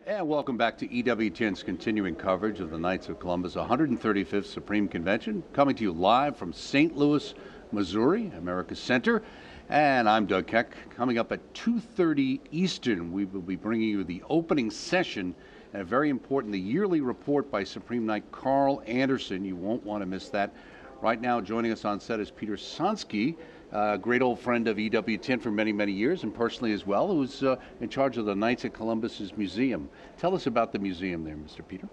And welcome back to EWTN's continuing coverage of the Knights of Columbus 135th Supreme Convention, coming to you live from St. Louis, Missouri, America's Center. And I'm Doug Keck. Coming up at 2:30 Eastern, we will be bringing you the opening session and a very important, the yearly report by Supreme Knight Carl Anderson. You won't want to miss that. Right now, joining us on set is Peter Sonsky, a great old friend of EWTN for many, many years, and personally as well, who's in charge of the Knights of Columbus's museum. Tell us about the museum there, Mr. Peter.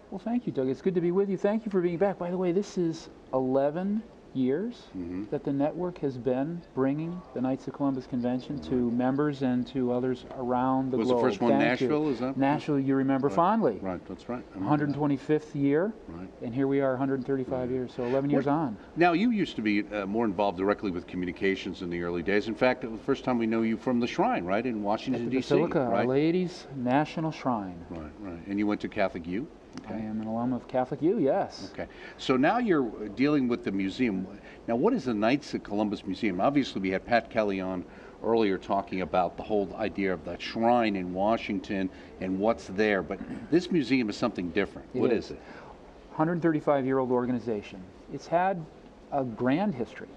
Well, thank you, Doug. It's good to be with you. Thank you for being back. By the way, this is 11 years that the network has been bringing the Knights of Columbus Convention to members and to others around the globe. Was the first one Nashville? Is that Nashville, you remember fondly. Right, that's right. 125th year, and here we are 135 years, so 11 years on. Now, you used to be more involved directly with communications in the early days. In fact, it was the first time we know you from the Shrine, right, in Washington, D.C., Basilica, right? Our Lady's National Shrine. Right. And you went to Catholic U? Okay. I am an alum of Catholic U, yes. Okay. So now you're dealing with the museum. Now, what is the Knights of Columbus Museum? Obviously, we had Pat Kelly on earlier talking about the whole idea of that shrine in Washington and what's there. But this museum is something different. What is it? 135-year-old organization. It's had a grand history.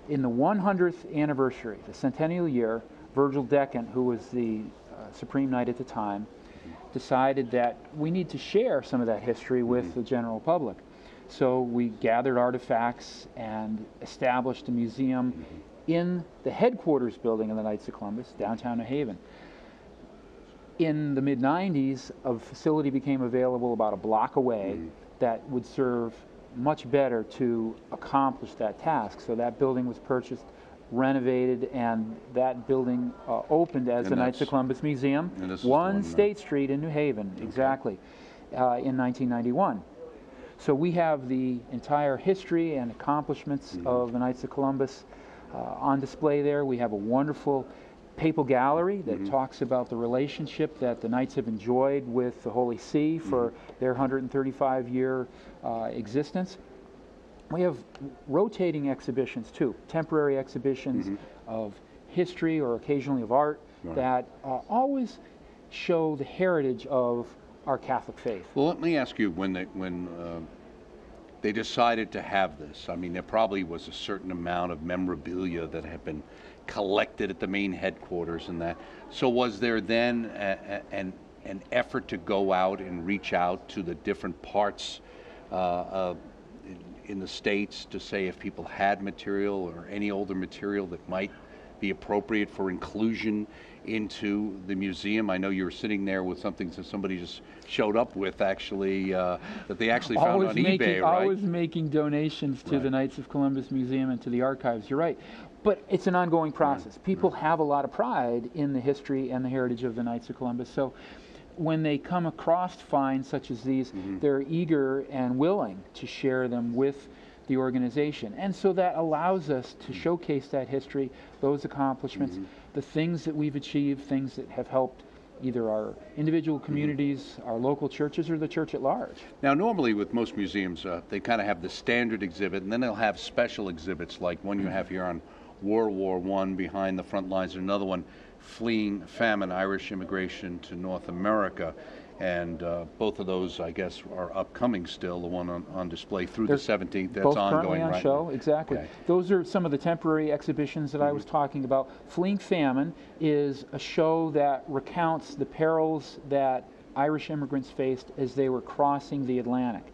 In the 100th anniversary, the centennial year, Virgil Decant, who was the Supreme Knight at the time, decided that we need to share some of that history with the general public. So we gathered artifacts and established a museum in the headquarters building of the Knights of Columbus, downtown New Haven. In the mid-90s, a facility became available about a block away that would serve much better to accomplish that task. So that building was purchased, renovated, and that building opened as the Knights of Columbus Museum, 1 State Street in New Haven, exactly, in 1991. So we have the entire history and accomplishments of the Knights of Columbus on display there. We have a wonderful papal gallery that talks about the relationship that the Knights have enjoyed with the Holy See for their 135-year existence. We have rotating exhibitions too, temporary exhibitions of history or occasionally of art that always show the heritage of our Catholic faith. Well, let me ask you, when they decided to have this, I mean, there probably was a certain amount of memorabilia that had been collected at the main headquarters and that. So was there then an effort to go out and reach out to the different parts in the States to say if people had material or any older material that might be appropriate for inclusion into the museum? I know you were sitting there with something that somebody just showed up with, actually, that they actually found on eBay, right? Always making donations to the Knights of Columbus Museum and to the archives, you're right. But it's an ongoing process. People have a lot of pride in the history and the heritage of the Knights of Columbus. So when they come across finds such as these, they're eager and willing to share them with the organization. And so that allows us to showcase that history, those accomplishments, the things that we've achieved, things that have helped either our individual communities, our local churches, or the church at large. Now, normally with most museums, they kind of have the standard exhibit, and then they'll have special exhibits, like one you have here on World War I behind the front lines, and another one, Fleeing Famine, Irish Immigration to North America. And both of those, I guess, are upcoming still, the one on display through the 17th. That's both ongoing, currently on right? show, exactly. Okay. Those are some of the temporary exhibitions that I was talking about. Fleeing Famine is a show that recounts the perils that Irish immigrants faced as they were crossing the Atlantic.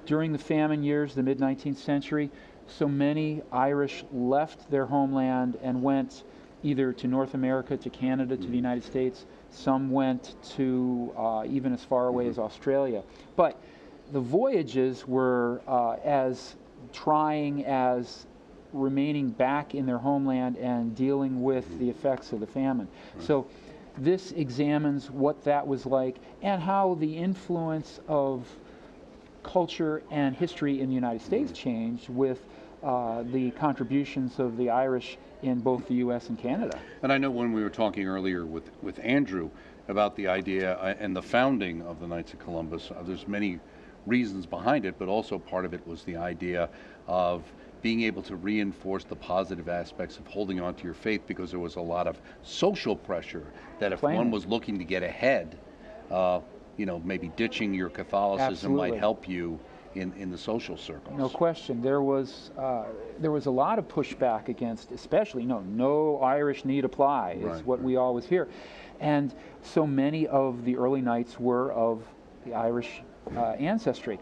During the famine years, the mid-19th century, so many Irish left their homeland and went either to North America, to Canada, to the United States. Some went to even as far away as Australia. But the voyages were as trying as remaining back in their homeland and dealing with the effects of the famine. So this examines what that was like and how the influence of culture and history in the United States changed with the contributions of the Irish in both the U.S. and Canada. And I know when we were talking earlier with Andrew about the idea and the founding of the Knights of Columbus, there's many reasons behind it, but also part of it was the idea of being able to reinforce the positive aspects of holding on to your faith, because there was a lot of social pressure that if one was looking to get ahead maybe ditching your Catholicism Absolutely. might help you in the social circles. No question. There was a lot of pushback against, especially no Irish need apply is Right, what we always hear, and so many of the early knights were of the Irish ancestry.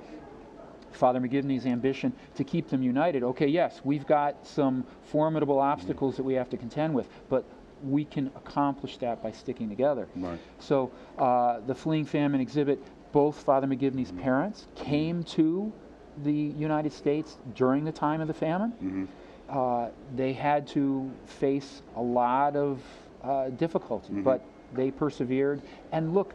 Father McGivney's ambition to keep them united. Okay, yes, we've got some formidable obstacles that we have to contend with, but we can accomplish that by sticking together. Right. So the Fleeing Famine exhibit, both Father McGivney's parents came to the United States during the time of the famine. They had to face a lot of difficulty, but they persevered. And look,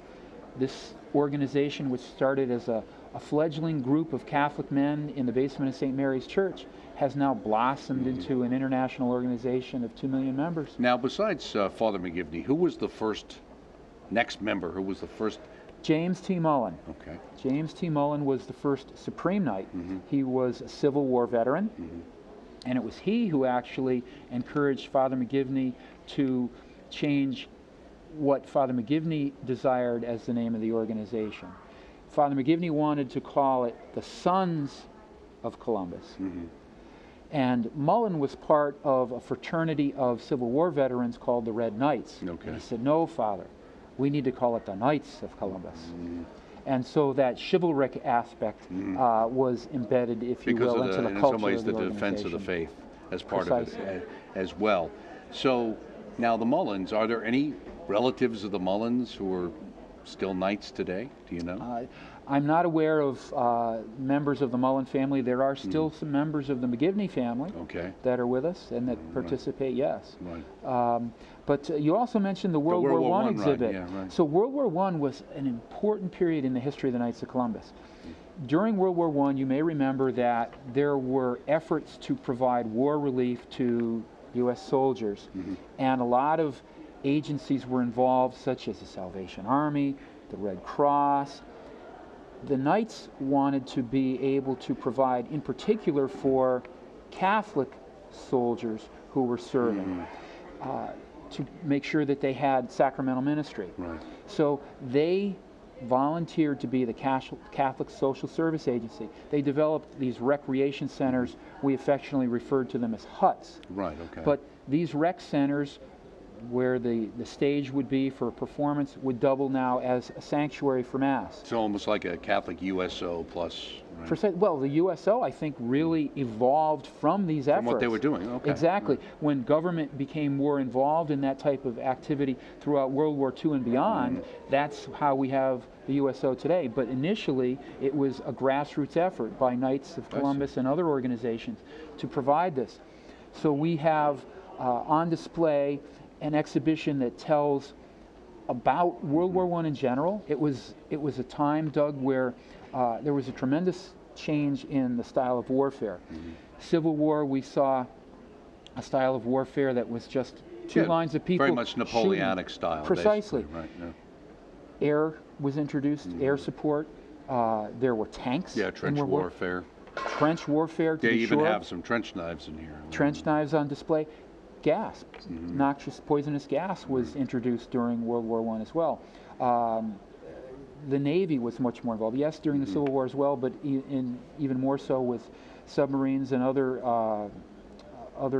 this organization, which started as a fledgling group of Catholic men in the basement of St. Mary's Church, has now blossomed into an international organization of 2 million members. Now, besides Father McGivney, who was the first next member? Who was the first? James T. Mullen. Okay. James T. Mullen was the first Supreme Knight. He was a Civil War veteran, and it was he who actually encouraged Father McGivney to change what Father McGivney desired as the name of the organization. Father McGivney wanted to call it the Sons of Columbus. And Mullen was part of a fraternity of Civil War veterans called the Red Knights. Okay. And he said, no, Father, we need to call it the Knights of Columbus. And so that chivalric aspect was embedded, if you will, into the culture in some ways, of the the defense of the organization. faith as part Precisely. of it as well. So now the Mullins, are there any relatives of the Mullins who are still knights today? Do you know? I'm not aware of members of the Mullen family. There are still some members of the McGivney family that are with us and that participate, yes. Right. But you also mentioned the World War I exhibit. Right, yeah, right. So World War I was an important period in the history of the Knights of Columbus. During World War I, you may remember that there were efforts to provide war relief to U.S. soldiers, and a lot of agencies were involved, such as the Salvation Army, the Red Cross. The Knights wanted to be able to provide, in particular for Catholic soldiers who were serving, to make sure that they had sacramental ministry. Right. So they volunteered to be the Catholic Social Service Agency. They developed these recreation centers. We affectionately referred to them as huts. Right, okay. But these rec centers, where the stage would be for a performance, would double now as a sanctuary for Mass. So almost like a Catholic USO plus, right? Well, the USO, I think, really evolved from these efforts. From what they were doing, okay. Exactly. Right. When government became more involved in that type of activity throughout World War II and beyond, that's how we have the USO today. But initially, it was a grassroots effort by Knights of Columbus and other organizations to provide this. So we have on display an exhibition that tells about World War I in general. It was a time, Doug, where there was a tremendous change in the style of warfare. Civil War, we saw a style of warfare that was just two lines of people. Very much Napoleonic shooting. style. Precisely. Right, yeah. Air was introduced, air support. There were tanks. Yeah, trench warfare. Trench warfare, to They be even sure. have some trench knives in here. Trench knives on display. Gas, noxious poisonous gas was introduced during World War I as well. The Navy was much more involved, yes, during the Civil War as well, but even more so with submarines and other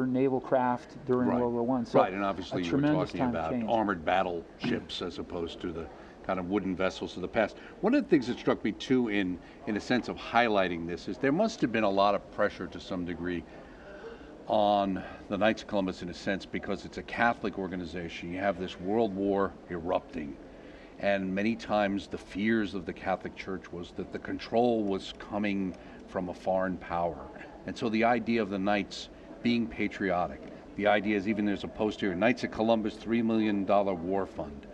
naval craft during World War I. So and obviously you were talking about armored battleships as opposed to the kind of wooden vessels of the past. One of the things that struck me too in a sense of highlighting this is there must have been a lot of pressure to some degree on the Knights of Columbus in a sense, because it's a Catholic organization. You have this world war erupting, and many times the fears of the Catholic Church was that the control was coming from a foreign power. And so the idea of the Knights being patriotic, the idea is, even there's a post here, Knights of Columbus $3 million war fund,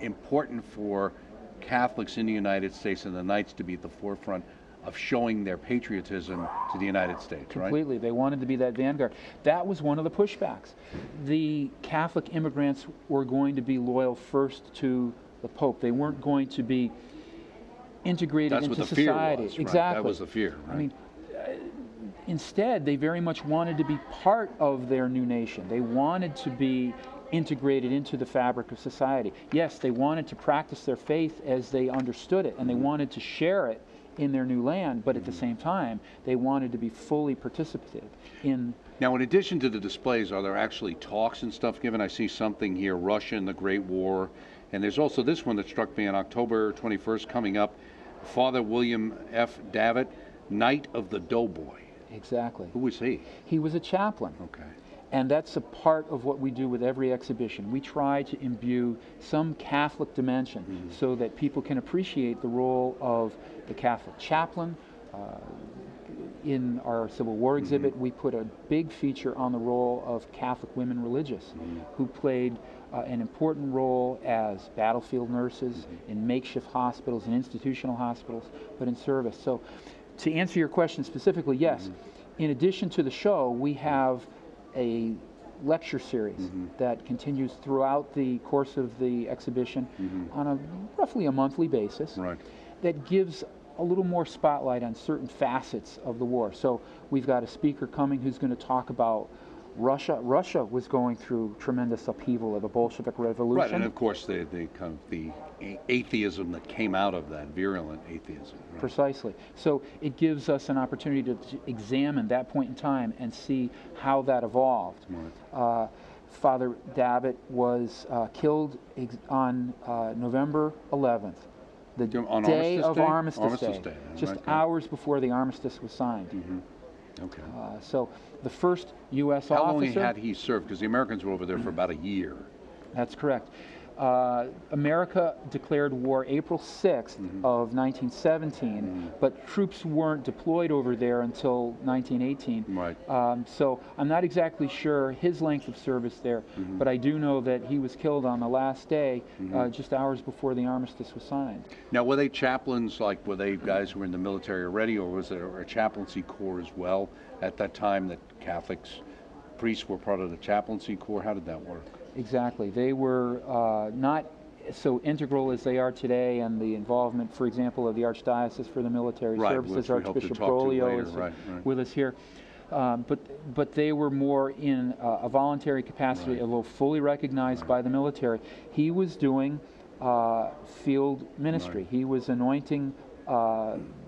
important for Catholics in the United States and the Knights to be at the forefront of showing their patriotism to the United States, Completely. right? They wanted to be that vanguard. That was one of the pushbacks. The Catholic immigrants were going to be loyal first to the Pope. They weren't going to be integrated into That's what the society. fear was, right? Exactly. That was the fear, right? I mean, instead, they very much wanted to be part of their new nation. They wanted to be integrated into the fabric of society. Yes, they wanted to practice their faith as they understood it, and they wanted to share it in their new land, but at the same time, they wanted to be fully participative in. Now, in addition to the displays, are there actually talks and stuff given? I see something here, Russia and the Great War, and there's also this one that struck me on October 21st coming up, Father William F. Davitt, Knight of the Doughboy. Exactly. Who was he? He was a chaplain. Okay. And that's a part of what we do with every exhibition. We try to imbue some Catholic dimension so that people can appreciate the role of the Catholic chaplain. In our Civil War exhibit, we put a big feature on the role of Catholic women religious who played an important role as battlefield nurses in makeshift hospitals and institutional hospitals, but in service. So to answer your question specifically, yes, in addition to the show, we have a lecture series that continues throughout the course of the exhibition on a roughly a monthly basis that gives a little more spotlight on certain facets of the war. So we've got a speaker coming who's going to talk about Russia. Russia was going through tremendous upheaval of the Bolshevik Revolution. Right, and of course the kind of the atheism that came out of that, virulent atheism. Right? Precisely. So it gives us an opportunity to examine that point in time and see how that evolved. Right. Father Davitt was killed on November 11th, the day of Armistice Day, just hours before the armistice was signed. Okay. So the first U.S. officer... How long had he served? Because the Americans were over there for about a year. That's correct. America declared war April 6th of 1917, but troops weren't deployed over there until 1918. Right. So I'm not exactly sure his length of service there, but I do know that he was killed on the last day, just hours before the armistice was signed. Now, were they chaplains, like were they guys who were in the military already, or was there a chaplaincy corps as well at that time that Catholics, priests were part of the chaplaincy corps? How did that work? Exactly. They were not so integral as they are today, and the involvement, for example, of the Archdiocese for the Military Services, Archbishop Brolio is with us here. But they were more in a voluntary capacity, although fully recognized by the military. He was doing field ministry. He was anointing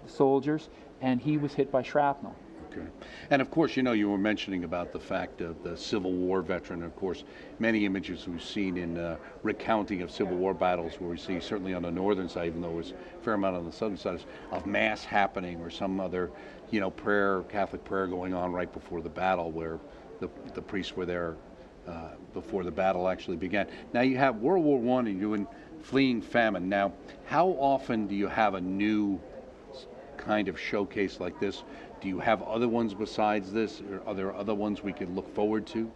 soldiers, and he was hit by shrapnel. Okay. And of course, you know, you were mentioning about the fact of the Civil War veteran. Of course, many images we've seen in recounting of Civil War battles, where we see, certainly on the northern side, even though there was a fair amount on the southern side, of mass happening or some other, you know, prayer, Catholic prayer going on right before the battle, where the priests were there before the battle actually began. Now you have World War I and you're in fleeing famine. Now, how often do you have a new kind of showcase like this? Do you have other ones besides this, or are there other ones we could look forward to?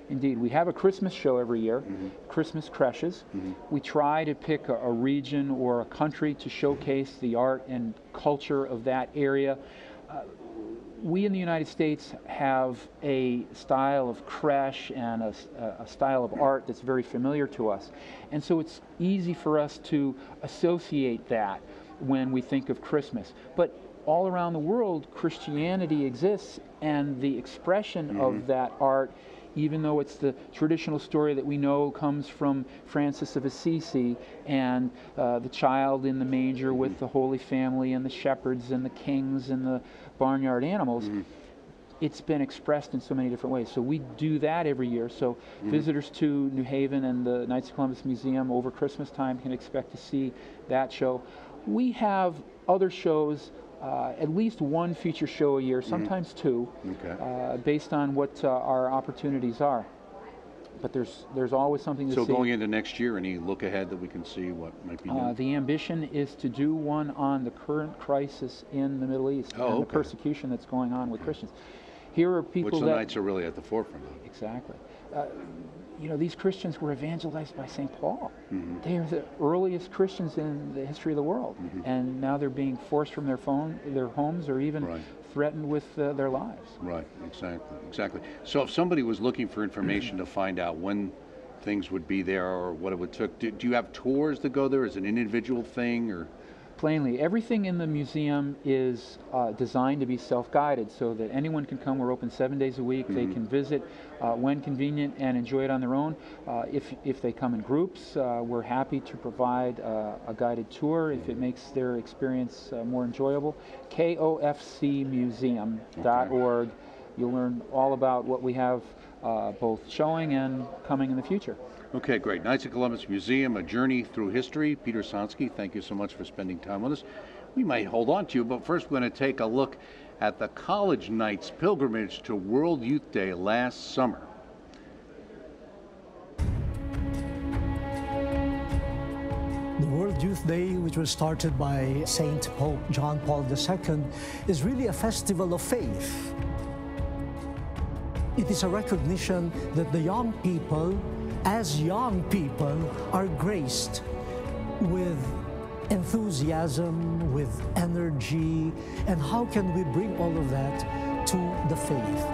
Indeed. We have a Christmas show every year, Christmas Creches. We try to pick a region or a country to showcase the art and culture of that area. We in the United States have a style of creche and a style of art that's very familiar to us. And so it's easy for us to associate that when we think of Christmas. But all around the world, Christianity exists, and the expression of that art, even though it's the traditional story that we know comes from Francis of Assisi and the child in the manger with the Holy Family and the shepherds and the kings and the barnyard animals, it's been expressed in so many different ways. So we do that every year. So visitors to New Haven and the Knights of Columbus Museum over Christmas time can expect to see that show. We have other shows, at least one feature show a year, sometimes two, based on what our opportunities are. But there's always something to see. So going into next year, any look ahead that we can see what might be new? The ambition is to do one on the current crisis in the Middle East and the persecution that's going on with Christians. Here are people which the Knights are really at the forefront of. Exactly. You know, these Christians were evangelized by St. Paul. They are the earliest Christians in the history of the world, and now they're being forced from their homes, or even threatened with their lives. Right, exactly. So if somebody was looking for information to find out when things would be there or what it would take, do you have tours that go there? Is it an individual thing, or? plainly. Everything in the museum is designed to be self-guided so that anyone can come. We're open 7 days a week. They can visit when convenient and enjoy it on their own. If they come in groups, we're happy to provide a guided tour if it makes their experience more enjoyable. KOFCmuseum.org. You'll learn all about what we have both showing and coming in the future. Okay, great. Knights of Columbus Museum, a journey through history. Peter Sonsky, thank you so much for spending time with us. We might hold on to you, but first we're going to take a look at the College Knights pilgrimage to World Youth Day last summer. The World Youth Day, which was started by Saint Pope John Paul II, is really a festival of faith. It is a recognition that the young people, as young people, are graced with enthusiasm, with energy, and how can we bring all of that to the faith?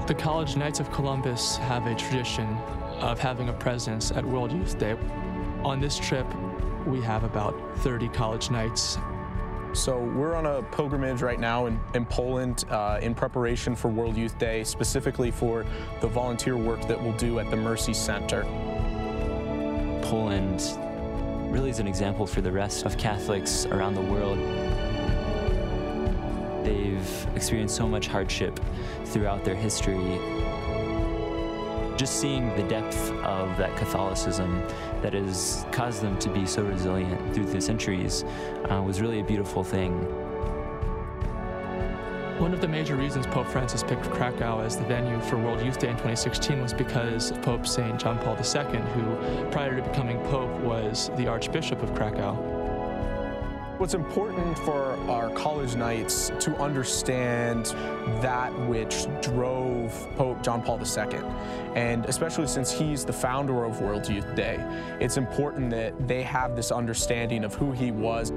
The College Knights of Columbus have a tradition of having a presence at World Youth Day. On this trip, we have about 30 college knights. So we're on a pilgrimage right now in Poland in preparation for World Youth Day, specifically for the volunteer work that we'll do at the Mercy Center. Poland really is an example for the rest of Catholics around the world. They've experienced so much hardship throughout their history. Just seeing the depth of that Catholicism that has caused them to be so resilient through the centuries was really a beautiful thing. One of the major reasons Pope Francis picked Krakow as the venue for World Youth Day in 2016 was because of Pope St. John Paul II, who, prior to becoming Pope, was the Archbishop of Krakow. What's important for our college knights to understand that which drove Pope John Paul II, and especially since he's the founder of World Youth Day, it's important that they have this understanding of who he was.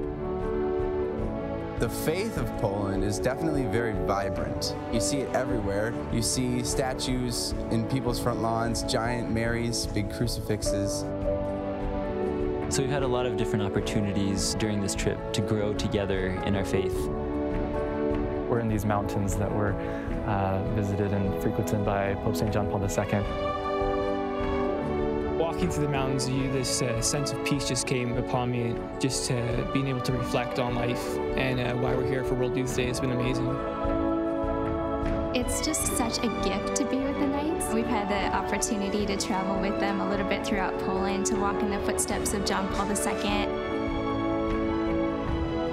The faith of Poland is definitely very vibrant. You see it everywhere. You see statues in people's front lawns, giant Marys, big crucifixes. So we've had a lot of different opportunities during this trip to grow together in our faith. We're in these mountains that were visited and frequented by Pope St. John Paul II. Walking through the mountains, this sense of peace just came upon me, just being able to reflect on life and why we're here for World Youth Day has been amazing. It's just such a gift to be with the Knights. We've had the opportunity to travel with them a little bit throughout Poland, to walk in the footsteps of John Paul II.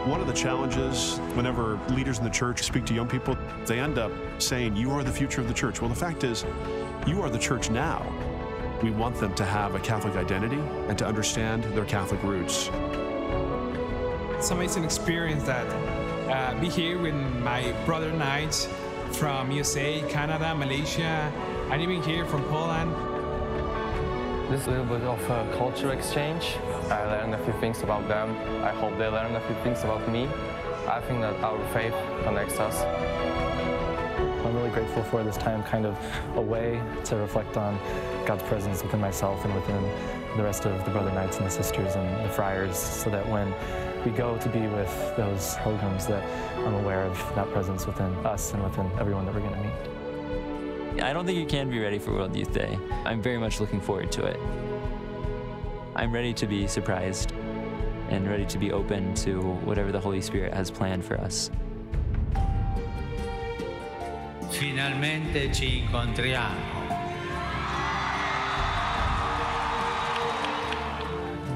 One of the challenges whenever leaders in the church speak to young people, they end up saying, you are the future of the church. Well, the fact is, you are the church now. We want them to have a Catholic identity and to understand their Catholic roots. It's an amazing experience that be here with my brother Knights from USA, Canada, Malaysia, and even here from Poland. This is a little bit of a culture exchange. I learned a few things about them. I hope they learn a few things about me. I think that our faith connects us. I'm really grateful for this time, kind of a way to reflect on God's presence within myself and within the rest of the brother Knights and the sisters and the friars, so that when we go to be with those pilgrims, that I'm aware of that presence within us and within everyone that we're going to meet. I don't think you can be ready for World Youth Day. I'm very much looking forward to it. I'm ready to be surprised and ready to be open to whatever the Holy Spirit has planned for us. Finalmente ci incontriamo.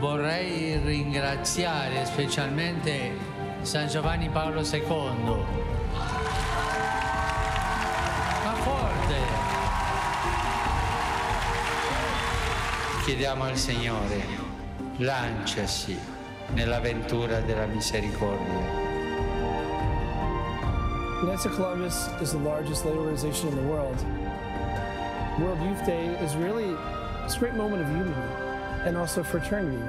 Vorrei ringraziare specialmente San Giovanni Paolo II. Ma forte! Chiediamo al Signore, lanciasi nell'avventura della misericordia. The Knights of Columbus is the largest lay organization in the world. World Youth Day is really a great moment of unity and also fraternity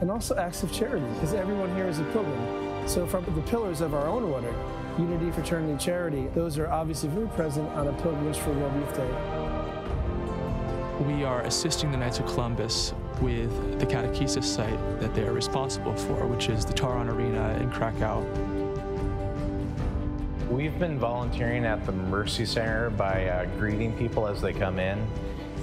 and also acts of charity, because everyone here is a pilgrim. So from the pillars of our own order, unity, fraternity, charity, those are obviously very present on a pilgrimage for World Youth Day. We are assisting the Knights of Columbus with the catechesis site that they are responsible for, which is the Taron Arena in Krakow. We've been volunteering at the Mercy Center by greeting people as they come in.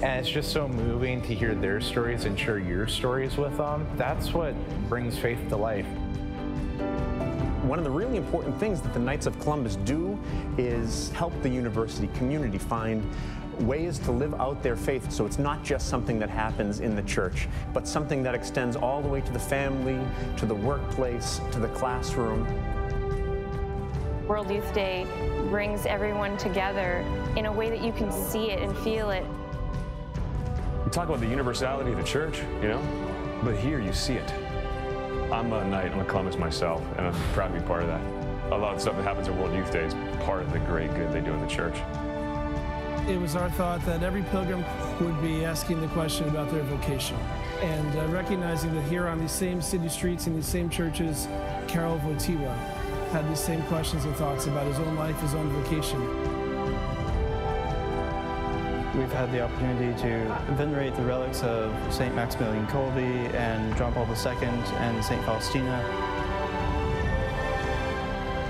And it's just so moving to hear their stories and share your stories with them. That's what brings faith to life. One of the really important things that the Knights of Columbus do is help the university community find ways to live out their faith, so it's not just something that happens in the church, but something that extends all the way to the family, to the workplace, to the classroom. World Youth Day brings everyone together in a way that you can see it and feel it. You talk about the universality of the church, you know, but here you see it. I'm a Knight, I'm a Columbus myself, and I'm proud to be part of that. A lot of stuff that happens at World Youth Day is part of the great good they do in the church. It was our thought that every pilgrim would be asking the question about their vocation, and recognizing that here on these same city streets in these same churches, Karol Wojtyła had these same questions and thoughts about his own life, his own vocation. We've had the opportunity to venerate the relics of St. Maximilian Kolbe and John Paul II and St. Faustina.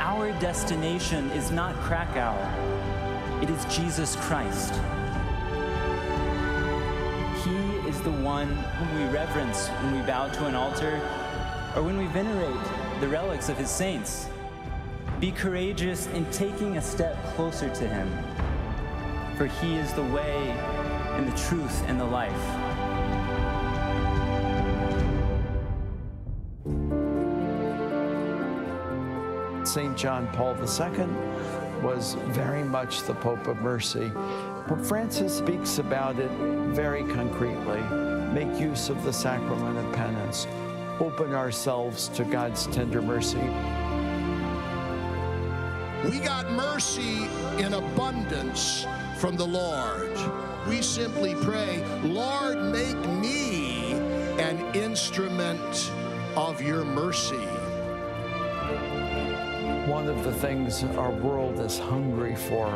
Our destination is not Krakow, it is Jesus Christ. He is the one whom we reverence when we bow to an altar or when we venerate the relics of his saints. Be courageous in taking a step closer to him, for he is the way and the truth and the life. St. John Paul II was very much the Pope of Mercy. Pope Francis speaks about it very concretely. Make use of the sacrament of penance. Open ourselves to God's tender mercy. We got mercy in abundance from the Lord. We simply pray, Lord, make me an instrument of your mercy. One of the things our world is hungry for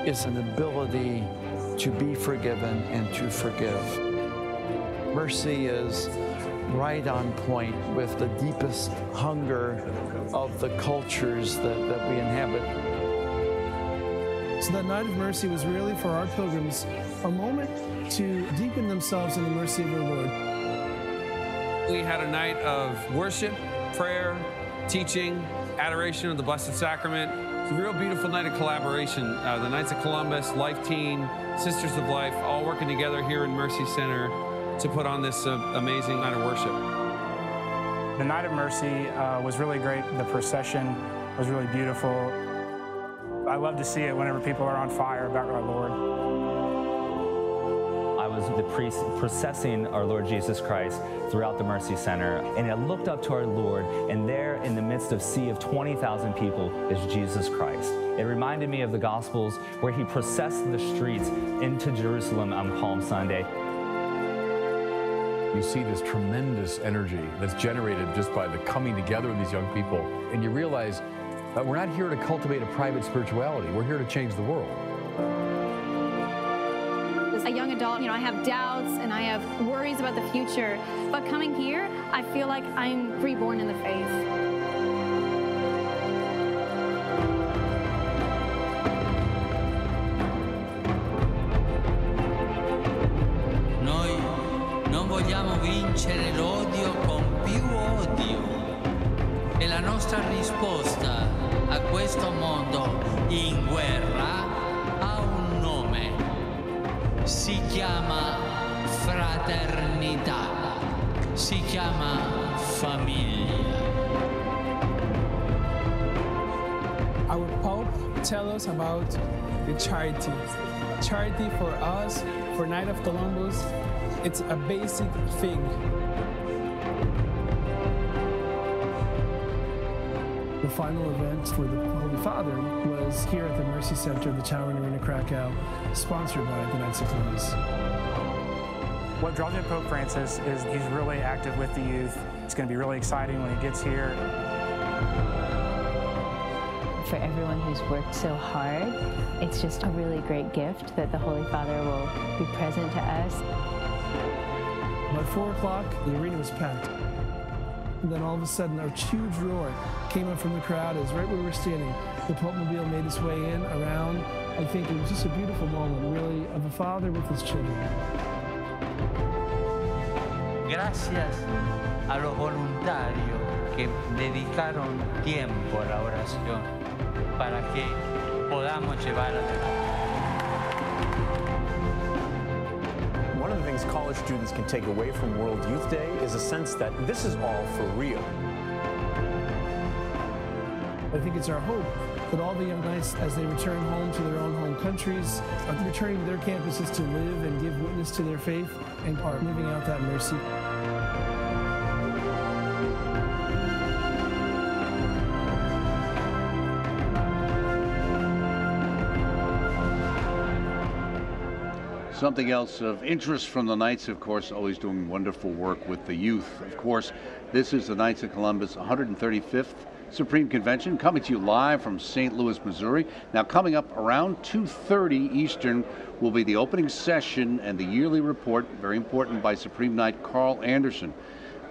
is an ability to be forgiven and to forgive. Mercy is right on point with the deepest hunger of the cultures that we inhabit. So that Night of Mercy was really for our pilgrims a moment to deepen themselves in the mercy of our Lord. We had a night of worship, prayer, teaching, adoration of the Blessed Sacrament. It's a real beautiful night of collaboration. The Knights of Columbus, Life Teen, Sisters of Life, all working together here in Mercy Center to put on this amazing night of worship. The Night of Mercy was really great. The procession was really beautiful. I love to see it whenever people are on fire about our Lord. I was the priest processing our Lord Jesus Christ throughout the Mercy Center, and I looked up to our Lord, and there in the midst of a sea of 20,000 people is Jesus Christ. It reminded me of the Gospels where he processed the streets into Jerusalem on Palm Sunday. You see this tremendous energy that's generated just by the coming together of these young people, and you realize that we're not here to cultivate a private spirituality. We're here to change the world. As a young adult, I have doubts and I have worries about the future, but coming here, I feel like I'm reborn in the faith. Vogliamo vincere l'odio con più odio e la nostra risposta a questo mondo in guerra ha un nome, si chiama fraternità, si chiama famiglia. Our Pope tells us about the charity. Charity for us, for Knight of Columbus, it's a basic thing. The final event for the Holy Father was here at the Mercy Center, the Taron Arena, Krakow, sponsored by the Knights of Columbus. What draws me to Pope Francis is he's really active with the youth. It's going to be really exciting when he gets here. For everyone who's worked so hard, it's just a really great gift that the Holy Father will be present to us. By 4 o'clock, the arena was packed. And then all of a sudden, a huge roar came up from the crowd as right where we were standing, the Pope-mobile made its way in, around. I think it was just a beautiful moment, really, of a father with his children. Gracias a los voluntarios que dedicaron tiempo a la oración para que podamos llevar adelante. One of the things college students can take away from World Youth Day is a sense that this is all for real. I think it's our hope that all the young Knights, as they return home to their own home countries, are returning to their campuses to live and give witness to their faith and are living out that mercy. Something else of interest from the Knights, of course, always doing wonderful work with the youth. Of course, this is the Knights of Columbus 135th Supreme Convention, coming to you live from St. Louis, Missouri. Now, coming up around 2:30 Eastern will be the opening session and the yearly report, very important, by Supreme Knight Carl Anderson.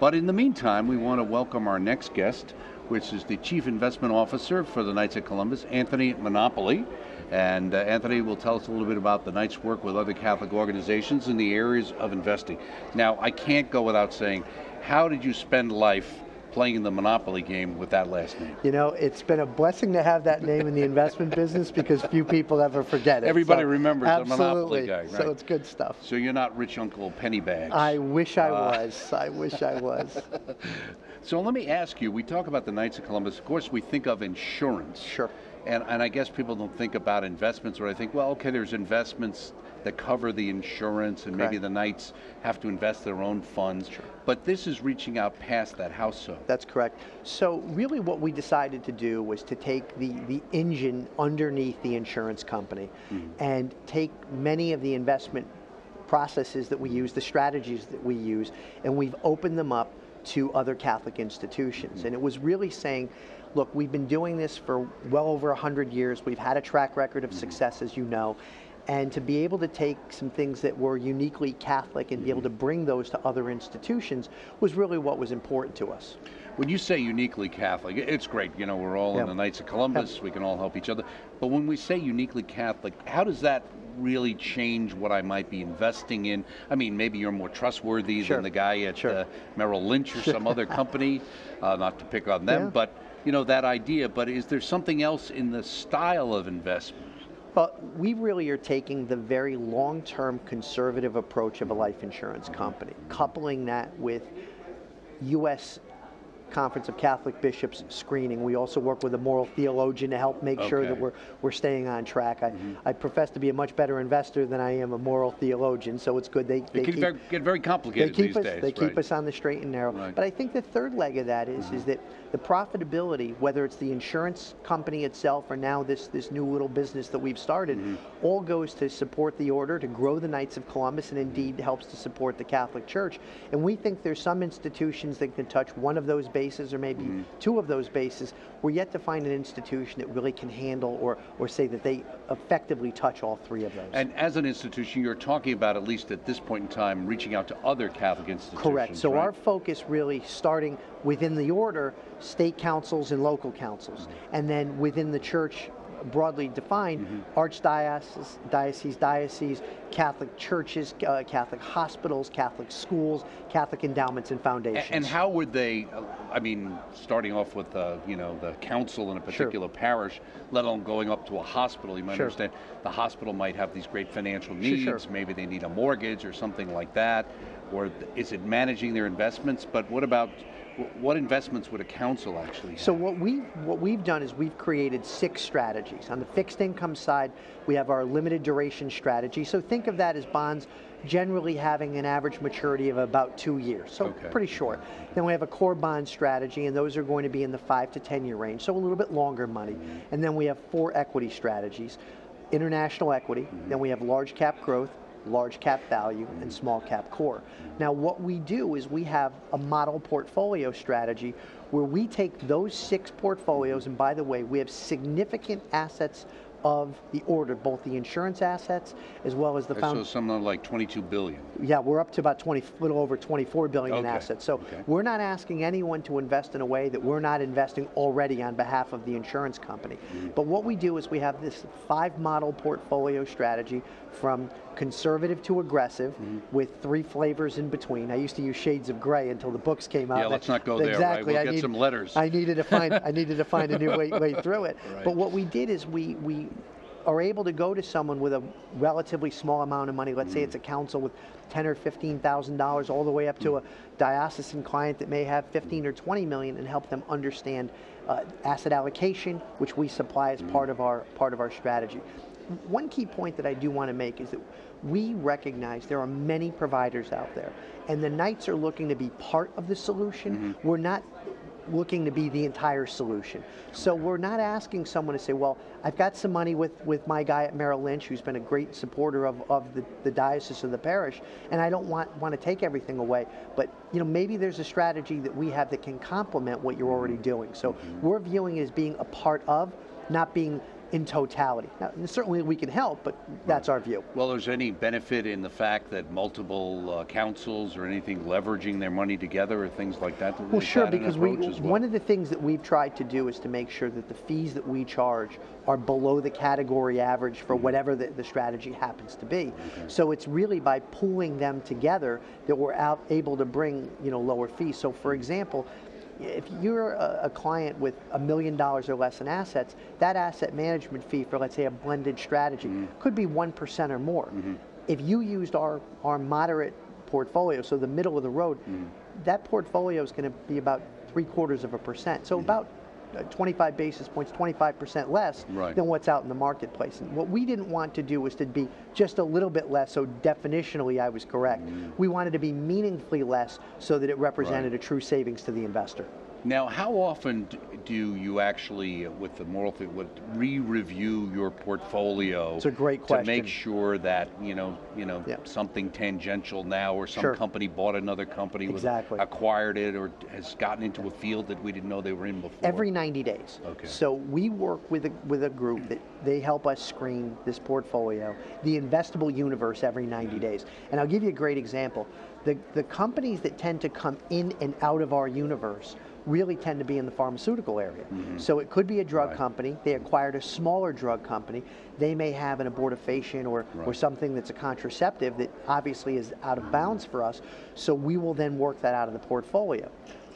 But in the meantime, we want to welcome our next guest, which is the Chief Investment Officer for the Knights of Columbus, Anthony Monopoli. And Anthony will tell us a little bit about the Knights' work with other Catholic organizations in the areas of investing. Now, I can't go without saying, how did you spend life playing the Monopoly game with that last name? You know, it's been a blessing to have that name in the investment business because few people ever forget it. Everybody remembers the Monopoly guy, right? So it's good stuff. So you're not rich Uncle Pennybags. I wish I was. I wish I was. So let me ask you, we talk about the Knights of Columbus. Of course, we think of insurance. Sure. And I guess people don't think about investments, or I think, well, okay, there's investments that cover the insurance, and maybe the Knights have to invest their own funds. Sure. But this is reaching out past that. How so? That's correct. So really what we decided to do was to take the engine underneath the insurance company and take many of the investment processes that we use, the strategies that we use, and we've opened them up to other Catholic institutions. And it was really saying, look, we've been doing this for well over 100 years. We've had a track record of success, as you know. And to be able to take some things that were uniquely Catholic and be able to bring those to other institutions was really what was important to us. When you say uniquely Catholic, it's great. You know, we're all in the Knights of Columbus. We can all help each other. But when we say uniquely Catholic, how does that really change what I might be investing in? I mean, maybe you're more trustworthy than the guy at Merrill Lynch or some other company, not to pick on them, but you know, that idea. But is there something else in the style of investment? Well, we really are taking the very long-term conservative approach of a life insurance company, coupling that with U.S. Conference of Catholic Bishops screening. We also work with a moral theologian to help make sure that we're staying on track. I profess to be a much better investor than I am a moral theologian, so it's good. They get very complicated these days. They keep us on the straight and narrow. But I think the third leg of that is that the profitability, whether it's the insurance company itself or now this new little business that we've started, all goes to support the order, to grow the Knights of Columbus, and indeed helps to support the Catholic Church. And we think there's some institutions that can touch one of those bases or maybe two of those bases. We're yet to find an institution that really can handle or say that they effectively touch all three of those. And as an institution, you're talking about, at least at this point in time, reaching out to other Catholic institutions. Correct. So our focus really starting within the order, state councils and local councils, and then within the church, broadly defined, archdiocese, diocese, Catholic churches, Catholic hospitals, Catholic schools, Catholic endowments and foundations. And how would they, I mean, starting off with you know, the council in a particular parish, let alone going up to a hospital, you might understand the hospital might have these great financial needs. Maybe they need a mortgage or something like that. Or is it managing their investments? But what about, what investments would a council actually have? So what we've done is we've created 6 strategies. On the fixed income side, we have our limited duration strategy. So think of that as bonds generally having an average maturity of about 2 years, so pretty short. Then we have a core bond strategy, and those are going to be in the 5 to 10 year range, so a little bit longer money. And then we have 4 equity strategies: international equity, then we have large cap growth, large cap value, and small cap core. Now what we do is we have a model portfolio strategy where we take those 6 portfolios, and by the way, we have significant assets of the order, both the insurance assets as well as the So something like 22 billion. Yeah, we're up to about little over 24 billion in assets. So Okay. we're not asking anyone to invest in a way that we're not investing already on behalf of the insurance company. But what we do is we have this 5-model portfolio strategy from conservative to aggressive with 3 flavors in between. I used to use shades of gray until the books came out. Yeah, let's not go there, right? Exactly. We'll get some letters. I needed to find a new way through it. Right. But what we did is we are able to go to someone with a relatively small amount of money. Let's say it's a council with $10,000 or $15,000, all the way up to a diocesan client that may have 15 or 20 million, and help them understand asset allocation, which we supply as part of our strategy. One key point that I do want to make is that we recognize there are many providers out there, and the Knights are looking to be part of the solution. We're not looking to be the entire solution. So we're not asking someone to say, well, I've got some money with my guy at Merrill Lynch, who's been a great supporter of the diocese or the parish, and I don't want to take everything away. But maybe there's a strategy that we have that can complement what you're already doing. So we're viewing it as being a part of, not being in totality. Now, certainly we can help, but that's our view. Well, is there any benefit in the fact that multiple councils or anything leveraging their money together or things like that? Well, sure, because well? one of the things that we've tried to do is to make sure that the fees that we charge are below the category average for whatever the strategy happens to be. So it's really by pooling them together that we're able to bring lower fees. So for example, if you're a client with $1 million or less in assets, that asset management fee for, let's say, a blended strategy could be 1% or more. If you used our moderate portfolio, so the middle of the road, that portfolio is going to be about 0.75%. So about 25 basis points, 25% less than what's out in the marketplace. And what we didn't want to do was to be just a little bit less, so definitionally I was correct. We wanted to be meaningfully less so that it represented a true savings to the investor. Now, how often do you actually, with the moral thing, re-review your portfolio? It's a great question. To make sure that something tangential now, or some company bought another company, acquired it, or has gotten into a field that we didn't know they were in before. Every 90 days. Okay. So we work with a group that they help us screen this portfolio, the investable universe, every 90 days. And I'll give you a great example. The companies that tend to come in and out of our universe really tend to be in the pharmaceutical area. So it could be a drug company. They acquired a smaller drug company. They may have an abortifacient or something that's a contraceptive that obviously is out of bounds for us. So we will then work that out of the portfolio.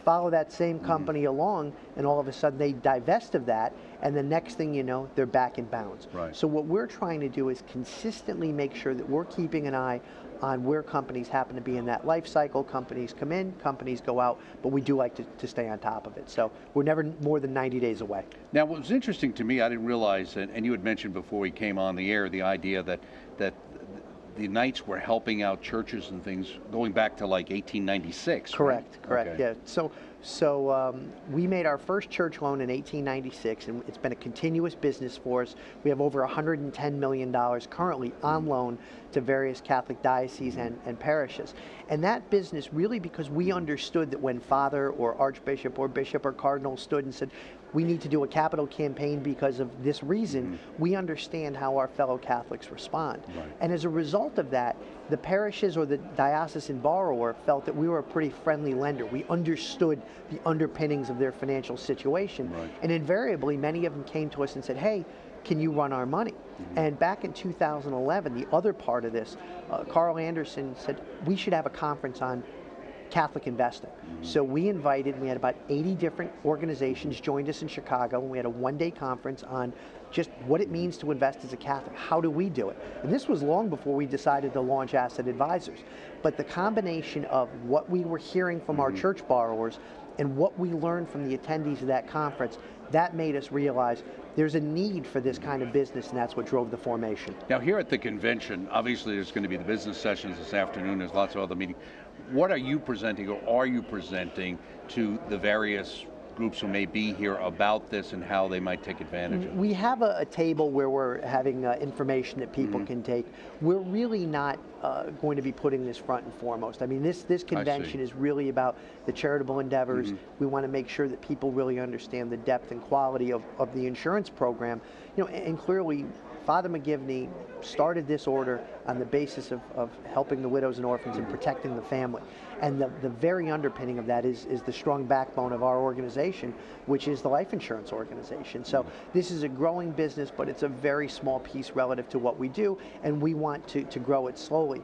Follow that same company along, and all of a sudden they divest of that, and the next thing you know, they're back in bounds. So what we're trying to do is consistently make sure that we're keeping an eye on where companies happen to be in that life cycle. Companies come in, companies go out, but we do like to stay on top of it. So we're never more than 90 days away. Now, what was interesting to me, I didn't realize, and you had mentioned before we came on the air, the idea that the Knights were helping out churches and things going back to like 1896. Correct. Okay. Yeah. So we made our first church loan in 1896, and it's been a continuous business for us. We have over $110 million currently on loan to various Catholic dioceses and parishes. And that business really, because we understood that when Father or Archbishop or Bishop or Cardinal stood and said, we need to do a capital campaign because of this reason, we understand how our fellow Catholics respond. And as a result of that, the parishes or the diocesan borrower felt that we were a pretty friendly lender. We understood the underpinnings of their financial situation. And invariably, many of them came to us and said, hey, can you run our money? And back in 2011, the other part of this, Carl Anderson said, we should have a conference on Catholic investing. So we had about 80 different organizations joined us in Chicago, and we had a one-day conference on just what it means to invest as a Catholic. How do we do it? And this was long before we decided to launch Asset Advisors. But the combination of what we were hearing from our church borrowers and what we learned from the attendees of that conference, that made us realize there's a need for this kind of business, and that's what drove the formation. Now, here at the convention, obviously there's going to be the business sessions this afternoon. There's lots of other meetings. What are you presenting, or are you presenting to the various groups who may be here about this and how they might take advantage of it? We have a table where we're having information that people can take. We're really not going to be putting this front and foremost. I mean, this convention is really about the charitable endeavors. We want to make sure that people really understand the depth and quality of the insurance program. You know, and clearly, Father McGivney started this order on the basis of helping the widows and orphans and protecting the family. And the very underpinning of that is the strong backbone of our organization, which is the life insurance organization. So this is a growing business, but it's a very small piece relative to what we do, and we want to grow it slowly.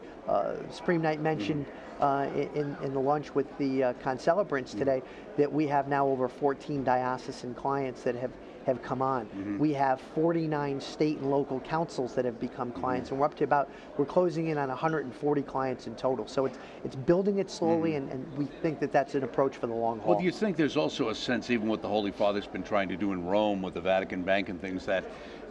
Supreme Knight mentioned in the lunch with the concelebrants today that we have now over 14 diocesan clients that have come on. We have 49 state and local councils that have become clients, and we're closing in on 140 clients in total. So it's building it slowly, and we think that that's an approach for the long haul. Well, do you think there's also a sense, even what the Holy Father's been trying to do in Rome with the Vatican Bank and things, that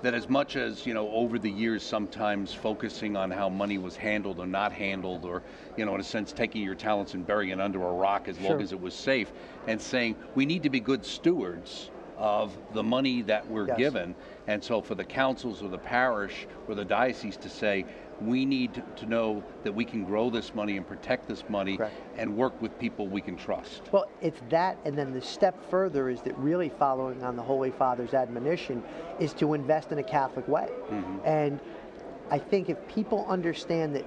as much as, you know, over the years sometimes focusing on how money was handled or not handled, or, you know, in a sense taking your talents and burying it under a rock as long as it was safe, and saying we need to be good stewards of the money that we're given. And so for the councils or the parish or the diocese to say, we need to know that we can grow this money and protect this money and work with people we can trust. Well, it's that, and then the step further is that really following on the Holy Father's admonition is to invest in a Catholic way. And I think if people understand that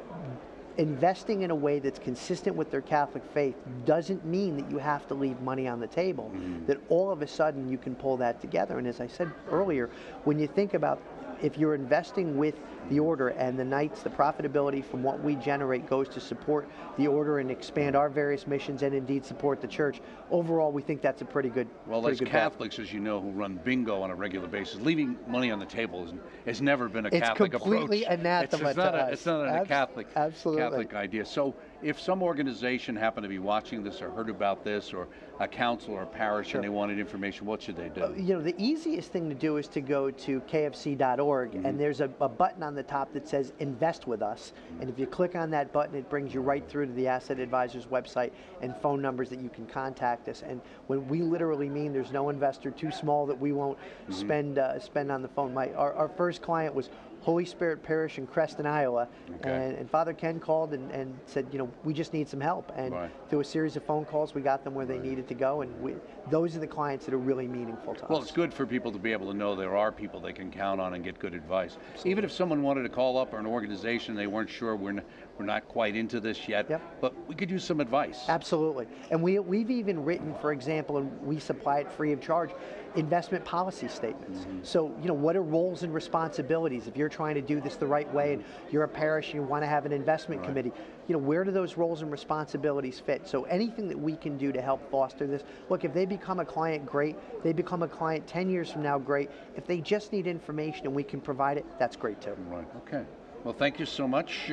investing in a way that's consistent with their Catholic faith doesn't mean that you have to leave money on the table, that all of a sudden you can pull that together. And as I said earlier, when you think about if you're investing with the order and the Knights, the profitability from what we generate goes to support the order and expand our various missions and indeed support the church. Overall, we think that's a pretty good Well, as Catholics, as you know, who run bingo on a regular basis, leaving money on the table has never been a Catholic approach. It's completely anathema to us. It's not a Catholic idea. So if some organization happened to be watching this or heard about this, or a council or a parish, and they wanted information, what should they do? You know, the easiest thing to do is to go to kfc.org, and there's a button on the top that says Invest with Us. And if you click on that button, it brings you right through to the Asset Advisors website and phone numbers that you can contact us. And when we literally mean there's no investor too small that we won't spend on the phone. Our first client was Holy Spirit Parish in Creston, Iowa, and Father Ken called and said, you know, we just need some help. And through a series of phone calls, we got them where they needed to go, and those are the clients that are really meaningful to us. Well, it's good for people to be able to know there are people they can count on and get good advice. Even if someone wanted to call up or an organization, they weren't sure, we're not quite into this yet, but we could use some advice. Absolutely. And we've even written, for example, and we supply it free of charge, investment policy statements. So, you know, what are roles and responsibilities? If you're trying to do this the right way and you're a parish and you want to have an investment committee, you know, where do those roles and responsibilities fit? So anything that we can do to help foster this. Look, if they become a client, great. They become a client 10 years from now, great. If they just need information and we can provide it, that's great too. Right, okay. Well, thank you so much,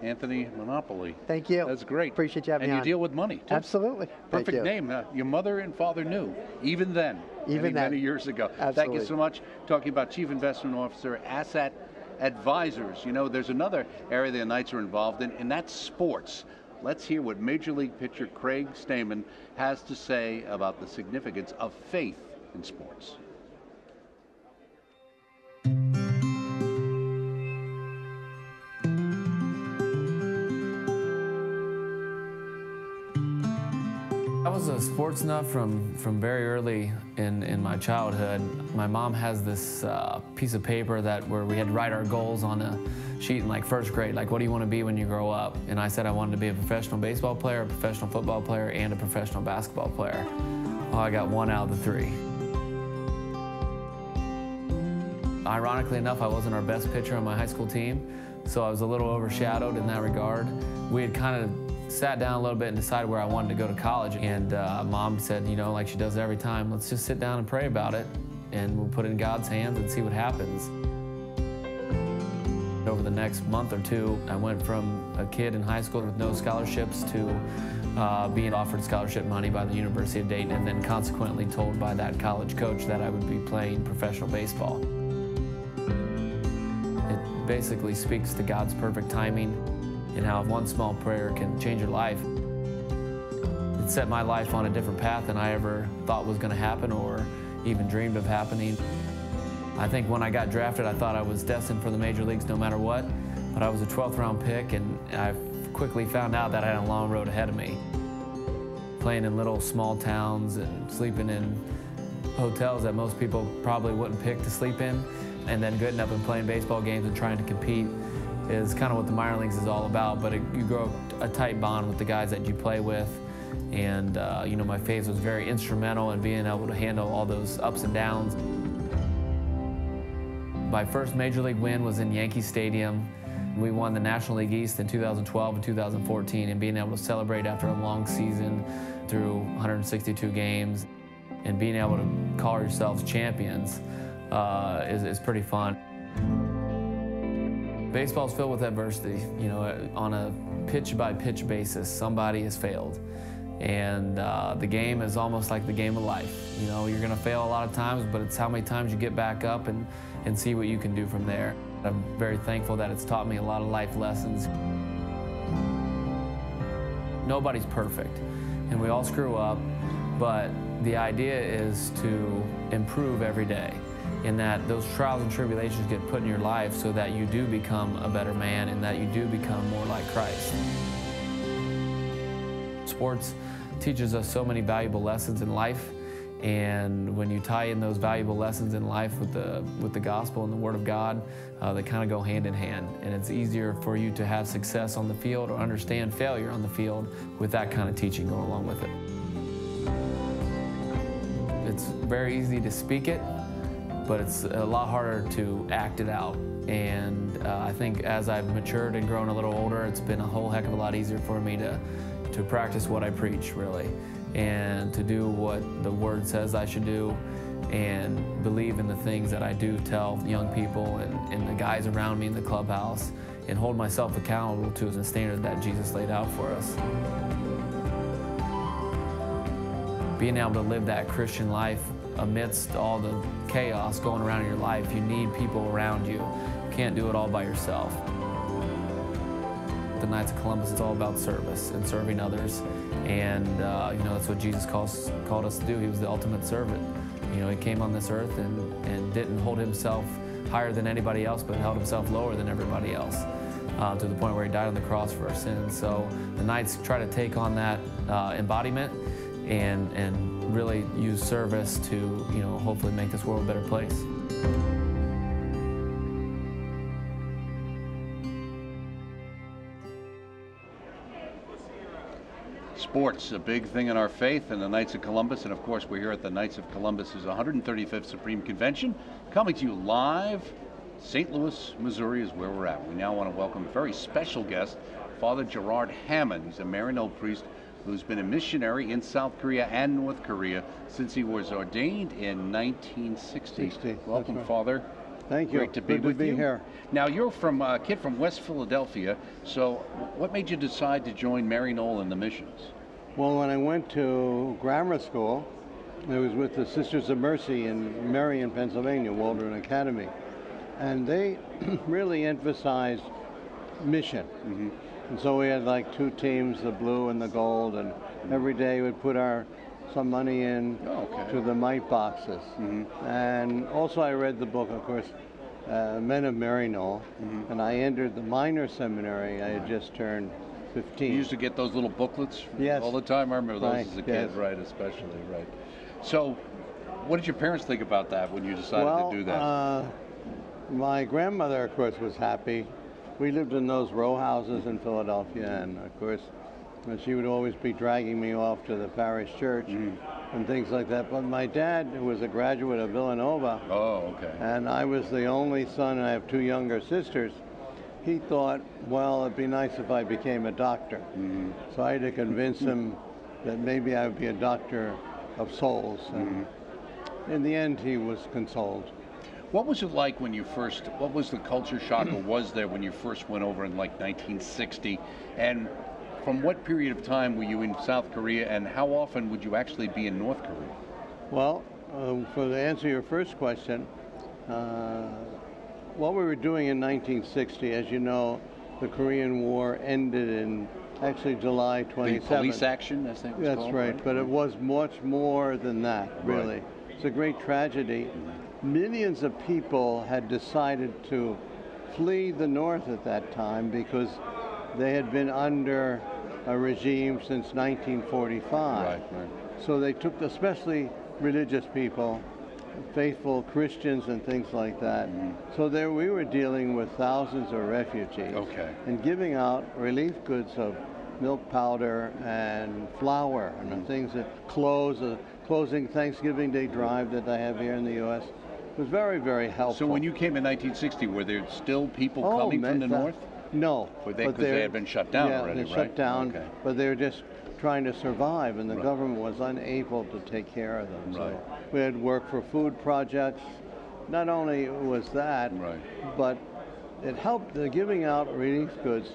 Anthony Monopoly. Thank you. That's great. Appreciate you having me on. And you deal with money, too. Absolutely. Perfect name. Your mother and father knew, even then, many years ago. Absolutely. Thank you so much. Talking about Chief Investment Officer, Asset Advisors. You know, there's another area the Knights are involved in, and that's sports. Let's hear what Major League pitcher Craig Stammen has to say about the significance of faith in sports. I was a sports nut from very early in my childhood. My mom has this piece of paper where we had to write our goals on a sheet in like first grade, like what do you want to be when you grow up? And I said I wanted to be a professional baseball player, a professional football player, and a professional basketball player. Well, I got one out of the three. Ironically enough, I wasn't our best pitcher on my high school team, so I was a little overshadowed in that regard. We had kind of sat down a little bit and decided where I wanted to go to college, and Mom said, you know, like she does every time, let's just sit down and pray about it, and we'll put it in God's hands and see what happens. Over the next month or two, I went from a kid in high school with no scholarships to being offered scholarship money by the University of Dayton, and then consequently told by that college coach that I would be playing professional baseball. It basically speaks to God's perfect timing and how one small prayer can change your life. it set my life on a different path than I ever thought was going to happen or even dreamed of happening. I think when I got drafted, I thought I was destined for the major leagues no matter what, but I was a 12th round pick, and I quickly found out that I had a long road ahead of me. Playing in little small towns and sleeping in hotels that most people probably wouldn't pick to sleep in, and then getting up and playing baseball games and trying to compete is kind of what the minor leagues is all about, but you grow a tight bond with the guys that you play with. And you know, my faith was very instrumental in being able to handle all those ups and downs. My first major league win was in Yankee Stadium. We won the National League East in 2012 and 2014, and being able to celebrate after a long season through 162 games and being able to call yourselves champions is pretty fun. Baseball's filled with adversity. You know, on a pitch-by-pitch basis, somebody has failed. And the game is almost like the game of life. You know, you're gonna fail a lot of times, but it's how many times you get back up and see what you can do from there. I'm very thankful that it's taught me a lot of life lessons. Nobody's perfect, and we all screw up, but the idea is to improve every day, in that those trials and tribulations get put in your life so that you do become a better man and that you do become more like Christ. Sports teaches us so many valuable lessons in life, and when you tie in those valuable lessons in life with the gospel and the Word of God, they kind of go hand in hand, and it's easier for you to have success on the field or understand failure on the field with that kind of teaching going along with it. It's very easy to speak it, but it's a lot harder to act it out. And I think as I've matured and grown a little older, it's been a whole heck of a lot easier for me to practice what I preach, really, and to do what the Word says I should do, and believe in the things that I do tell young people and the guys around me in the clubhouse, and hold myself accountable to the standard that Jesus laid out for us. Being able to live that Christian life amidst all the chaos going around in your life, you need people around you. You can't do it all by yourself. The Knights of Columbus is all about service and serving others, and you know, that's what Jesus called us to do. He was the ultimate servant. You know, he came on this earth and didn't hold himself higher than anybody else, but held himself lower than everybody else, to the point where he died on the cross for our sins. So the Knights try to take on that embodiment and really use service to, you know, hopefully make this world a better place. Sports, a big thing in our faith, and the Knights of Columbus, and of course we're here at the Knights of Columbus's 135th Supreme Convention, coming to you live. St. Louis, Missouri is where we're at. We now want to welcome a very special guest, Father Gerard Hammond. He's a Maryknoll priest who's been a missionary in South Korea and North Korea since he was ordained in 1960. Welcome, right. Father. Thank you. Great to be with you. Here. Now, you're from a kid from West Philadelphia, so what made you decide to join Maryknoll in the missions? Well, when I went to grammar school, I was with the Sisters of Mercy in Marion, Pennsylvania, Waldron Academy, and they really emphasized mission. Mm-hmm. And so we had like two teams, the blue and the gold, and every day we'd put some money in to the mite boxes. Mm-hmm. And also I read the book, of course, Men of Maryknoll, and I entered the minor seminary. I had just turned 15. You used to get those little booklets Yes. all the time? I remember those Right, as a kid, yes. right, especially, right. So, what did your parents think about that when you decided to do that? My grandmother, of course, was happy. We lived in those row houses in Philadelphia, and of course, she would always be dragging me off to the parish church and things like that. But my dad, who was a graduate of Villanova, and I was the only son, and I have two younger sisters, he thought, well, it'd be nice if I became a doctor. So I had to convince him that maybe I would be a doctor of souls. And in the end, he was consoled. What was it like when you first, what was the culture shock or was there when you first went over in like 1960? And from what period of time were you in South Korea, and how often would you actually be in North Korea? Well, for to answer your first question, what we were doing in 1960, as you know, the Korean War ended in actually July 27th. The police action, as they was That's called, right, but it was much more than that, really. Right. It's a great tragedy. Millions of people had decided to flee the North at that time because they had been under a regime since 1945. Right. So they took, especially religious people, faithful Christians and things like that. So there we were dealing with thousands of refugees. Okay. And giving out relief goods of milk powder and flour and things that closing Thanksgiving Day drive that I have here in the U.S. was very, very helpful. So when you came in 1960, were there still people coming from the North? No. Because they had been shut down already, they right? shut down, Okay. but they were just trying to survive, and the government was unable to take care of them. So we had worked for food projects. Not only was that, but it helped the giving out relief goods.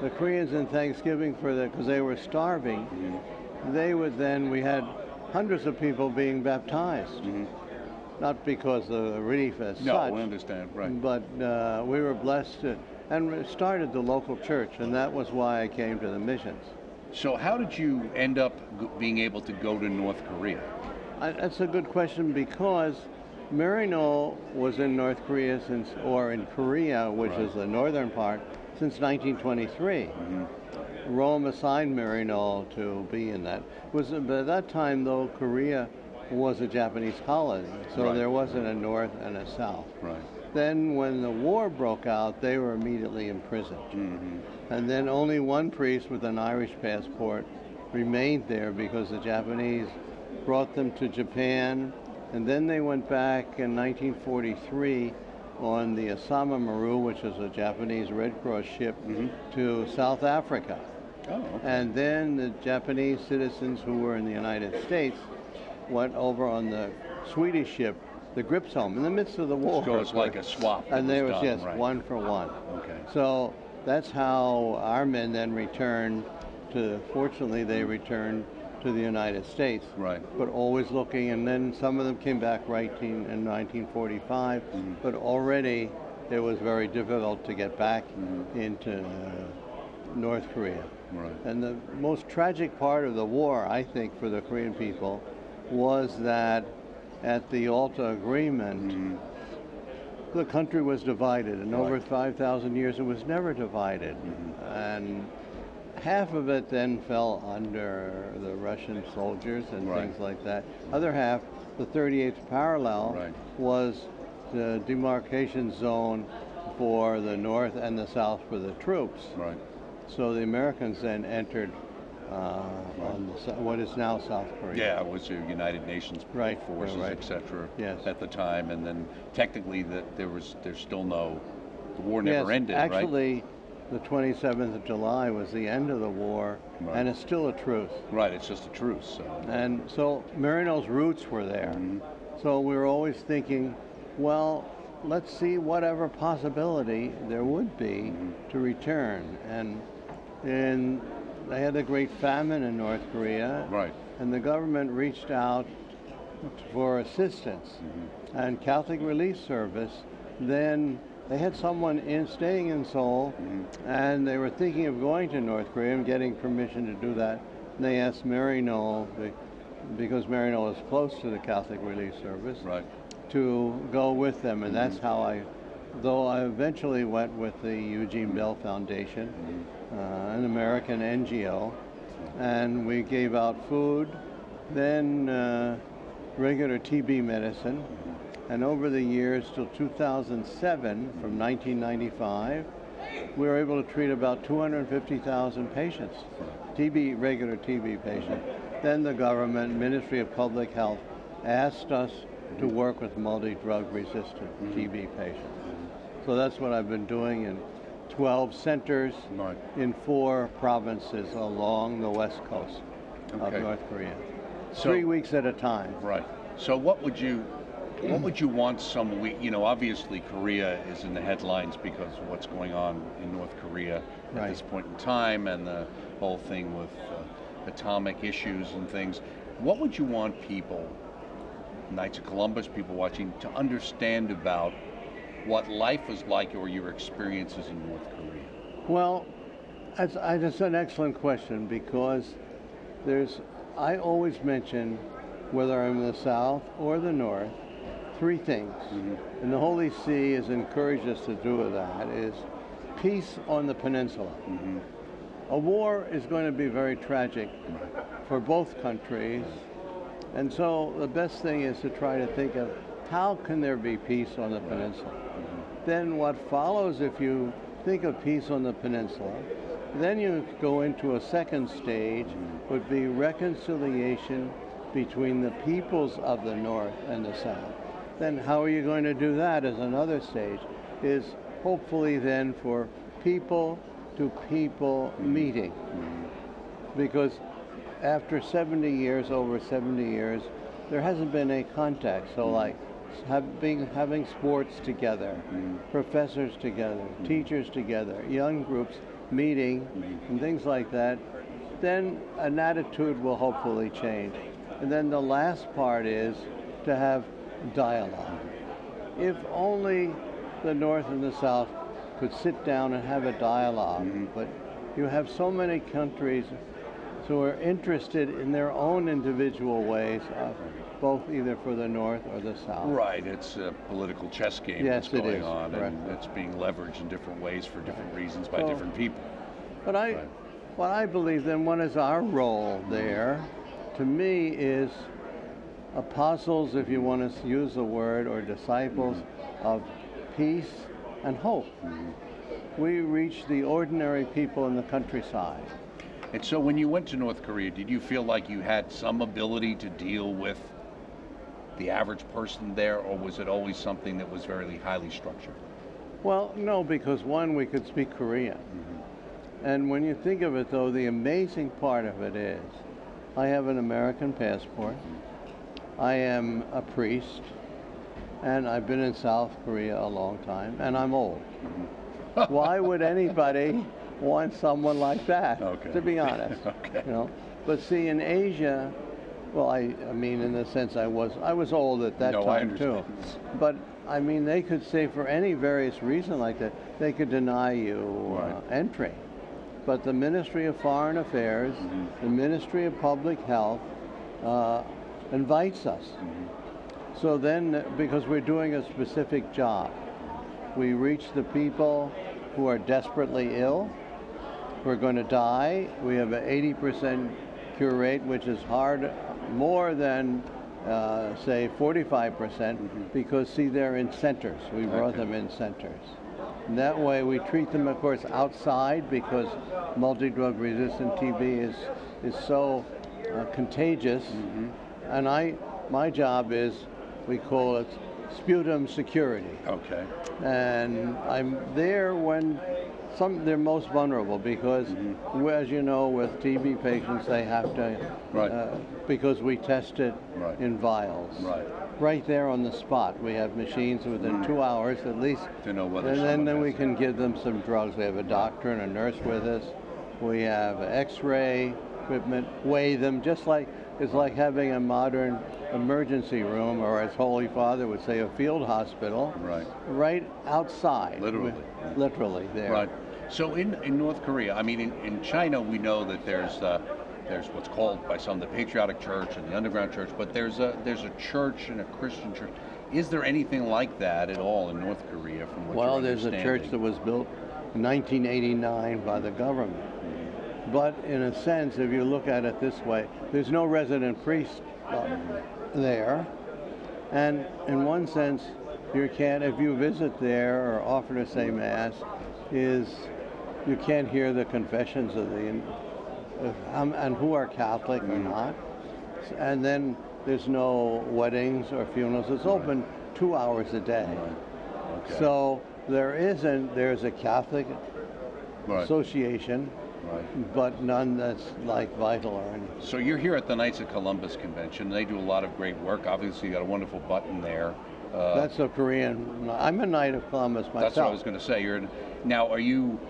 The Koreans in Thanksgiving, because they were starving, they would then, we had hundreds of people being baptized. Not because of the relief as such. No, we understand, right. But we were blessed to, and we started the local church, and that was why I came to the missions. So how did you end up being able to go to North Korea? That's a good question, because Maryknoll was in North Korea or in Korea, which is the northern part, since 1923. Rome assigned Maryknoll to be in that. But at that time, though, Korea was a Japanese colony, so there wasn't a north and a south. Then when the war broke out, they were immediately imprisoned. And then only one priest with an Irish passport remained there because the Japanese brought them to Japan, and then they went back in 1943 on the Osama Maru, which is a Japanese Red Cross ship, to South Africa. And then the Japanese citizens who were in the United States went over on the Swedish ship, the Gripsholm, in the midst of the war. So it's like a swap. And there was, done, yes, right. 1 for 1. Okay. So that's how our men then returned to, fortunately they returned to the United States. Right. But always looking, and then some of them came back in 1945, but already it was very difficult to get back into North Korea. Right. And the most tragic part of the war, I think, for the Korean people was that at the Alta Agreement, the country was divided, and over 5,000 years it was never divided. And half of it then fell under the Russian soldiers and things like that. Other half, the 38th parallel, was the demarcation zone for the north and the south for the troops. So the Americans then entered on what is now South Korea. Yeah, it was the United Nations forces, etc. At the time, and then technically there's still no, the war never ended, actually, the 27th of July was the end of the war, and it's still a truce. Right, it's just a truce. So. And so Maryknoll's roots were there. So we were always thinking, well, let's see whatever possibility there would be to return. And they had a great famine in North Korea, and the government reached out for assistance. And Catholic Relief Service, then they had someone staying in Seoul, and they were thinking of going to North Korea and getting permission to do that. And they asked Maryknoll, because Maryknoll is close to the Catholic Relief Service, to go with them. And that's how though I eventually went with the Eugene Bell Foundation, an American NGO, and we gave out food, then regular TB medicine, and over the years till 2007, from 1995, we were able to treat about 250,000 patients, regular TB patients. Then the government, Ministry of Public Health, asked us to work with multi-drug resistant TB patients. So that's what I've been doing in 12 centers in 4 provinces along the west coast of North Korea. So, 3 weeks at a time. Right. So what would you want obviously Korea is in the headlines because of what's going on in North Korea at this point in time, and the whole thing with atomic issues and things. What would you want people, Knights of Columbus, people watching, to understand about what life was like or your experiences in North Korea? Well, That's an excellent question, because I always mention, whether I'm in the South or the North, three things. And the Holy See has encouraged us to do that, is peace on the peninsula. A war is going to be very tragic for both countries, and so the best thing is to try to think of how can there be peace on the peninsula. Then what follows, if you think of peace on the peninsula, then you go into a second stage, would be reconciliation between the peoples of the North and the South. Then how are you going to do that as another stage, is hopefully then for people to people meeting. Because after 70 years, over 70 years, there hasn't been a contact. So like having sports together, professors together, teachers together, young groups meeting and things like that, then an attitude will hopefully change. And then the last part is to have dialogue. If only the North and the South could sit down and have a dialogue, but you have so many countries who are interested in their own individual ways, both either for the North or the South. Right, it's a political chess game yes, that's going it is. on, Right. and it's being leveraged in different ways for different reasons by different people. But what I believe then, what is our role there, to me, is apostles, if you want to use the word, or disciples of peace and hope. We reach the ordinary people in the countryside. And so when you went to North Korea, did you feel like you had some ability to deal with the average person there, or was it always something that was very highly structured? Well, no, because one, we could speak Korean. And when you think of it, though, the amazing part of it is, I have an American passport, I am a priest, and I've been in South Korea a long time, and I'm old. Why would anybody want someone like that, to be honest? You know? But see, in Asia, well, I mean, in the sense I was old at that time too. But I mean, they could say for any various reason like that, they could deny you entry. But the Ministry of Foreign Affairs, the Ministry of Public Health, invites us. So then, because we're doing a specific job, we reach the people who are desperately ill, who are going to die. We have an 80% cure rate, which is more than, say, 45%, because, see, they're in centers. We brought them in centers. And that way we treat them, of course, outside, because multi-drug resistant TB is so contagious. And my job is, we call it sputum security. And I'm there when they're most vulnerable, because, as you know, with TB patients, they have to, because we test it in vials. Right there on the spot. We have machines within 2 hours at least, to know whether and then we can give them some drugs. We have a doctor and a nurse with us. We have X-ray equipment, weigh them, just like it's like having a modern emergency room, or as Holy Father would say, a field hospital. Right outside. Literally there. Right. So in North Korea, I mean, in China, we know that there's what's called by some the Patriotic Church and the Underground Church, but there's a church and a Christian church. Is there anything like that at all in North Korea, from what Well, you're there's a church that was built in 1989 by the government. But in a sense, if you look at it this way, there's no resident priest there. And in one sense, if you visit there or offer to say Mass, you can't hear the confessions of and who are Catholic or not. And then there's no weddings or funerals. It's open 2 hours a day. So there's a Catholic association, but none that's like vital or anything. So you're here at the Knights of Columbus convention. They do a lot of great work. Obviously, you got a wonderful button there. That's a Korean. I'm a Knight of Columbus myself. That's what I was going to say.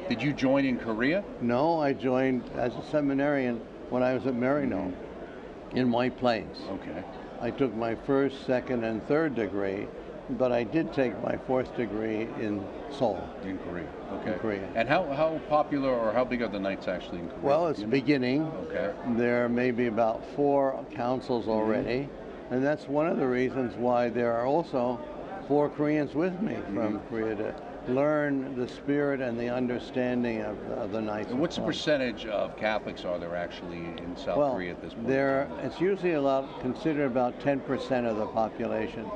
Did you join in Korea? No, I joined as a seminarian when I was at Maryknoll in White Plains. I took my first, second, and third degree but I did take my 4th degree in Seoul. In Korea, okay. In Korea. And how popular or how big are the Knights actually in Korea? Well, it's beginning. Okay. There may be about 4 councils already, and that's one of the reasons why there are also 4 Koreans with me from Korea to learn the spirit and the understanding of the Knights. And what's the percentage of Catholics are there actually in South Korea at this point? It's usually considered about 10% of the population.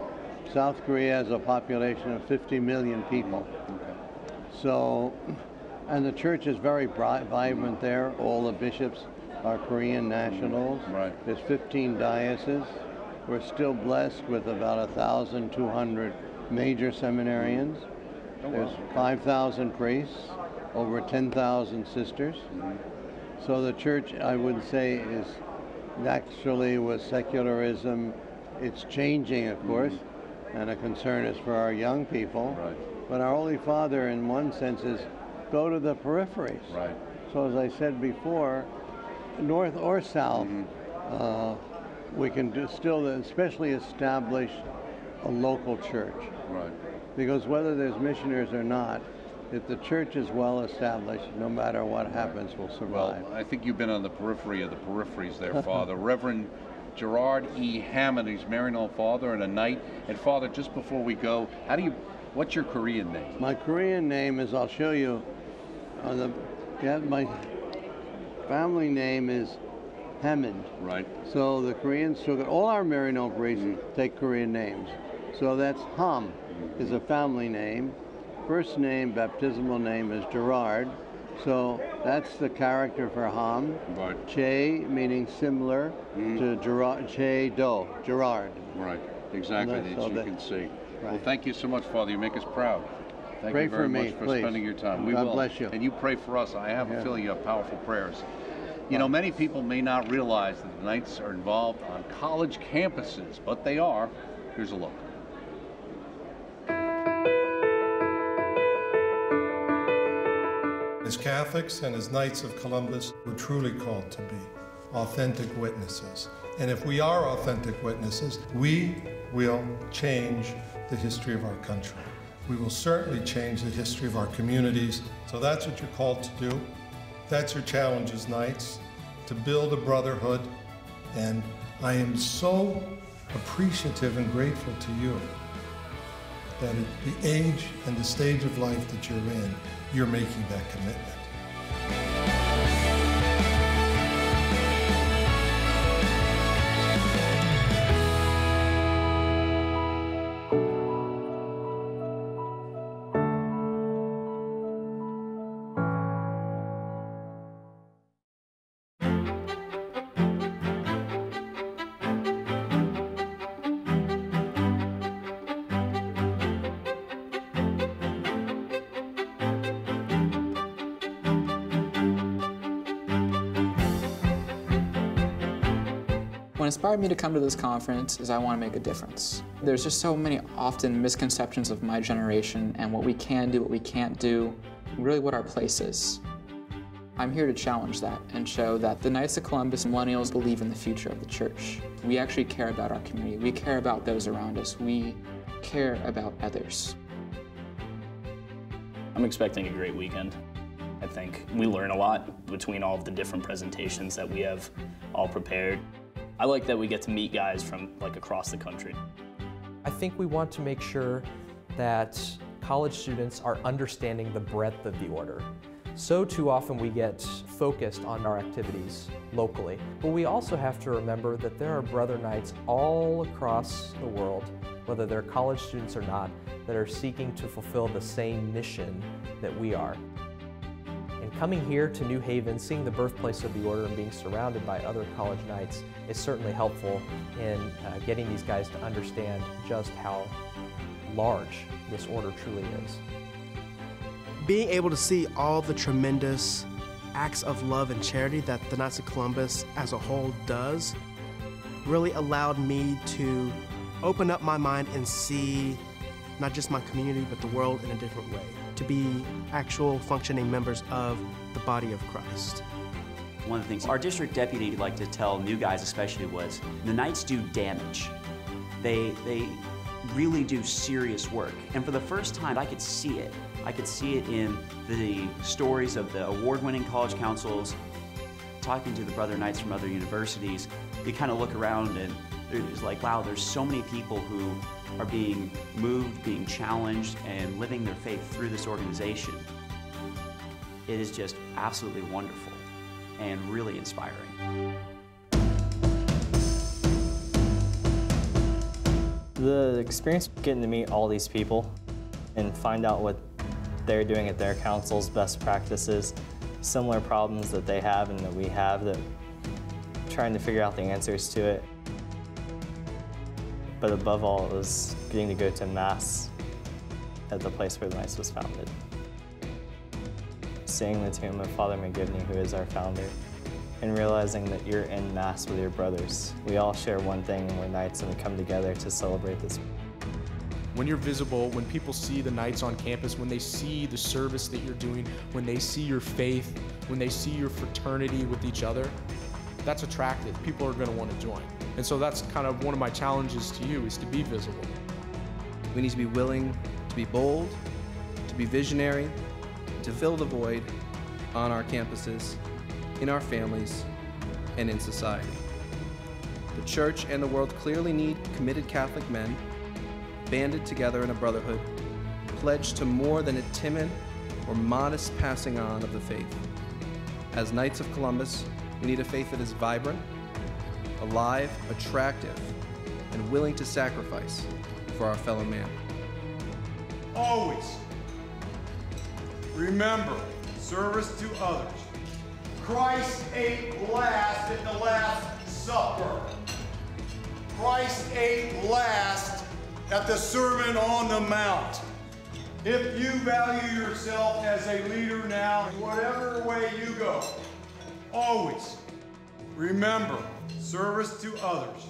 South Korea has a population of 50 million people. So, and the church is very vibrant there. All the bishops are Korean nationals. Right. There's 15 dioceses. We're still blessed with about 1,200 major seminarians. There's 5,000 priests, over 10,000 sisters. So the church, I would say, is actually with secularism, it's changing, of course, and a concern is for our young people. Right. But our Holy Father, in one sense, is go to the peripheries. Right. So as I said before, north or south, we can still especially establish a local church. Right. Because whether there's missionaries or not, if the church is well established, no matter what happens, will survive. Well, I think you've been on the periphery of the peripheries there, Father. Reverend Gerard E. Hammond, who's Maryknoll Father and a Knight. And Father, just before we go, what's your Korean name? My Korean name is, I'll show you, my family name is Hammond. Right. So the Koreans took it, all our Maryknoll priests take Korean names. So that's Ham is a family name. First name, baptismal name is Gerard. So that's the character for Ham. Right. Che meaning similar to Gerard, Che Do, Gerard. Right, exactly, that you can see. Right. Well, thank you so much, Father. You make us proud. Thank Pray you very for me, much for please. spending your time. We God will. bless you. And you pray for us. I have a feeling you have powerful prayers. You know, many people may not realize that the Knights are involved on college campuses, but they are. Here's a look. As Catholics and as Knights of Columbus, we're truly called to be authentic witnesses. And if we are authentic witnesses, we will change the history of our country. We will certainly change the history of our communities. So that's what you're called to do. That's your challenge as Knights, to build a brotherhood. And I am so appreciative and grateful to you that at the age and the stage of life that you're in, you're making that commitment. What inspired me to come to this conference is I want to make a difference. There's just so many often misconceptions of my generation and what we can do, what we can't do, really what our place is. I'm here to challenge that and show that the Knights of Columbus millennials believe in the future of the church. We actually care about our community. We care about those around us. We care about others. I'm expecting a great weekend. I think we learn a lot between all of the different presentations that we have all prepared. I like that we get to meet guys from across the country. I think we want to make sure that college students are understanding the breadth of the order. So too often we get focused on our activities locally, but we also have to remember that there are brother Knights all across the world, whether they're college students or not, that are seeking to fulfill the same mission that we are. And coming here to New Haven, seeing the birthplace of the order and being surrounded by other college Knights is certainly helpful in getting these guys to understand just how large this order truly is. Being able to see all the tremendous acts of love and charity that the Knights of Columbus as a whole does really allowed me to open up my mind and see not just my community, but the world in a different way, to be actual functioning members of the body of Christ. One of the things our district deputy liked to tell new guys especially was, the Knights do damage. They really do serious work. And for the first time, I could see it. I could see it in the stories of the award-winning college councils. Talking to the Brother Knights from other universities, you kind of look around and it's like, wow, there's so many people who are being moved, being challenged, and living their faith through this organization. It is just absolutely wonderful and really inspiring. The experience of getting to meet all these people and find out what they're doing at their councils, best practices, similar problems that they have and that we have, that trying to figure out the answers to it. But above all, it was getting to go to Mass at the place where the Knights was founded. Seeing the tomb of Father McGivney, who is our founder, and realizing that you're in Mass with your brothers. We all share one thing, and we're Knights, and we come together to celebrate this. When you're visible, when people see the Knights on campus, when they see the service that you're doing, when they see your faith, when they see your fraternity with each other, that's attractive. People are going to want to join. And so that's kind of one of my challenges to you, is to be visible. We need to be willing to be bold, to be visionary, to fill the void on our campuses, in our families, and in society. The church and the world clearly need committed Catholic men, banded together in a brotherhood, pledged to more than a timid or modest passing on of the faith. As Knights of Columbus, we need a faith that is vibrant, alive, attractive, and willing to sacrifice for our fellow man. Always remember service to others. Christ ate last at the Last Supper. Christ ate last at the Sermon on the Mount. If you value yourself as a leader now, whatever way you go, always remember service to others.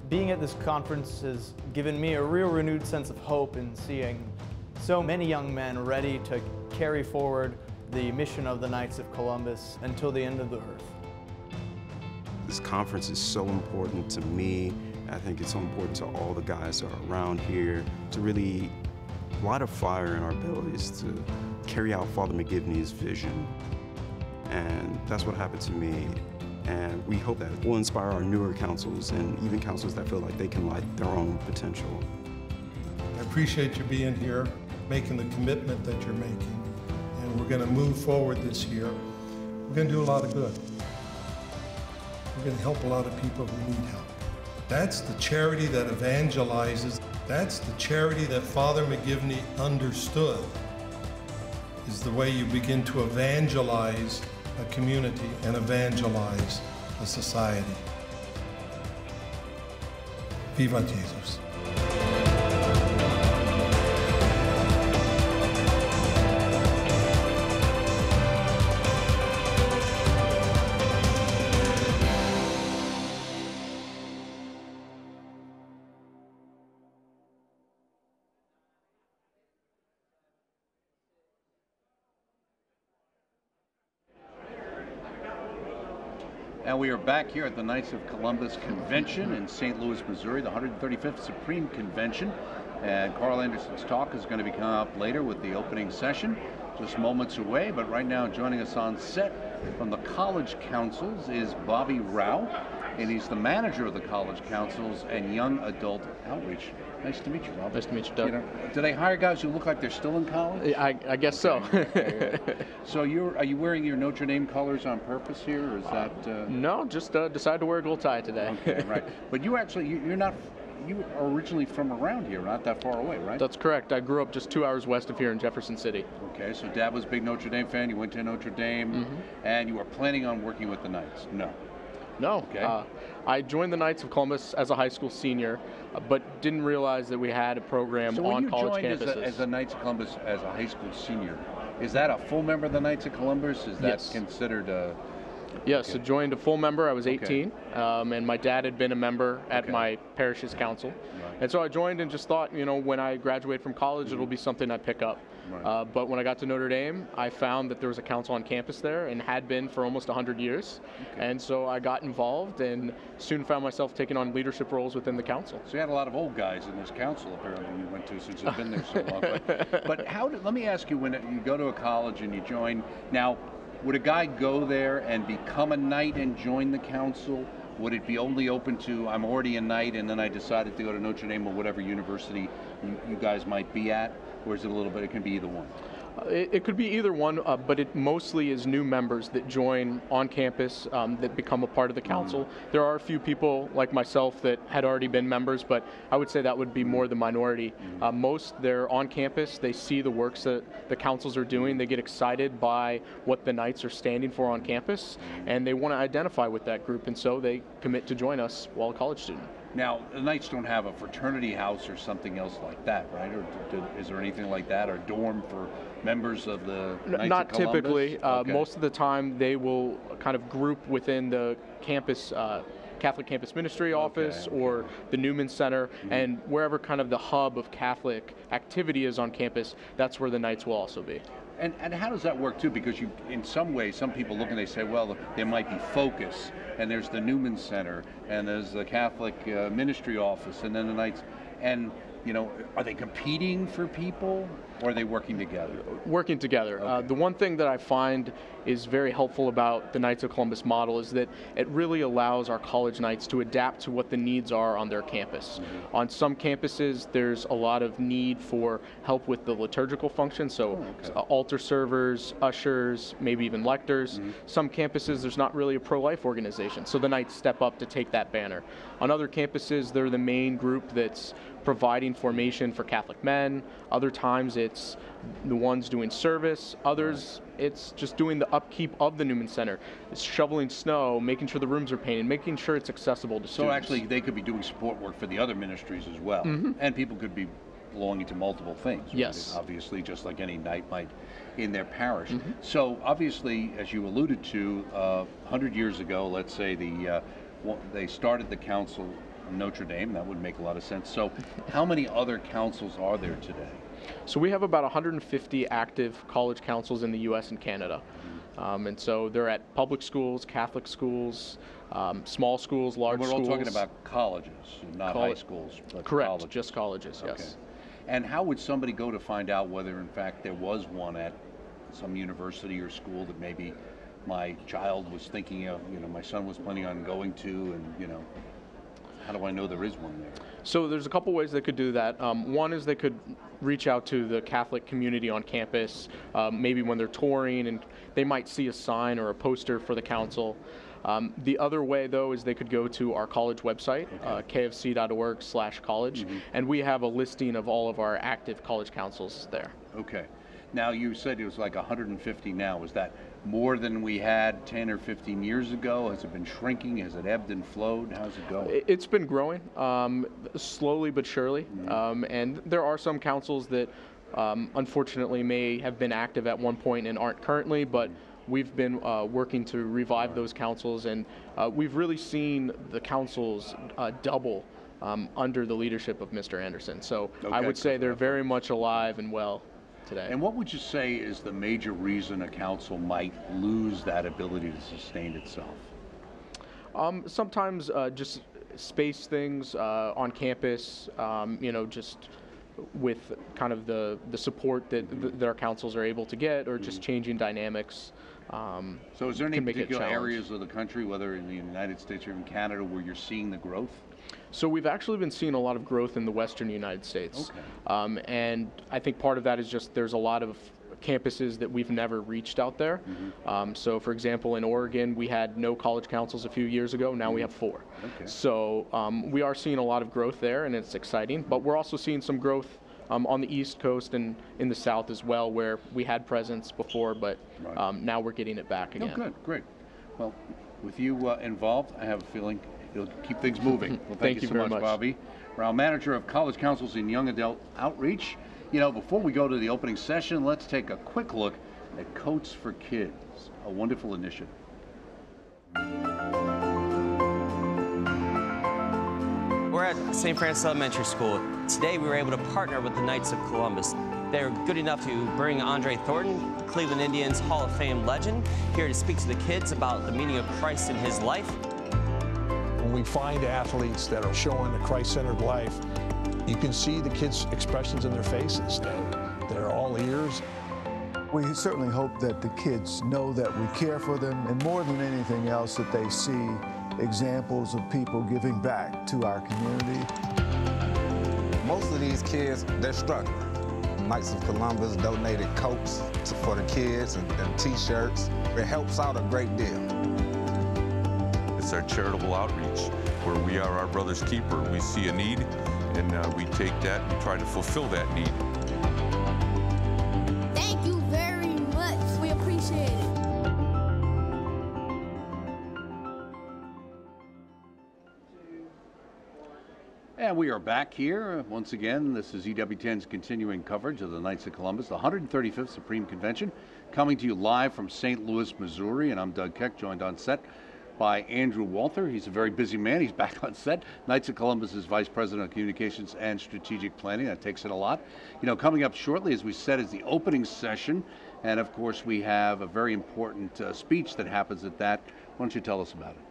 Being at this conference has given me a real renewed sense of hope in seeing so many young men ready to carry forward the mission of the Knights of Columbus until the end of the earth. This conference is so important to me. I think it's so important to all the guys that are around here to really light a fire in our bellies to carry out Father McGivney's vision. And that's what happened to me. And we hope that will inspire our newer councils and even councils that feel like they can light their own potential. I appreciate you being here, making the commitment that you're making. And we're going to move forward this year. We're going to do a lot of good. We're going to help a lot of people who need help. That's the charity that evangelizes. That's the charity that Father McGivney understood, is the way you begin to evangelize a community and evangelize a society. Viva Jesus. And we are back here at the Knights of Columbus Convention in St. Louis, Missouri, the 135th Supreme Convention. And Carl Anderson's talk is going to be coming up later with the opening session, just moments away. But right now, joining us on set from the college councils is Bobby Rao, and he's the manager of the college councils and young adult outreach. Nice to meet you, Rob. Nice to meet you, Doug. Do they hire guys who look like they're still in college? I guess so. So are you wearing your Notre Dame colors on purpose here, or is that? No, just decided to wear a gold tie today. Okay, right. But you actually, you are originally from around here, not that far away, right? That's correct. I grew up just 2 hours west of here in Jefferson City. Okay, so Dad was a big Notre Dame fan. You went to Notre Dame, and you were planning on working with the Knights. No. No. Okay. I joined the Knights of Columbus as a high school senior, but didn't realize that we had a program on college campuses. So when you joined as a Knights of Columbus as a high school senior, is that a full member of the Knights of Columbus? Is that considered a... Yes, I joined a full member. I was 18, and my dad had been a member at my parish's council. Right. And so I joined and just thought, when I graduate from college, it'll be something I pick up. Right. But when I got to Notre Dame, I found that there was a council on campus there and had been for almost 100 years. Okay. And so I got involved and soon found myself taking on leadership roles within the council. So you had a lot of old guys in this council, apparently, you went to since you've been there so long. But let me ask you, when you go to a college and you join, now, would a guy go there and become a Knight and join the council? Would it be only open to, I'm already a Knight and then I decided to go to Notre Dame or whatever university you guys might be at? Or is it a little bit, it can be either one? It could be either one, but it mostly is new members that join on campus that become a part of the council. There are a few people like myself that had already been members, but I would say that would be more the minority. Most, they're on campus, they see the works that the councils are doing, they get excited by what the Knights are standing for on campus, and they want to identify with that group, and so they commit to join us while a college student. Now, the Knights don't have a fraternity house or something else like that, right? Or is there anything like that, or dorm for members of the Knights Not of Columbus? typically. Okay. Most of the time, they will kind of group within the campus, Catholic Campus Ministry office or the Newman Center, and wherever kind of the hub of Catholic activity is on campus, that's where the Knights will also be. And how does that work too? Because you, in some ways, some people look and they say, well, there might be Focus, and there's the Newman Center, and there's the Catholic Ministry office, and then the Knights, and you know, are they competing for people, or are they working together? Working together. Okay. The one thing that I find is very helpful about the Knights of Columbus model is that it really allows our college Knights to adapt to what the needs are on their campus. On some campuses, there's a lot of need for help with the liturgical function, so altar servers, ushers, maybe even lectors. Some campuses, there's not really a pro-life organization, so the Knights step up to take that banner. On other campuses, they're the main group that's providing formation for Catholic men. Other times it's the ones doing service. Others, it's just doing the upkeep of the Newman Center. It's shoveling snow, making sure the rooms are painted, making sure it's accessible to students. So actually, they could be doing support work for the other ministries as well. And people could be belonging to multiple things. Right? Yes. Obviously, just like any Knight might in their parish. So obviously, as you alluded to, 100 years ago, let's say they started the council in Notre Dame. That would make a lot of sense. So how many other councils are there today? So we have about 150 active college councils in the U.S. and Canada. And so they're at public schools, Catholic schools, small schools, large schools. We're all talking about colleges, not high schools. But correct, colleges. just colleges, yes. And how would somebody go to find out whether, in fact, there was one at some university or school that maybe my child was thinking of, you know, my son was planning on going to, and, you know, how do I know there is one there? So there's a couple ways they could do that. One is they could reach out to the Catholic community on campus, maybe when they're touring, and they might see a sign or a poster for the council. The other way, though, is they could go to our college website, kfc.org/college, and we have a listing of all of our active college councils there. Okay. Now, you said it was like 150 now. Is that more than we had 10 or 15 years ago? Has it been shrinking? Has it ebbed and flowed? How's it going? It's been growing, slowly but surely. And there are some councils that unfortunately may have been active at one point and aren't currently, but we've been working to revive those councils, and we've really seen the councils double under the leadership of Mr. Anderson. So I would say they're very much alive and well today. And what would you say is the major reason a council might lose that ability to sustain itself? Sometimes just space things on campus, you know, just with kind of the support that our councils are able to get, or just changing dynamics. So is there any particular areas of the country, whether in the United States or in Canada, where you're seeing the growth? So we've actually been seeing a lot of growth in the western United States. And I think part of that is just there's a lot of campuses that we've never reached out there. So for example, in Oregon, we had no college councils a few years ago. Now we have 4. So we are seeing a lot of growth there, and it's exciting. But we're also seeing some growth on the East Coast and in the South as well, where we had presence before, but now we're getting it back again. Oh, good, great. Well, with you involved, I have a feeling you'll keep things moving. Well, thank you so much, Bobby. Rao, manager of college councils in young adult outreach. You know, before we go to the opening session, let's take a quick look at Coats for Kids, a wonderful initiative. We're at St. Francis Elementary School. Today we were able to partner with the Knights of Columbus. They're good enough to bring Andre Thornton, Cleveland Indians Hall of Fame legend, here to speak to the kids about the meaning of Christ in his life. When we find athletes that are showing a Christ-centered life, you can see the kids' expressions in their faces. They're all ears. We certainly hope that the kids know that we care for them, and more than anything else, that they see examples of people giving back to our community. Most of these kids, they're struggling. Knights of Columbus donated coats for the kids and t-shirts. It helps out a great deal. It's our charitable outreach where we are our brother's keeper. We see a need and we take that and try to fulfill that need. Thank you very much. We appreciate it. And we are back here. Once again, this is EWTN's continuing coverage of the Knights of Columbus, the 135th Supreme Convention, coming to you live from St. Louis, Missouri. And I'm Doug Keck, joined on set by Andrew Walther. He's a very busy man. He's back on set. Knights of Columbus is Vice President of Communications and Strategic Planning. That takes it a lot. You know, coming up shortly, as we said, is the opening session. And, of course, we have a very important speech that happens at that. Why don't you tell us about it?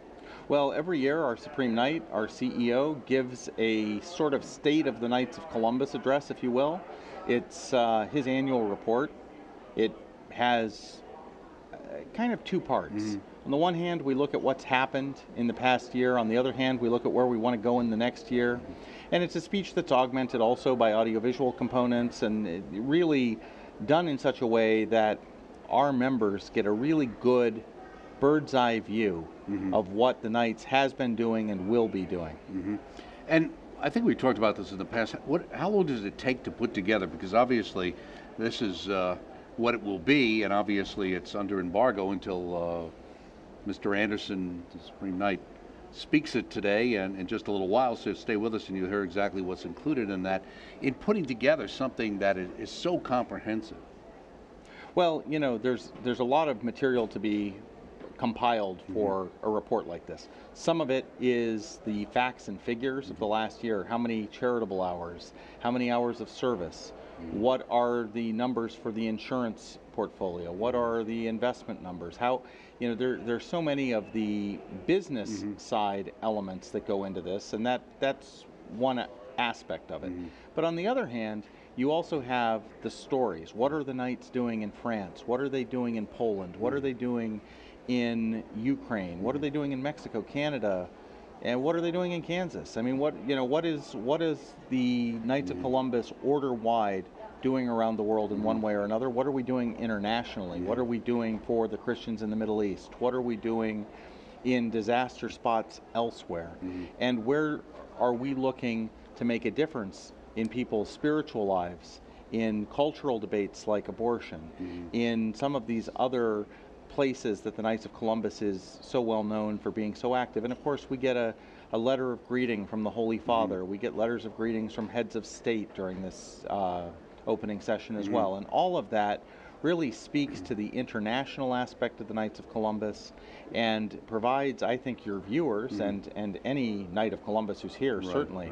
Well, every year our Supreme Knight, our CEO, gives a sort of State of the Knights of Columbus address, if you will. It's his annual report. It has kind of two parts. On the one hand, we look at what's happened in the past year. On the other hand, we look at where we want to go in the next year. And it's a speech that's augmented also by audiovisual components and really done in such a way that our members get a really good bird's eye view of what the Knights has been doing and will be doing. And I think we talked about this in the past. How long does it take to put together? Because obviously this is what it will be, and obviously it's under embargo until Mr. Anderson, the Supreme Knight, speaks it today and in just a little while, so stay with us and you'll hear exactly what's included in that, in putting together something that is so comprehensive. Well, you know, there's a lot of material to be compiled for a report like this. Some of it is the facts and figures of the last year. How many charitable hours? How many hours of service? What are the numbers for the insurance portfolio? What are the investment numbers? How, you know, there's so many of the business side elements that go into this, and that's one aspect of it. But on the other hand, you also have the stories. What are the Knights doing in France? What are they doing in Poland? What are they doing in Ukraine? What are they doing in Mexico, Canada, and what are they doing in Kansas? I mean, what is the Knights of Columbus order-wide doing around the world in one way or another? What are we doing internationally? What are we doing for the Christians in the Middle East? What are we doing in disaster spots elsewhere? And where are we looking to make a difference in people's spiritual lives, in cultural debates like abortion, in some of these other places that the Knights of Columbus is so well known for being so active? And of course we get a letter of greeting from the Holy Father. We get letters of greetings from heads of state during this opening session as well. And all of that really speaks to the international aspect of the Knights of Columbus and provides, I think, your viewers and any Knight of Columbus who's here certainly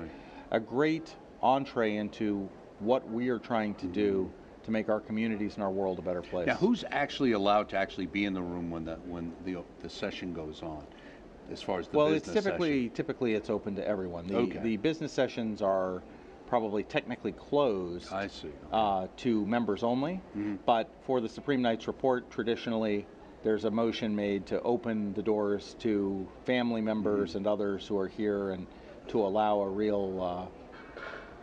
a great entree into what we are trying to do to make our communities and our world a better place. Now, who's actually allowed to actually be in the room when the session goes on, as far as the business it's typically it's open to everyone. The business sessions are probably technically closed to members only, but for the Supreme Knights report, traditionally there's a motion made to open the doors to family members and others who are here, and to allow a real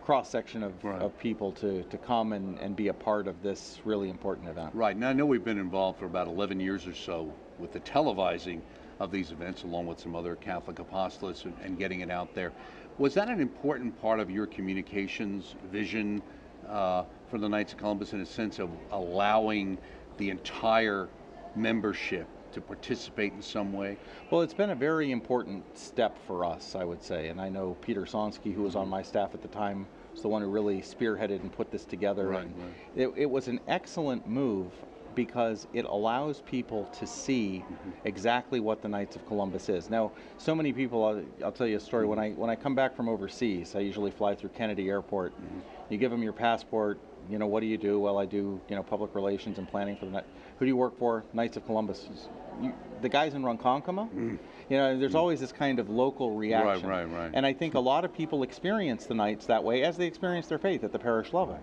cross-section of people to come and be a part of this really important event. Right. Now, I know we've been involved for about 11 years or so with the televising of these events, along with some other Catholic apostolates and getting it out there. Was that an important part of your communications vision for the Knights of Columbus, in a sense of allowing the entire membership to participate in some way? Well, it's been a very important step for us, I would say, and I know Peter Sonsky, who was on my staff at the time, was the one who really spearheaded and put this together. It was an excellent move because it allows people to see exactly what the Knights of Columbus is. Now, so many people, I'll tell you a story. When I come back from overseas, I usually fly through Kennedy Airport. You give them your passport, you know, what do you do? Well, I do, you know, public relations and planning for the night. Who do you work for? Knights of Columbus. The guys in Ronkonkoma? You know, there's always this kind of local reaction. Right. And I think a lot of people experience the Knights that way as they experience their faith at the parish level.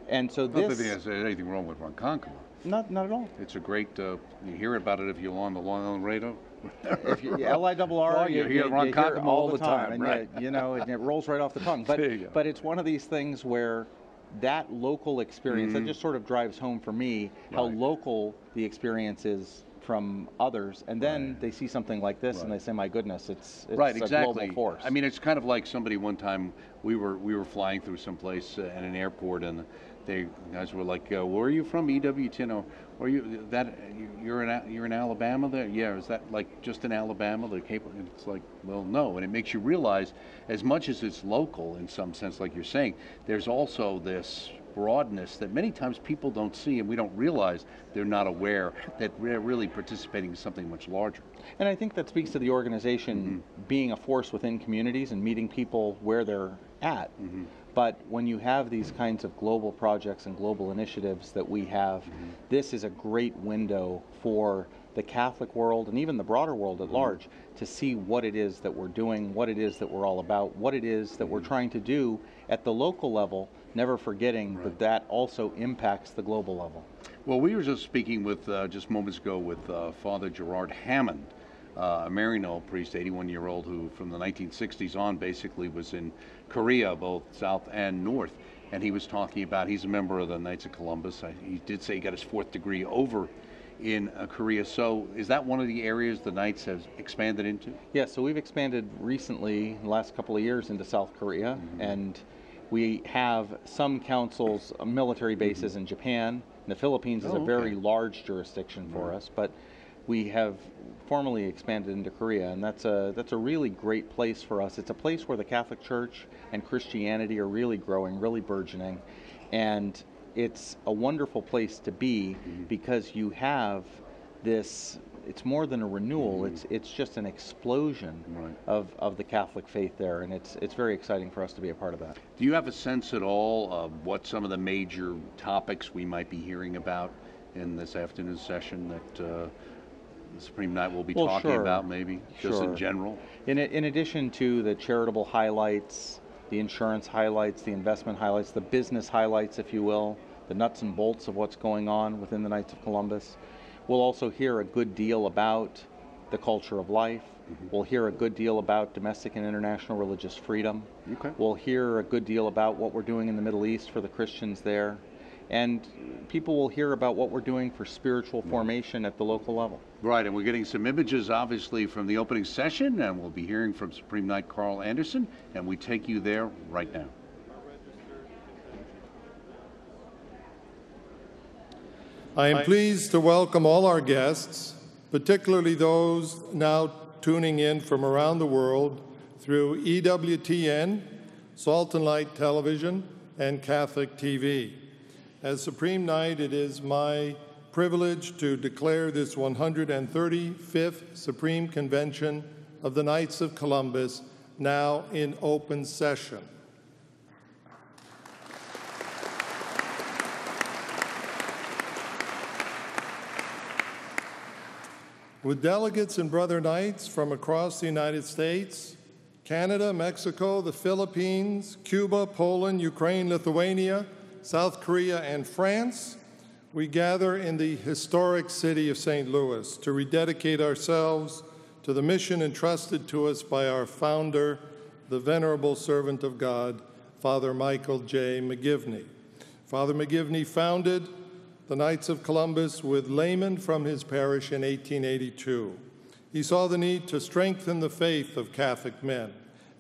And so Not that there's anything wrong with Ronkonkoma. Not at all. It's a great, you hear about it if you're on the Long Island radio. If you, LIRR, you hear Ronkonkoma all the time, time, and right? you know, it rolls right off the tongue. But but it's one of these things where that local experience that just sort of drives home for me how local the experience is from others, and then they see something like this and they say, "My goodness, it's right, a exactly. global force." I mean, it's kind of like somebody one time we were flying through someplace at an airport, and the guys were like, "Where are you from? EWTN? Or you that you're in Alabama there? Yeah, is that like just in Alabama? The Cape?" And it's like, well, no. And it makes you realize, as much as it's local in some sense, like you're saying, there's also this broadness that many times people don't see, and we don't realize they're not aware that we're really participating in something much larger. And I think that speaks to the organization being a force within communities and meeting people where they're at. But when you have these kinds of global projects and global initiatives that we have, this is a great window for the Catholic world and even the broader world at large to see what it is that we're doing, what it is that we're all about, what it is that we're trying to do at the local level, never forgetting that that also impacts the global level. Well, we were just speaking with, just moments ago, with Father Gerard Hammond, a Maryknoll priest, 81-year-old, who from the 1960s on basically was in Korea, both south and north. And he was talking about, he's a member of the Knights of Columbus. He did say he got his 4th degree over in Korea. So is that one of the areas the Knights have expanded into? Yeah, so we've expanded recently, in the last couple of years, into South Korea. And we have some councils, military bases in Japan. And the Philippines is a very large jurisdiction for us, but we have formally expanded into Korea, and that's a really great place for us. It's a place where the Catholic Church and Christianity are really growing, really burgeoning, and it's a wonderful place to be because you have this. It's more than a renewal. It's just an explosion of the Catholic faith there, and it's very exciting for us to be a part of that. Do you have a sense at all of what some of the major topics we might be hearing about in this afternoon's session that the Supreme Knight will be talking about, maybe, just in general? In addition to the charitable highlights, the insurance highlights, the investment highlights, the business highlights, if you will, the nuts and bolts of what's going on within the Knights of Columbus, we'll also hear a good deal about the culture of life. We'll hear a good deal about domestic and international religious freedom. We'll hear a good deal about what we're doing in the Middle East for the Christians there. And people will hear about what we're doing for spiritual formation at the local level. Right, and we're getting some images, obviously, from the opening session, and we'll be hearing from Supreme Knight Carl Anderson, and we take you there right now. I am pleased to welcome all our guests, particularly those now tuning in from around the world through EWTN, Salt and Light Television, and Catholic TV. As Supreme Knight, it is my privilege to declare this 135th Supreme Convention of the Knights of Columbus now in open session. With delegates and brother knights from across the United States, Canada, Mexico, the Philippines, Cuba, Poland, Ukraine, Lithuania, South Korea, and France, we gather in the historic city of St. Louis to rededicate ourselves to the mission entrusted to us by our founder, the venerable servant of God, Father Michael J. McGivney. Father McGivney founded the Knights of Columbus with laymen from his parish in 1882. He saw the need to strengthen the faith of Catholic men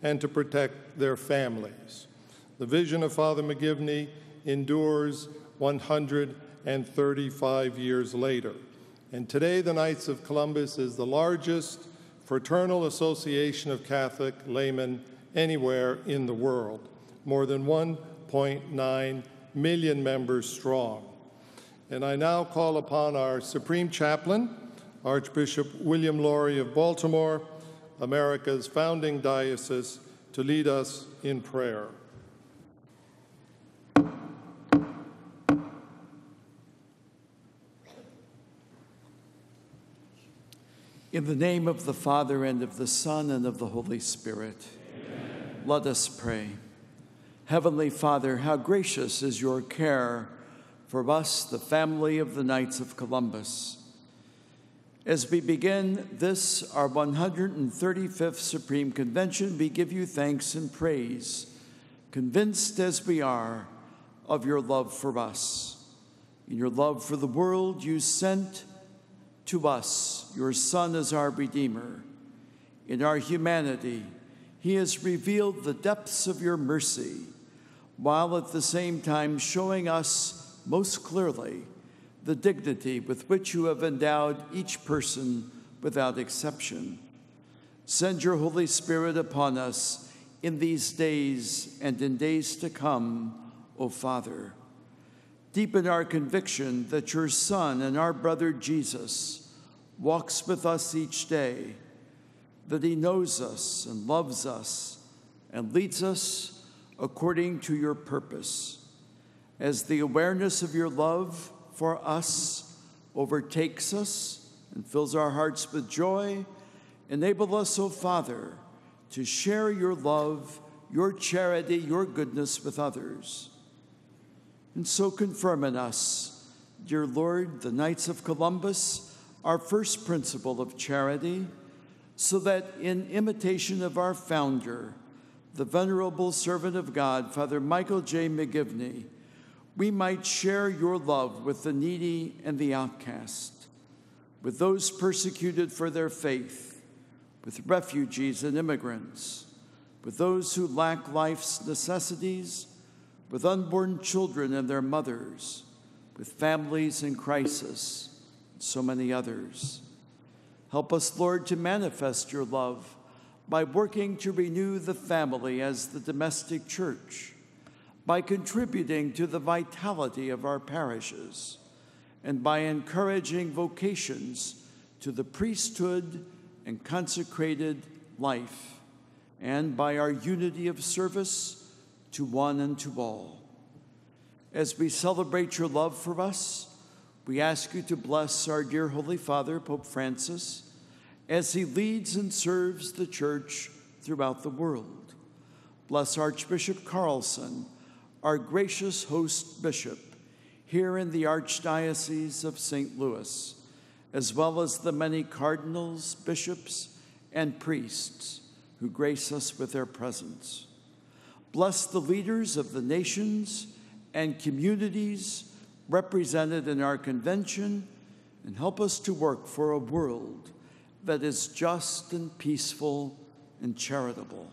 and to protect their families. The vision of Father McGivney endures 135 years later. And today, the Knights of Columbus is the largest fraternal association of Catholic laymen anywhere in the world, more than 1.9 million members strong. And I now call upon our Supreme Chaplain, Archbishop William Laurie of Baltimore, America's founding diocese, to lead us in prayer. In the name of the Father, and of the Son, and of the Holy Spirit. Amen. Let us pray. Heavenly Father, how gracious is your care for us, the family of the Knights of Columbus. As we begin this, our 135th Supreme Convention, we give you thanks and praise, convinced as we are of your love for us. In your love for the world, you sent to us your Son as our Redeemer. In our humanity, he has revealed the depths of your mercy, while at the same time showing us most clearly the dignity with which you have endowed each person without exception. Send your Holy Spirit upon us in these days and in days to come, O Father. Deepen our conviction that your Son and our brother Jesus walks with us each day, that he knows us and loves us and leads us according to your purpose. As the awareness of your love for us overtakes us and fills our hearts with joy, enable us, O Father, to share your love, your charity, your goodness with others. And so confirm in us, dear Lord, the Knights of Columbus, our first principle of charity, so that in imitation of our founder, the venerable servant of God, Father Michael J. McGivney, we might share your love with the needy and the outcast, with those persecuted for their faith, with refugees and immigrants, with those who lack life's necessities, with unborn children and their mothers, with families in crisis, and so many others. Help us, Lord, to manifest your love by working to renew the family as the domestic church, by contributing to the vitality of our parishes, and by encouraging vocations to the priesthood and consecrated life, and by our unity of service to one and to all. As we celebrate your love for us, we ask you to bless our dear Holy Father, Pope Francis, as he leads and serves the Church throughout the world. Bless Archbishop Carlson, our gracious host bishop, here in the Archdiocese of St. Louis, as well as the many cardinals, bishops, and priests who grace us with their presence. Bless the leaders of the nations and communities represented in our convention, and help us to work for a world that is just and peaceful and charitable.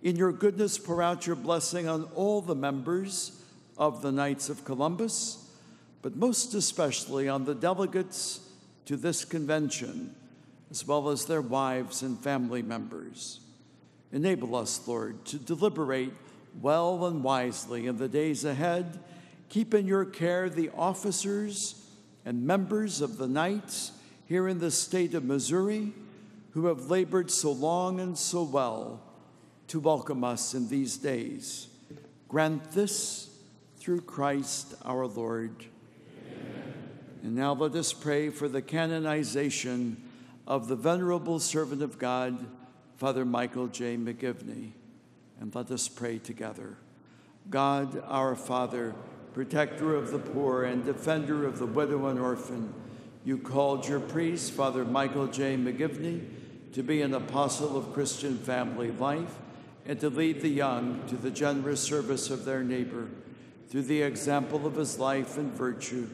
In your goodness, pour out your blessing on all the members of the Knights of Columbus, but most especially on the delegates to this convention, as well as their wives and family members. Enable us, Lord, to deliberate well and wisely in the days ahead. Keep in your care the officers and members of the Knights here in the state of Missouri who have labored so long and so well to welcome us in these days. Grant this through Christ our Lord. Amen. And now let us pray for the canonization of the venerable servant of God, Father Michael J. McGivney. And let us pray together. God, our Father, protector of the poor and defender of the widow and orphan, you called your priest, Father Michael J. McGivney, to be an apostle of Christian family life and to lead the young to the generous service of their neighbor. Through the example of his life and virtue,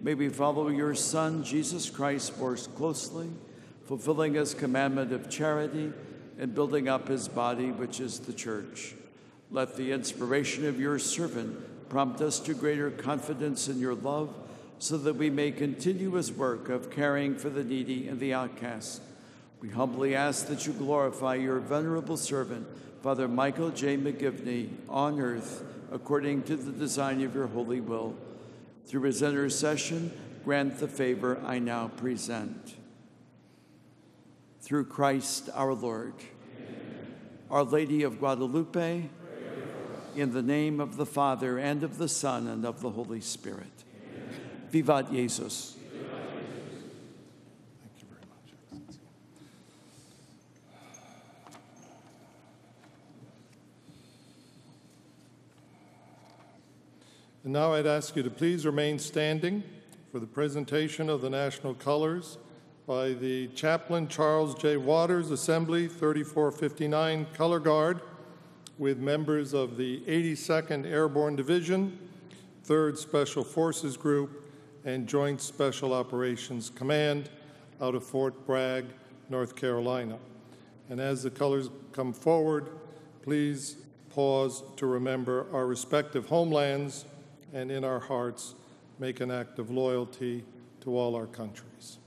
may we follow your Son, Jesus Christ, more closely, fulfilling his commandment of charity and building up his body, which is the church. Let the inspiration of your servant prompt us to greater confidence in your love, so that we may continue his work of caring for the needy and the outcast. We humbly ask that you glorify your venerable servant, Father Michael J. McGivney, on earth, according to the design of your holy will. Through his intercession, grant the favor I now present. Through Christ our Lord. Amen. Our Lady of Guadalupe, in the name of the Father, and of the Son, and of the Holy Spirit. Amen. Vivat Jesus. Thank you very much. And now I'd ask you to please remain standing for the presentation of the national colors by the Chaplain Charles J. Waters, Assembly 3459 Color Guard, with members of the 82nd Airborne Division, 3rd Special Forces Group, and Joint Special Operations Command out of Fort Bragg, North Carolina. And as the colors come forward, please pause to remember our respective homelands and in our hearts make an act of loyalty to all our countries.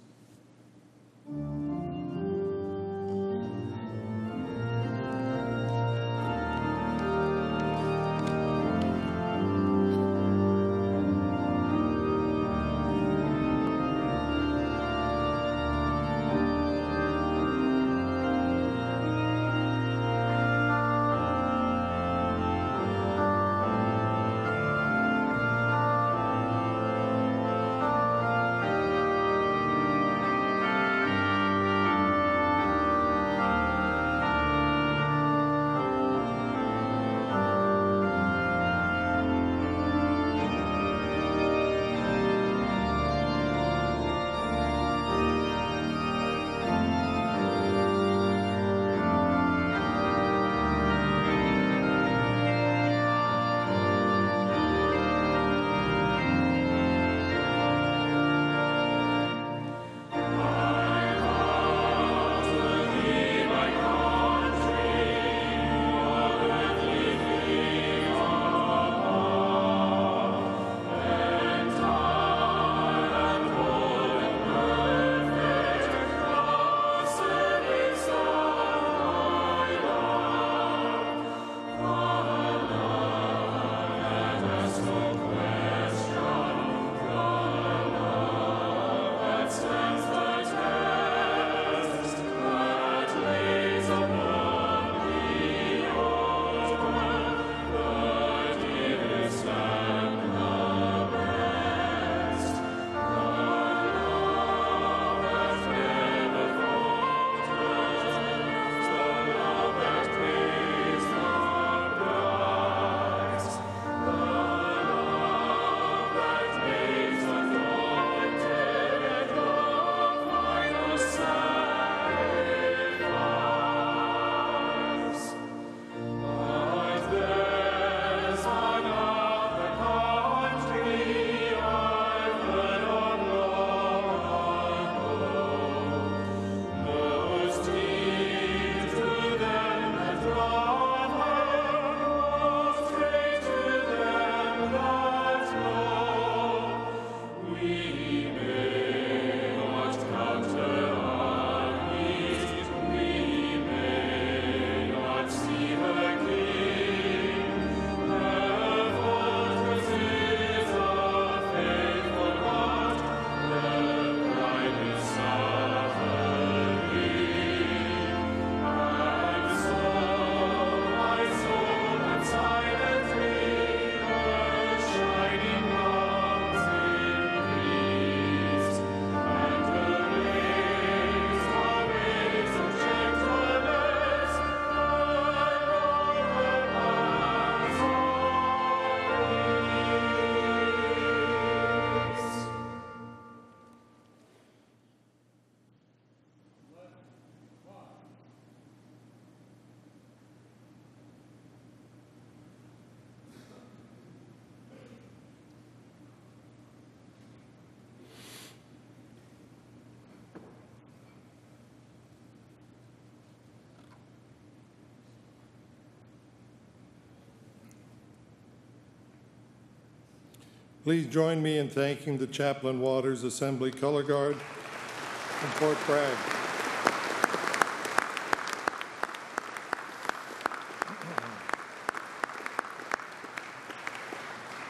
Please join me in thanking the Chaplain Waters Assembly Color Guard from Fort Bragg.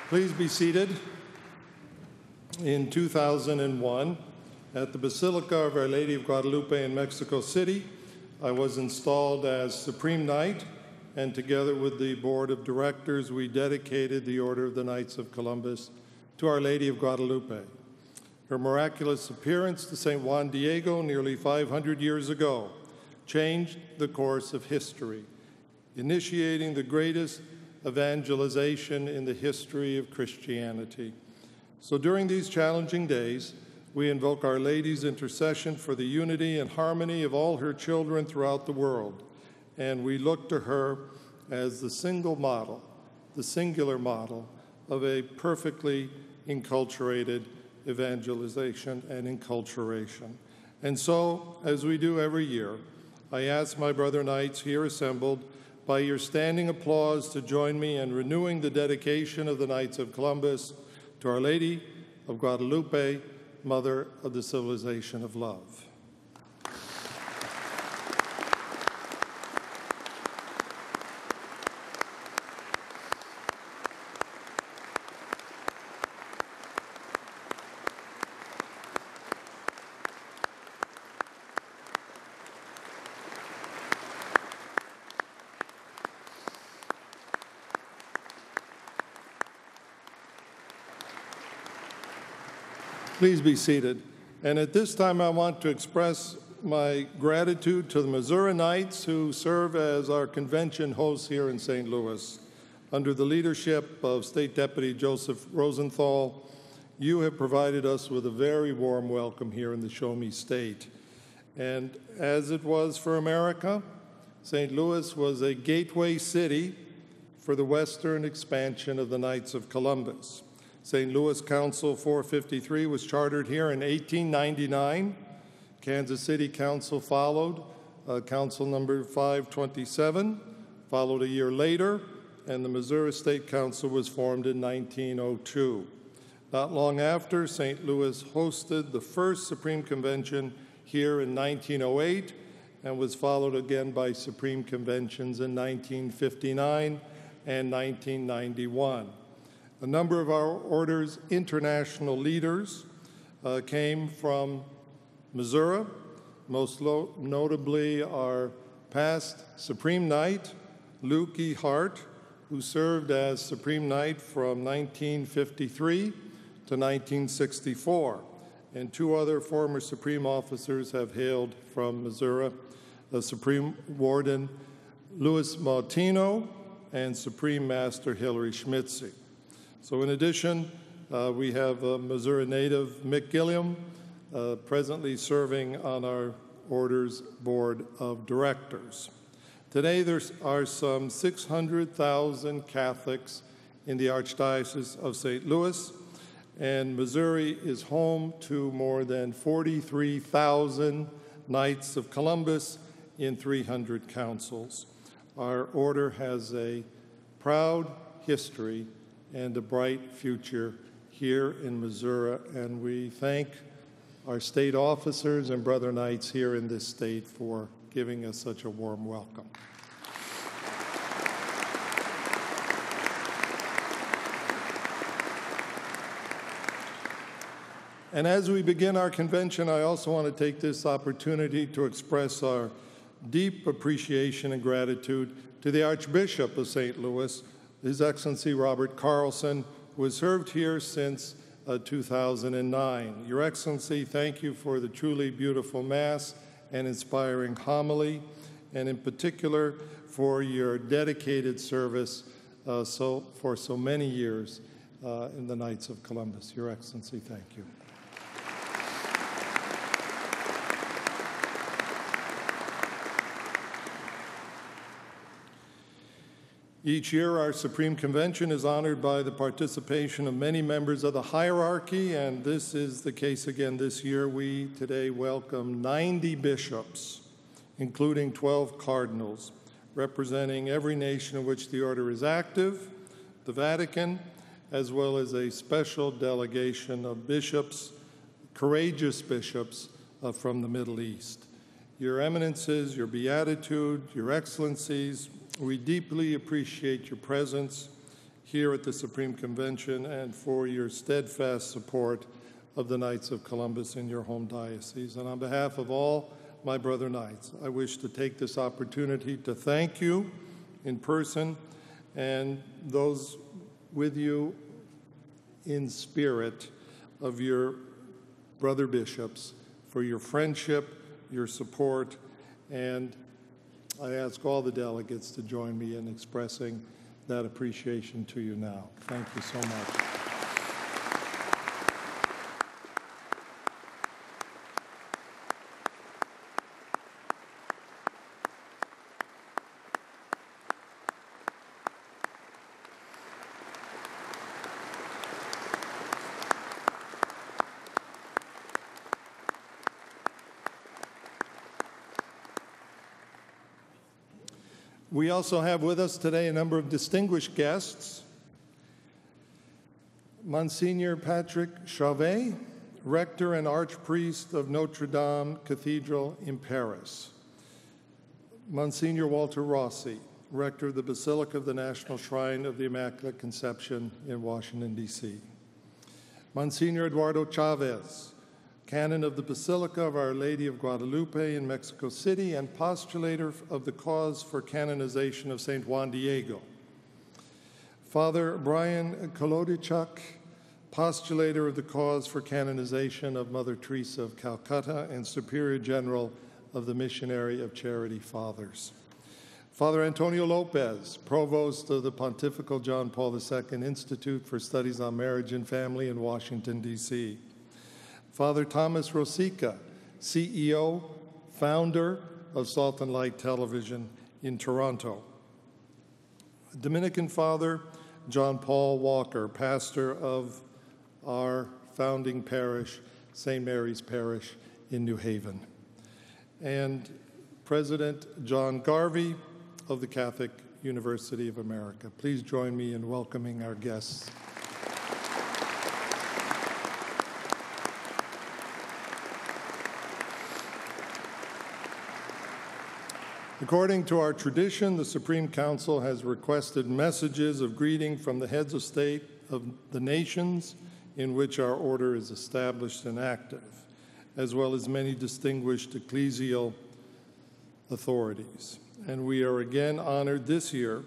Please be seated. In 2001, at the Basilica of Our Lady of Guadalupe in Mexico City, I was installed as Supreme Knight, and together with the Board of Directors, we dedicated the Order of the Knights of Columbus to Our Lady of Guadalupe. Her miraculous appearance to St. Juan Diego nearly 500 years ago changed the course of history, initiating the greatest evangelization in the history of Christianity. So during these challenging days, we invoke Our Lady's intercession for the unity and harmony of all her children throughout the world, and we look to her as the single model, the singular model of a perfectly enculturated evangelization and enculturation. And so, as we do every year, I ask my brother knights here assembled by your standing applause to join me in renewing the dedication of the Knights of Columbus to Our Lady of Guadalupe, Mother of the Civilization of Love. Please be seated. And at this time, I want to express my gratitude to the Missouri Knights who serve as our convention hosts here in St. Louis. Under the leadership of State Deputy Joseph Rosenthal, you have provided us with a very warm welcome here in the Show Me State. And as it was for America, St. Louis was a gateway city for the western expansion of the Knights of Columbus. St. Louis Council 453 was chartered here in 1899. Kansas City Council followed, Council number 527, followed a year later, and the Missouri State Council was formed in 1902. Not long after, St. Louis hosted the first Supreme Convention here in 1908 and was followed again by Supreme Conventions in 1959 and 1991. A number of our order's international leaders came from Missouri, most notably our past Supreme Knight, Luke E. Hart, who served as Supreme Knight from 1953 to 1964. And two other former Supreme officers have hailed from Missouri, the Supreme Warden Louis Martino and Supreme Master Hilary Schmitze. So in addition, we have Missouri native Mick Gilliam, presently serving on our Order's Board of Directors. Today there are some 600,000 Catholics in the Archdiocese of St. Louis, and Missouri is home to more than 43,000 Knights of Columbus in 300 councils. Our order has a proud history and a bright future here in Missouri, and we thank our state officers and brother knights here in this state for giving us such a warm welcome. And as we begin our convention, I also want to take this opportunity to express our deep appreciation and gratitude to the Archbishop of St. Louis, His Excellency Robert Carlson, who has served here since 2009. Your Excellency, thank you for the truly beautiful Mass and inspiring homily, and in particular for your dedicated service for so many years in the Knights of Columbus. Your Excellency, thank you. Each year, our Supreme Convention is honored by the participation of many members of the hierarchy, and this is the case again this year. We today welcome 90 bishops, including 12 cardinals, representing every nation in which the order is active, the Vatican, as well as a special delegation of bishops, courageous bishops from the Middle East. Your Eminences, your Beatitude, your Excellencies, we deeply appreciate your presence here at the Supreme Convention and for your steadfast support of the Knights of Columbus in your home diocese. And on behalf of all my brother Knights, I wish to take this opportunity to thank you in person and those with you in spirit of your brother bishops for your friendship, your support, and I ask all the delegates to join me in expressing that appreciation to you now. Thank you so much. We also have with us today a number of distinguished guests. Monsignor Patrick Chauvet, Rector and Archpriest of Notre Dame Cathedral in Paris. Monsignor Walter Rossi, Rector of the Basilica of the National Shrine of the Immaculate Conception in Washington, D.C. Monsignor Eduardo Chavez, Canon of the Basilica of Our Lady of Guadalupe in Mexico City and postulator of the cause for canonization of St. Juan Diego. Father Brian Kolodichuk, postulator of the cause for canonization of Mother Teresa of Calcutta and Superior General of the Missionary of Charity Fathers. Father Antonio Lopez, Provost of the Pontifical John Paul II Institute for Studies on Marriage and Family in Washington, D.C. Father Thomas Rosica, CEO, founder of Salt and Light Television in Toronto. Dominican Father John Paul Walker, pastor of our founding parish, St. Mary's Parish in New Haven. And President John Garvey of the Catholic University of America. Please join me in welcoming our guests. According to our tradition, the Supreme Council has requested messages of greeting from the heads of state of the nations in which our order is established and active, as well as many distinguished ecclesial authorities. And we are again honored this year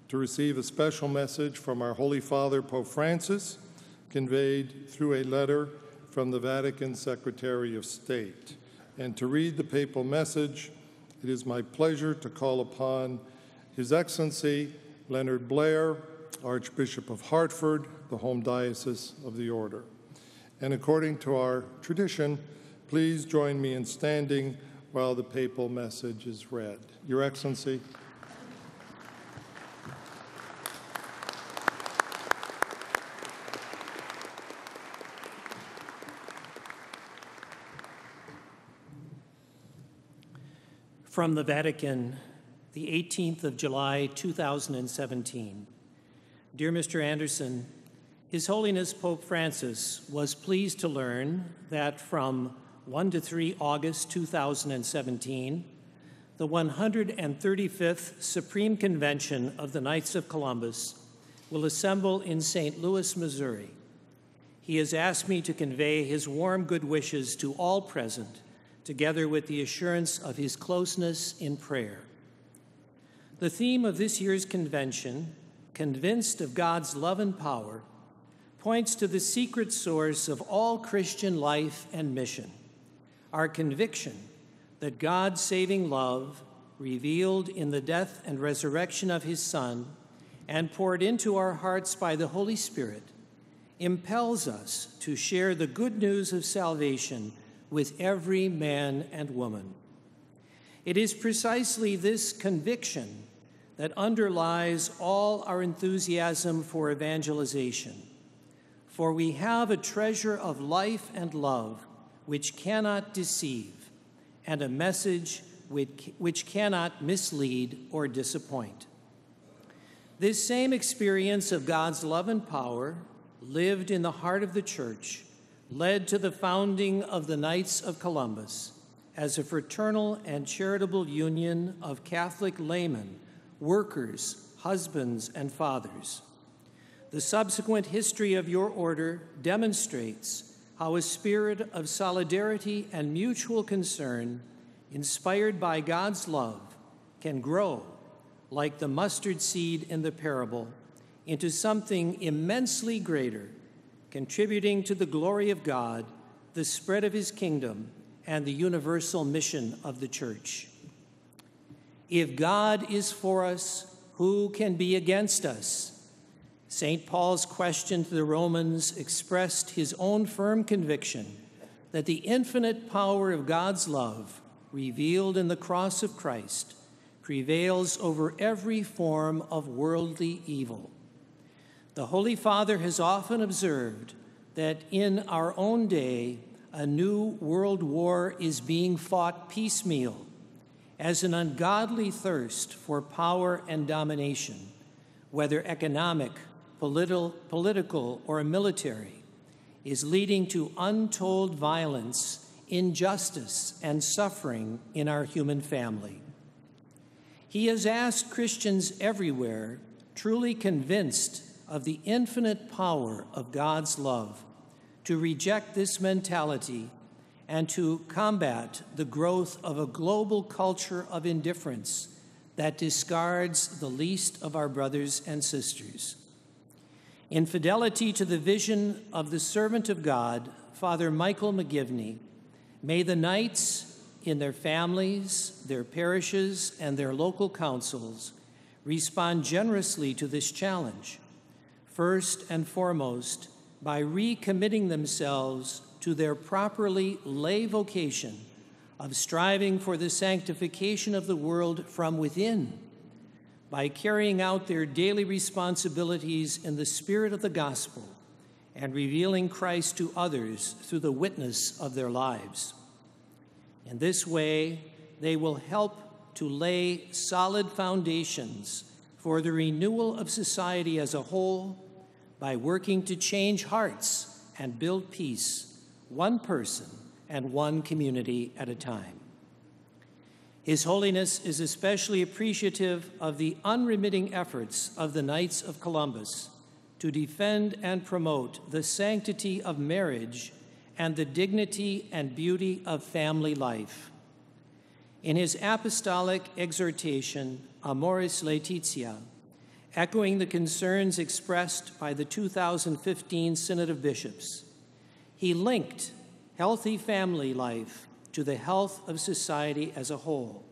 to receive a special message from our Holy Father, Pope Francis, conveyed through a letter from the Vatican Secretary of State. And to read the papal message, it is my pleasure to call upon His Excellency Leonard Blair, Archbishop of Hartford, the home diocese of the Order. And according to our tradition, please join me in standing while the papal message is read. Your Excellency. From the Vatican, the 18th of July, 2017. Dear Mr. Anderson, His Holiness Pope Francis was pleased to learn that from 1 to 3 August 2017, the 135th Supreme Convention of the Knights of Columbus will assemble in St. Louis, Missouri. He has asked me to convey his warm good wishes to all present, together with the assurance of his closeness in prayer. The theme of this year's convention, Convinced of God's Love and Power, points to the secret source of all Christian life and mission, our conviction that God's saving love, revealed in the death and resurrection of his Son and poured into our hearts by the Holy Spirit, impels us to share the good news of salvation with every man and woman. It is precisely this conviction that underlies all our enthusiasm for evangelization, for we have a treasure of life and love which cannot deceive, and a message which cannot mislead or disappoint. This same experience of God's love and power, lived in the heart of the Church, led to the founding of the Knights of Columbus as a fraternal and charitable union of Catholic laymen, workers, husbands, and fathers. The subsequent history of your order demonstrates how a spirit of solidarity and mutual concern, inspired by God's love, can grow, like the mustard seed in the parable, into something immensely greater, contributing to the glory of God, the spread of his kingdom, and the universal mission of the Church. If God is for us, Who can be against us? St. Paul's question to the Romans expressed his own firm conviction that the infinite power of God's love, revealed in the cross of Christ, prevails over every form of worldly evil. The Holy Father has often observed that in our own day, a new world war is being fought piecemeal as an ungodly thirst for power and domination, whether economic, political, or military, is leading to untold violence, injustice, and suffering in our human family. He has asked Christians everywhere, truly convinced of the infinite power of God's love, to reject this mentality and to combat the growth of a global culture of indifference that discards the least of our brothers and sisters. In fidelity to the vision of the servant of God, Father Michael McGivney, may the Knights in their families, their parishes, and their local councils respond generously to this challenge, first and foremost by recommitting themselves to their properly lay vocation of striving for the sanctification of the world from within, by carrying out their daily responsibilities in the spirit of the gospel and revealing Christ to others through the witness of their lives. In this way, they will help to lay solid foundations for the renewal of society as a whole by working to change hearts and build peace, one person and one community at a time. His Holiness is especially appreciative of the unremitting efforts of the Knights of Columbus to defend and promote the sanctity of marriage and the dignity and beauty of family life. In his apostolic exhortation, Amoris Laetitia, echoing the concerns expressed by the 2015 Synod of Bishops, he linked healthy family life to the health of society as a whole,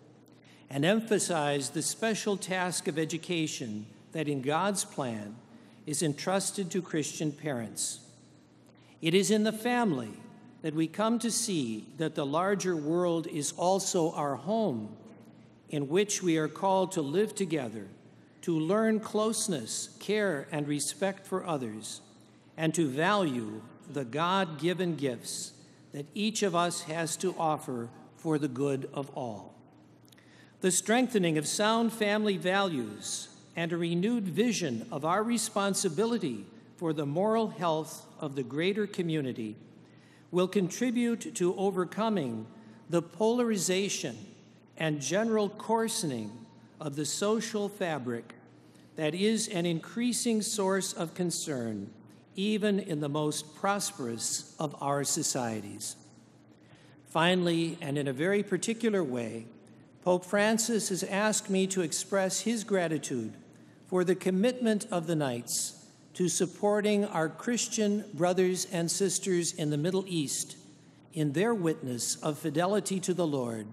and emphasized the special task of education that in God's plan is entrusted to Christian parents. It is in the family that we come to see that the larger world is also our home, in which we are called to live together, to learn closeness, care, and respect for others, and to value the God-given gifts that each of us has to offer for the good of all. The strengthening of sound family values and a renewed vision of our responsibility for the moral health of the greater community will contribute to overcoming the polarization and general coarsening of the social fabric that is an increasing source of concern even in the most prosperous of our societies. Finally, and in a very particular way, Pope Francis has asked me to express his gratitude for the commitment of the Knights to supporting our Christian brothers and sisters in the Middle East in their witness of fidelity to the Lord,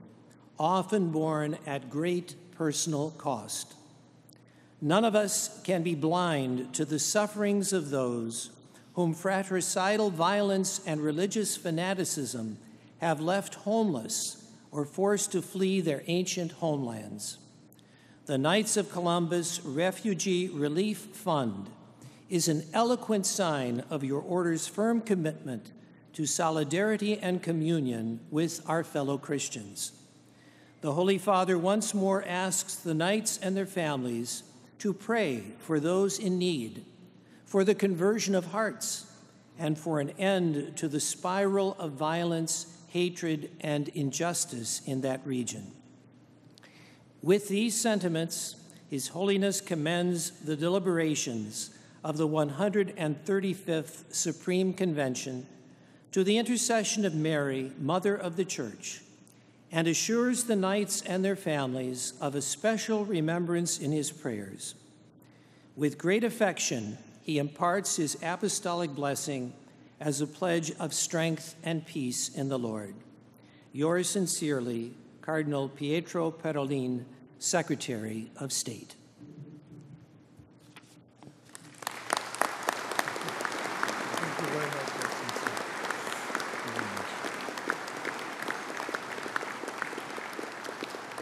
often borne at great personal cost. None of us can be blind to the sufferings of those whom fratricidal violence and religious fanaticism have left homeless or forced to flee their ancient homelands. The Knights of Columbus Refugee Relief Fund is an eloquent sign of your order's firm commitment to solidarity and communion with our fellow Christians. The Holy Father once more asks the Knights and their families to pray for those in need, for the conversion of hearts, and for an end to the spiral of violence, hatred, and injustice in that region. With these sentiments, His Holiness commends the deliberations of the 135th Supreme Convention to the intercession of Mary, Mother of the Church, and assures the Knights and their families of a special remembrance in his prayers. With great affection, he imparts his apostolic blessing as a pledge of strength and peace in the Lord. Yours sincerely, Cardinal Pietro Parolin, Secretary of State.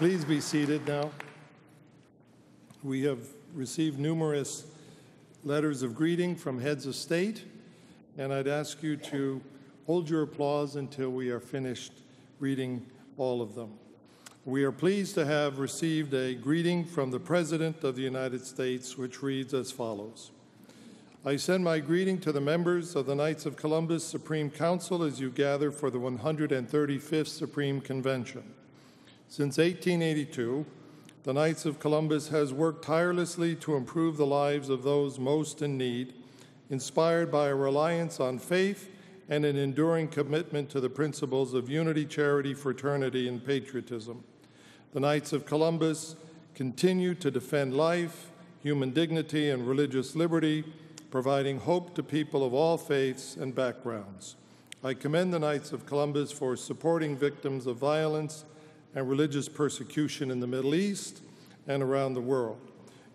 Please be seated now. We have received numerous letters of greeting from heads of state, and I'd ask you to hold your applause until we are finished reading all of them. We are pleased to have received a greeting from the President of the United States, which reads as follows. I send my greeting to the members of the Knights of Columbus Supreme Council as you gather for the 135th Supreme Convention. Since 1882, the Knights of Columbus has worked tirelessly to improve the lives of those most in need, inspired by a reliance on faith and an enduring commitment to the principles of unity, charity, fraternity, and patriotism. The Knights of Columbus continue to defend life, human dignity, and religious liberty, providing hope to people of all faiths and backgrounds. I commend the Knights of Columbus for supporting victims of violence and religious persecution in the Middle East and around the world.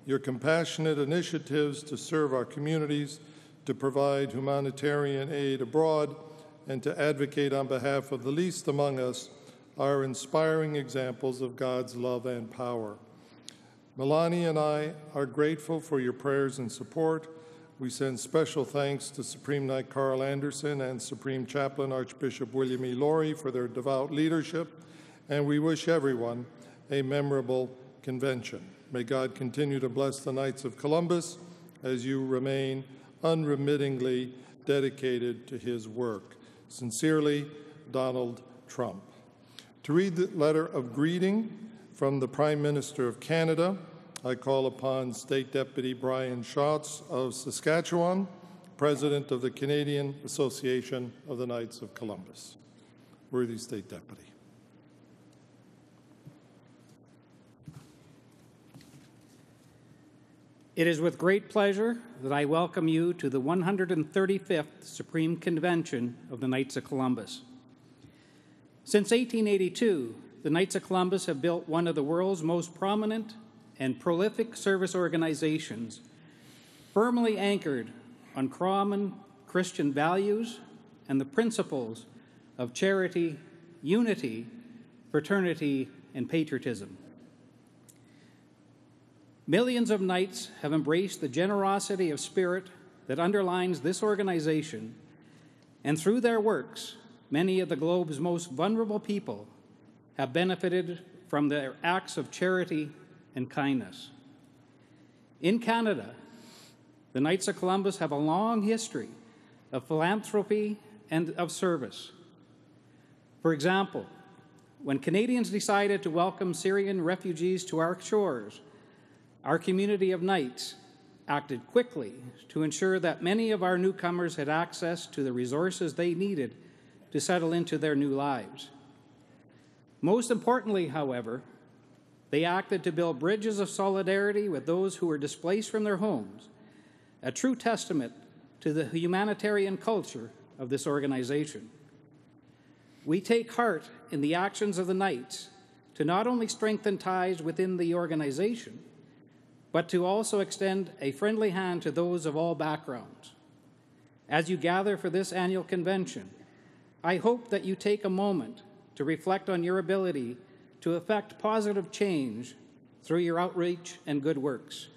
Your compassionate initiatives to serve our communities, to provide humanitarian aid abroad, and to advocate on behalf of the least among us are inspiring examples of God's love and power. Melanie and I are grateful for your prayers and support. We send special thanks to Supreme Knight Carl Anderson and Supreme Chaplain Archbishop William E. Laurie for their devout leadership, and we wish everyone a memorable convention. May God continue to bless the Knights of Columbus as you remain unremittingly dedicated to his work. Sincerely, Donald Trump. To read the letter of greeting from the Prime Minister of Canada, I call upon State Deputy Brian Schatz of Saskatchewan, President of the Canadian Association of the Knights of Columbus. Worthy State Deputy. It is with great pleasure that I welcome you to the 135th Supreme Convention of the Knights of Columbus. Since 1882, the Knights of Columbus have built one of the world's most prominent and prolific service organizations, firmly anchored on common Christian values and the principles of charity, unity, fraternity, and patriotism. Millions of Knights have embraced the generosity of spirit that underlines this organization, and through their works, many of the globe's most vulnerable people have benefited from their acts of charity and kindness. In Canada, the Knights of Columbus have a long history of philanthropy and of service. For example, when Canadians decided to welcome Syrian refugees to our shores, our community of Knights acted quickly to ensure that many of our newcomers had access to the resources they needed to settle into their new lives. Most importantly, however, they acted to build bridges of solidarity with those who were displaced from their homes, a true testament to the humanitarian culture of this organization. We take heart in the actions of the Knights to not only strengthen ties within the organization, but to also extend a friendly hand to those of all backgrounds. As you gather for this annual convention, I hope that you take a moment to reflect on your ability to effect positive change through your outreach and good works.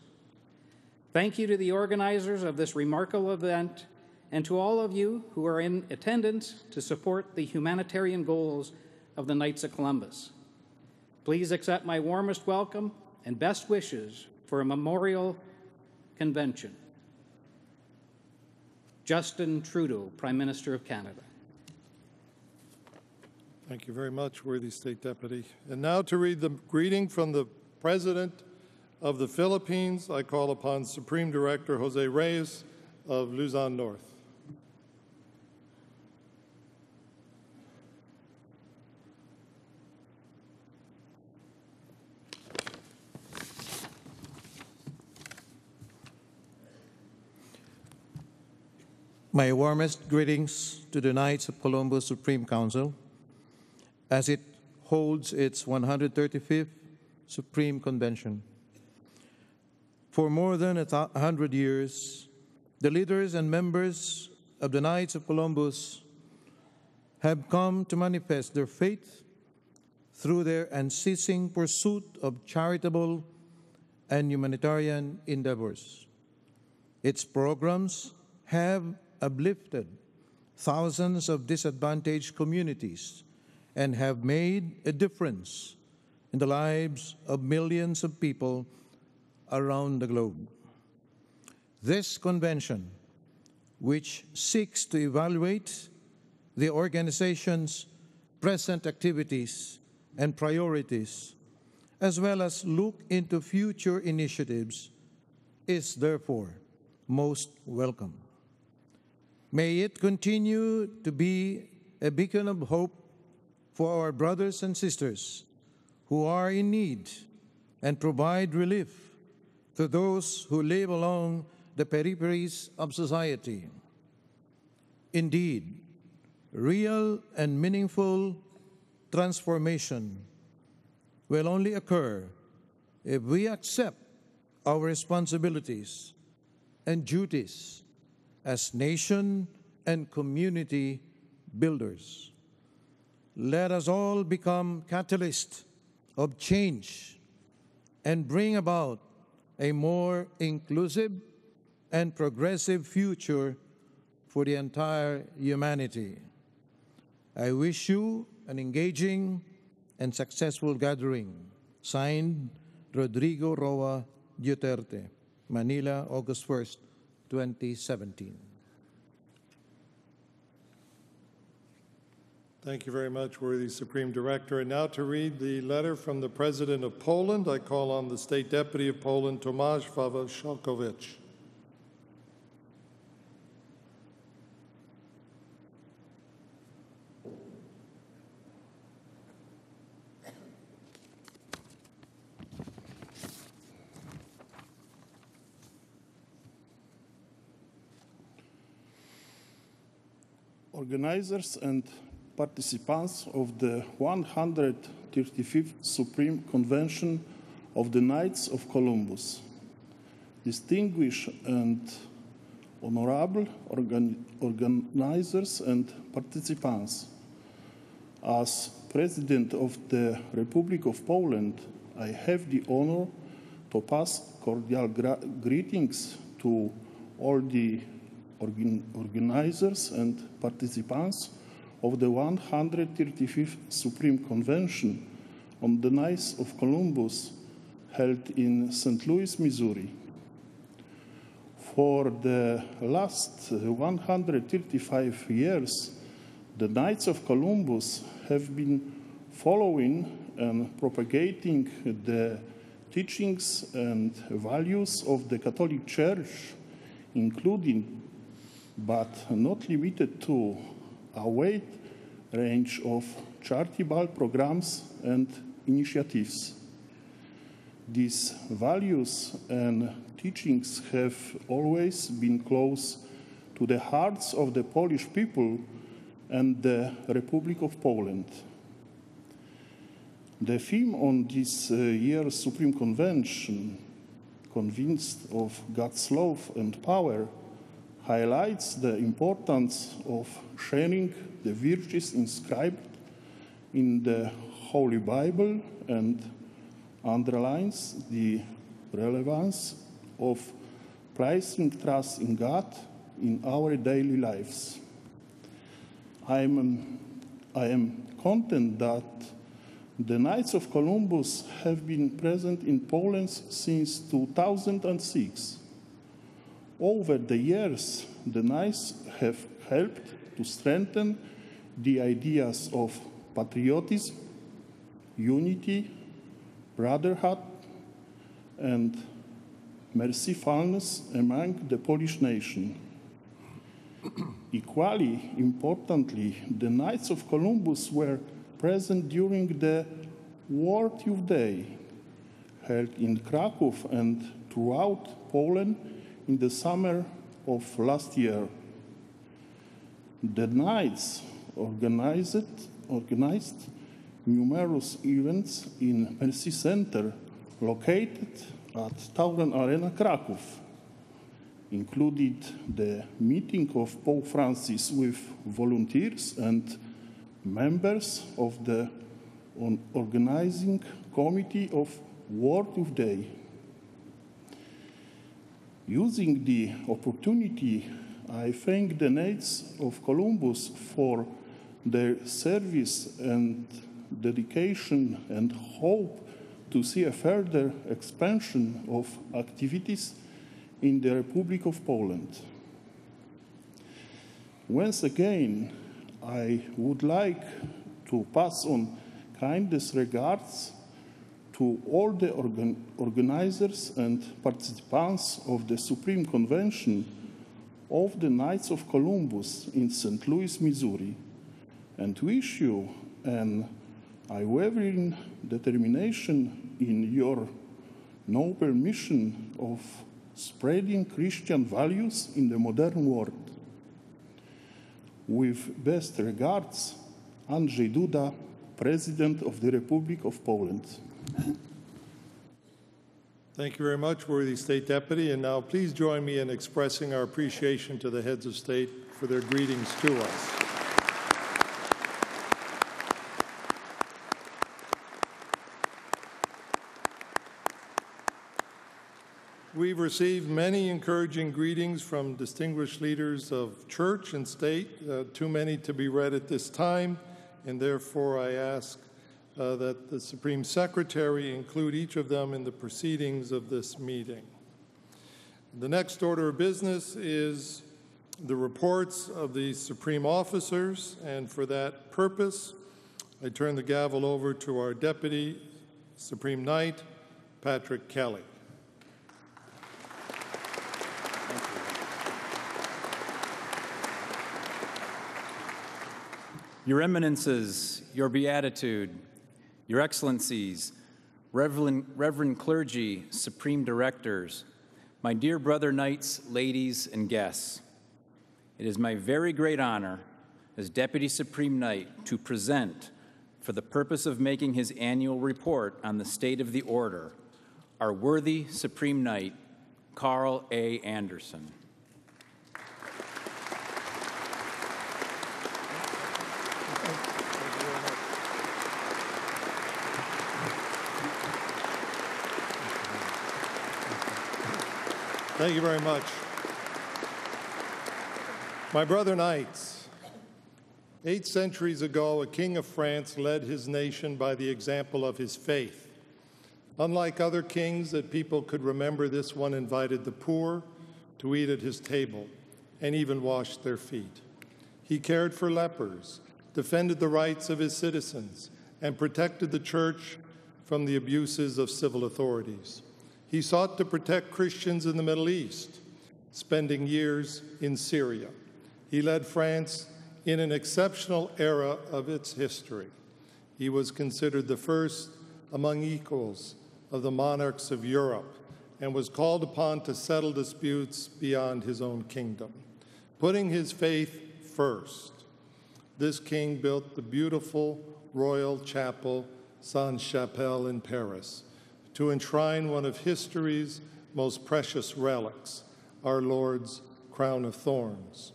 Thank you to the organizers of this remarkable event and to all of you who are in attendance to support the humanitarian goals of the Knights of Columbus. Please accept my warmest welcome and best wishes for a memorial convention. Justin Trudeau, Prime Minister of Canada. Thank you very much, worthy State Deputy. And now to read the greeting from the President of the Philippines, I call upon Supreme Director Jose Reyes of Luzon North. My warmest greetings to the Knights of Columbus Supreme Council as it holds its 135th Supreme Convention. For more than 100 years, the leaders and members of the Knights of Columbus have come to manifest their faith through their unceasing pursuit of charitable and humanitarian endeavors. Its programs have uplifted thousands of disadvantaged communities and have made a difference in the lives of millions of people around the globe. This convention, which seeks to evaluate the organization's present activities and priorities, as well as look into future initiatives, is therefore most welcome. May it continue to be a beacon of hope for our brothers and sisters who are in need and provide relief to those who live along the peripheries of society. Indeed, real and meaningful transformation will only occur if we accept our responsibilities and duties as nation and community builders. Let us all become catalysts of change and bring about a more inclusive and progressive future for the entire humanity. I wish you an engaging and successful gathering. Signed, Rodrigo Roa Duterte, Manila, August 1st, 2017. Thank you very much, worthy Supreme Director. And now to read the letter from the President of Poland, I call on the State Deputy of Poland, Tomasz Wawaszkowicz. Organizers and participants of the 135th Supreme Convention of the Knights of Columbus, distinguished and honorable organizers and participants. As President of the Republic of Poland, I have the honor to pass cordial greetings to all the organizers and participants of the 135th Supreme Convention on the Knights of Columbus held in St. Louis, Missouri. For the last 135 years, the Knights of Columbus have been following and propagating the teachings and values of the Catholic Church, including but not limited to a wide range of charitable programs and initiatives. These values and teachings have always been close to the hearts of the Polish people and the Republic of Poland. The theme on this year's Supreme Convention, Convinced of God's Love and Power, highlights the importance of sharing the virtues inscribed in the Holy Bible and underlines the relevance of placing trust in God in our daily lives. I am content that the Knights of Columbus have been present in Poland since 2006. Over the years, the Knights have helped to strengthen the ideas of patriotism, unity, brotherhood, and mercifulness among the Polish nation. Equally importantly, the Knights of Columbus were present during the World Youth Day, held in Krakow and throughout Poland in the summer of last year. The Knights organized numerous events in Mercy Center located at Tauron Arena, Krakow, included the meeting of Pope Francis with volunteers and members of the on organizing committee of Word of Day. Using the opportunity, I thank the Knights of Columbus for their service and dedication, and hope to see a further expansion of activities in the Republic of Poland. Once again, I would like to pass on kindest regards to all the organizers and participants of the Supreme Convention of the Knights of Columbus in St. Louis, Missouri, and wish you an unwavering determination in your noble mission of spreading Christian values in the modern world. With best regards, Andrzej Duda, President of the Republic of Poland. Thank you very much, worthy State Deputy. And now please join me in expressing our appreciation to the heads of state for their greetings to us. We've received many encouraging greetings from distinguished leaders of church and state, too many to be read at this time, and therefore I ask that the Supreme Secretary include each of them in the proceedings of this meeting. The next order of business is the reports of the Supreme Officers, and for that purpose, I turn the gavel over to our Deputy Supreme Knight, Patrick Kelly. Your Eminences, Your Beatitude, Your Excellencies, Reverend Clergy, Supreme Directors, my dear brother knights, ladies, and guests, it is my very great honor as Deputy Supreme Knight to present, for the purpose of making his annual report on the state of the order, our worthy Supreme Knight, Carl A. Anderson. Thank you very much. My brother knights, 8 centuries ago, a king of France led his nation by the example of his faith. Unlike other kings that people could remember, this one invited the poor to eat at his table and even washed their feet. He cared for lepers, defended the rights of his citizens, and protected the church from the abuses of civil authorities. He sought to protect Christians in the Middle East, spending years in Syria. He led France in an exceptional era of its history. He was considered the first among equals of the monarchs of Europe and was called upon to settle disputes beyond his own kingdom. Putting his faith first, this king built the beautiful royal chapel Sainte-Chapelle in Paris, to enshrine one of history's most precious relics, our Lord's crown of thorns.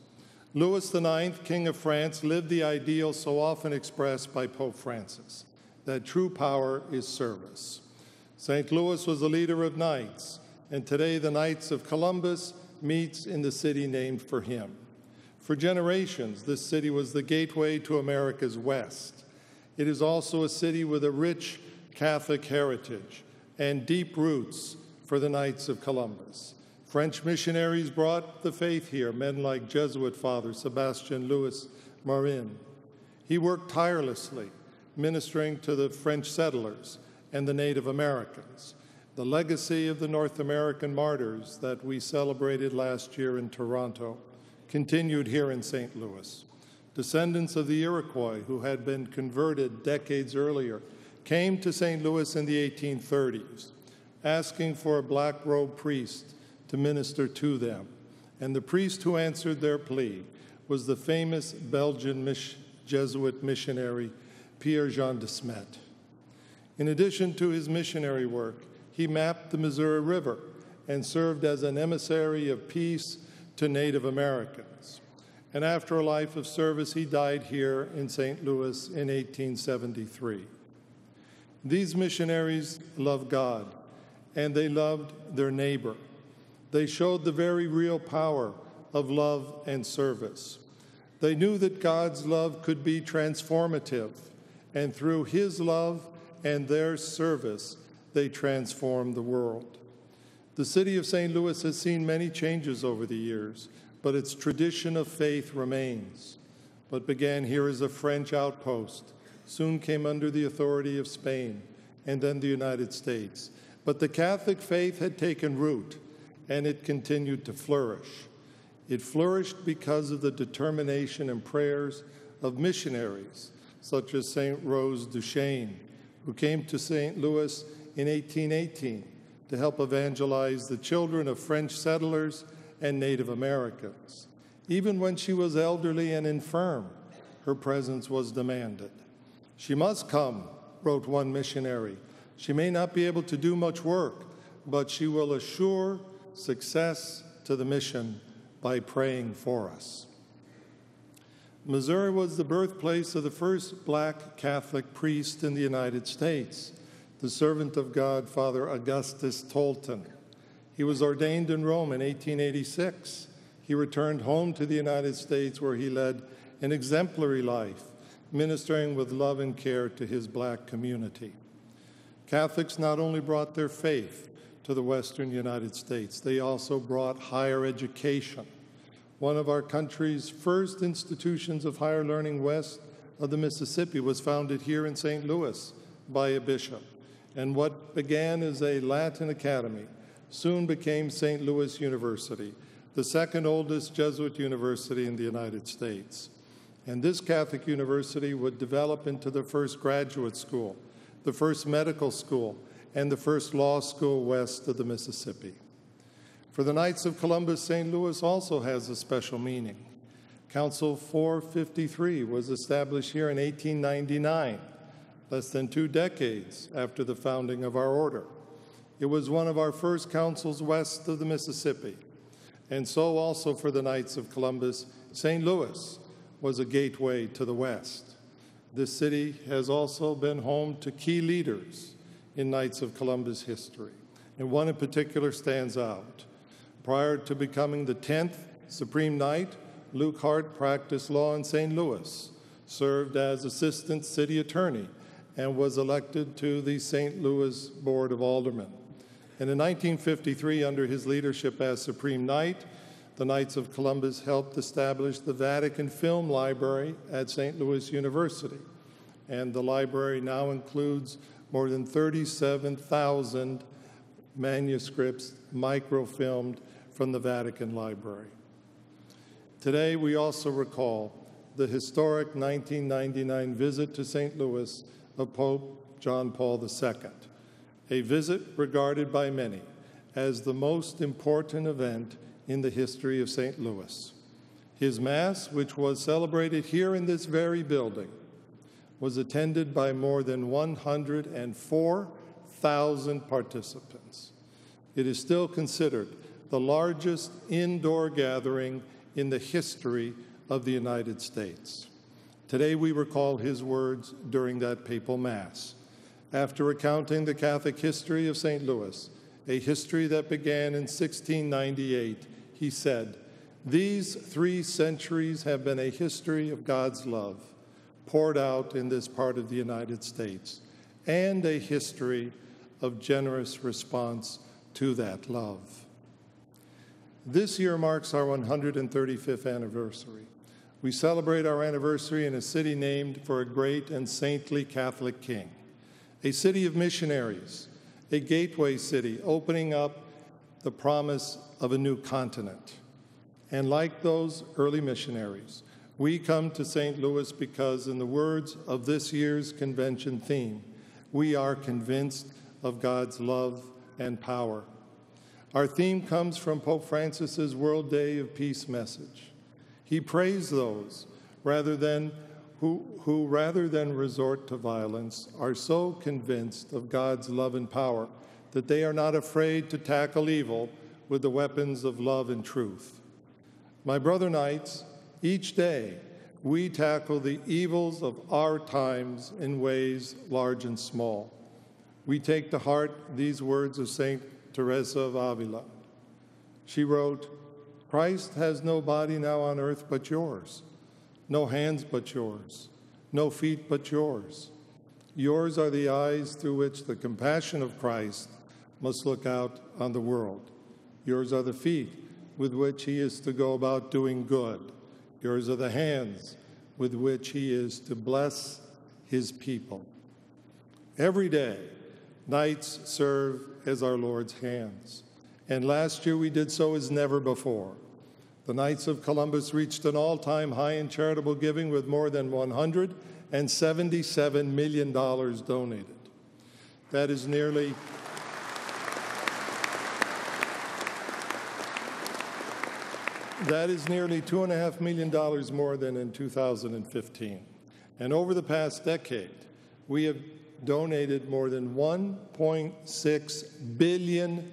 Louis IX, King of France, lived the ideal so often expressed by Pope Francis, that true power is service. St. Louis was a leader of knights, and today the Knights of Columbus meets in the city named for him. For generations, this city was the gateway to America's West. It is also a city with a rich Catholic heritage and deep roots for the Knights of Columbus. French missionaries brought the faith here, men like Jesuit Father Sebastian Louis Marin. He worked tirelessly, ministering to the French settlers and the Native Americans. The legacy of the North American martyrs that we celebrated last year in Toronto continued here in St. Louis. Descendants of the Iroquois, who had been converted decades earlier, came to St. Louis in the 1830s, asking for a black-robed priest to minister to them. And the priest who answered their plea was the famous Belgian Jesuit missionary, Pierre-Jean de Smet. In addition to his missionary work, he mapped the Missouri River and served as an emissary of peace to Native Americans. And after a life of service, he died here in St. Louis in 1873. These missionaries loved God, and they loved their neighbor. They showed the very real power of love and service. They knew that God's love could be transformative, and through his love and their service, they transformed the world. The city of St. Louis has seen many changes over the years, but its tradition of faith remains. What began here as a French outpost soon came under the authority of Spain and then the United States. But the Catholic faith had taken root, and it continued to flourish. It flourished because of the determination and prayers of missionaries, such as St. Rose Duchesne, who came to St. Louis in 1818 to help evangelize the children of French settlers and Native Americans. Even when she was elderly and infirm, her presence was demanded. "She must come," wrote one missionary. "She may not be able to do much work, but she will assure success to the mission by praying for us." Missouri was the birthplace of the first black Catholic priest in the United States, the servant of God, Father Augustus Tolton. He was ordained in Rome in 1886. He returned home to the United States, where he led an exemplary life, ministering with love and care to his black community. Catholics not only brought their faith to the Western United States, they also brought higher education. One of our country's first institutions of higher learning west of the Mississippi was founded here in St. Louis by a bishop. And what began as a Latin academy soon became St. Louis University, the second oldest Jesuit university in the United States. And this Catholic university would develop into the first graduate school, the first medical school, and the first law school west of the Mississippi. For the Knights of Columbus, St. Louis also has a special meaning. Council 453 was established here in 1899, less than 2 decades after the founding of our order. It was one of our first councils west of the Mississippi. And so also for the Knights of Columbus, St. Louis was a gateway to the West. This city has also been home to key leaders in Knights of Columbus history, and one in particular stands out. Prior to becoming the 10th Supreme Knight, Luke Hart practiced law in St. Louis, served as Assistant City Attorney, and was elected to the St. Louis Board of Aldermen. And in 1953, under his leadership as Supreme Knight, the Knights of Columbus helped establish the Vatican Film Library at St. Louis University. And the library now includes more than 37,000 manuscripts microfilmed from the Vatican Library. Today, we also recall the historic 1999 visit to St. Louis of Pope John Paul II, a visit regarded by many as the most important event in the history of St. Louis. His Mass, which was celebrated here in this very building, was attended by more than 104,000 participants. It is still considered the largest indoor gathering in the history of the United States. Today we recall his words during that papal Mass. After recounting the Catholic history of St. Louis, a history that began in 1698, he said, "These 3 centuries have been a history of God's love poured out in this part of the United States, and a history of generous response to that love." This year marks our 135th anniversary. We celebrate our anniversary in a city named for a great and saintly Catholic king, a city of missionaries, a gateway city opening up the promise of a new continent. And like those early missionaries, we come to St. Louis because, in the words of this year's convention theme, we are convinced of God's love and power. Our theme comes from Pope Francis's World Day of Peace message. He praised those who rather than resort to violence, are so convinced of God's love and power that they are not afraid to tackle evil with the weapons of love and truth. My brother Knights, each day we tackle the evils of our times in ways large and small. we take to heart these words of St. Teresa of Avila. She wrote, "Christ has no body now on earth but yours, no hands but yours, no feet but yours. Yours are the eyes through which the compassion of Christ must look out on the world. Yours are the feet with which he is to go about doing good. Yours are the hands with which he is to bless his people." Every day, Knights serve as our Lord's hands. And last year we did so as never before. The Knights of Columbus reached an all-time high in charitable giving with more than $177 million donated. That is nearly $2.5 million more than in 2015. And over the past decade, we have donated more than $1.6 billion.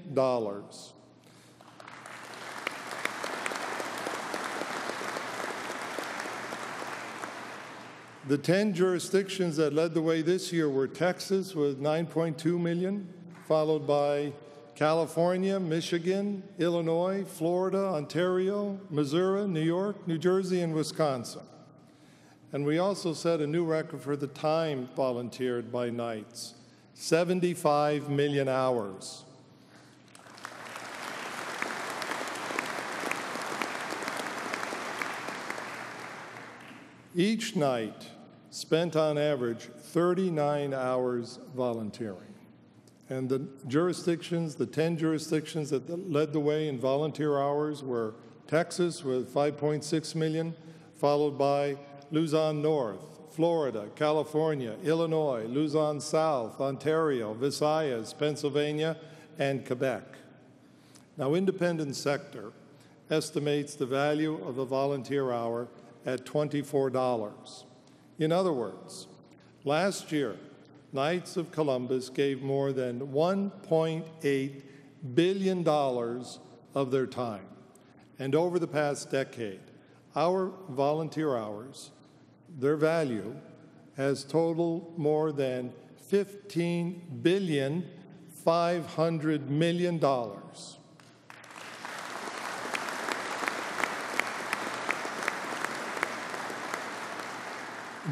The 10 jurisdictions that led the way this year were Texas with $9.2 million, followed by California, Michigan, Illinois, Florida, Ontario, Missouri, New York, New Jersey, and Wisconsin. And we also set a new record for the time volunteered by Knights, 75 million hours. Each Knight spent on average 39 hours volunteering. And the jurisdictions, the 10 jurisdictions that led the way in volunteer hours were Texas with 5.6 million, followed by Luzon North, Florida, California, Illinois, Luzon South, Ontario, Visayas, Pennsylvania, and Quebec. Now, Independent Sector estimates the value of a volunteer hour at $24. In other words, last year, Knights of Columbus gave more than $1.8 billion of their time. And over the past decade, our volunteer hours, their value, has totaled more than $15.5 billion.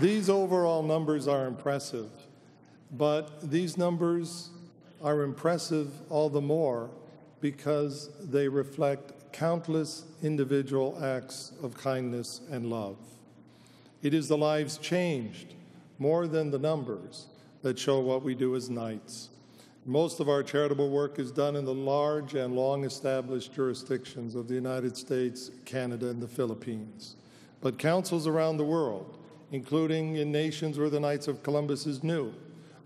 These overall numbers are impressive, but these numbers are impressive all the more because they reflect countless individual acts of kindness and love. It is the lives changed more than the numbers that show what we do as Knights. Most of our charitable work is done in the large and long-established jurisdictions of the United States, Canada, and the Philippines. But councils around the world, including in nations where the Knights of Columbus is new,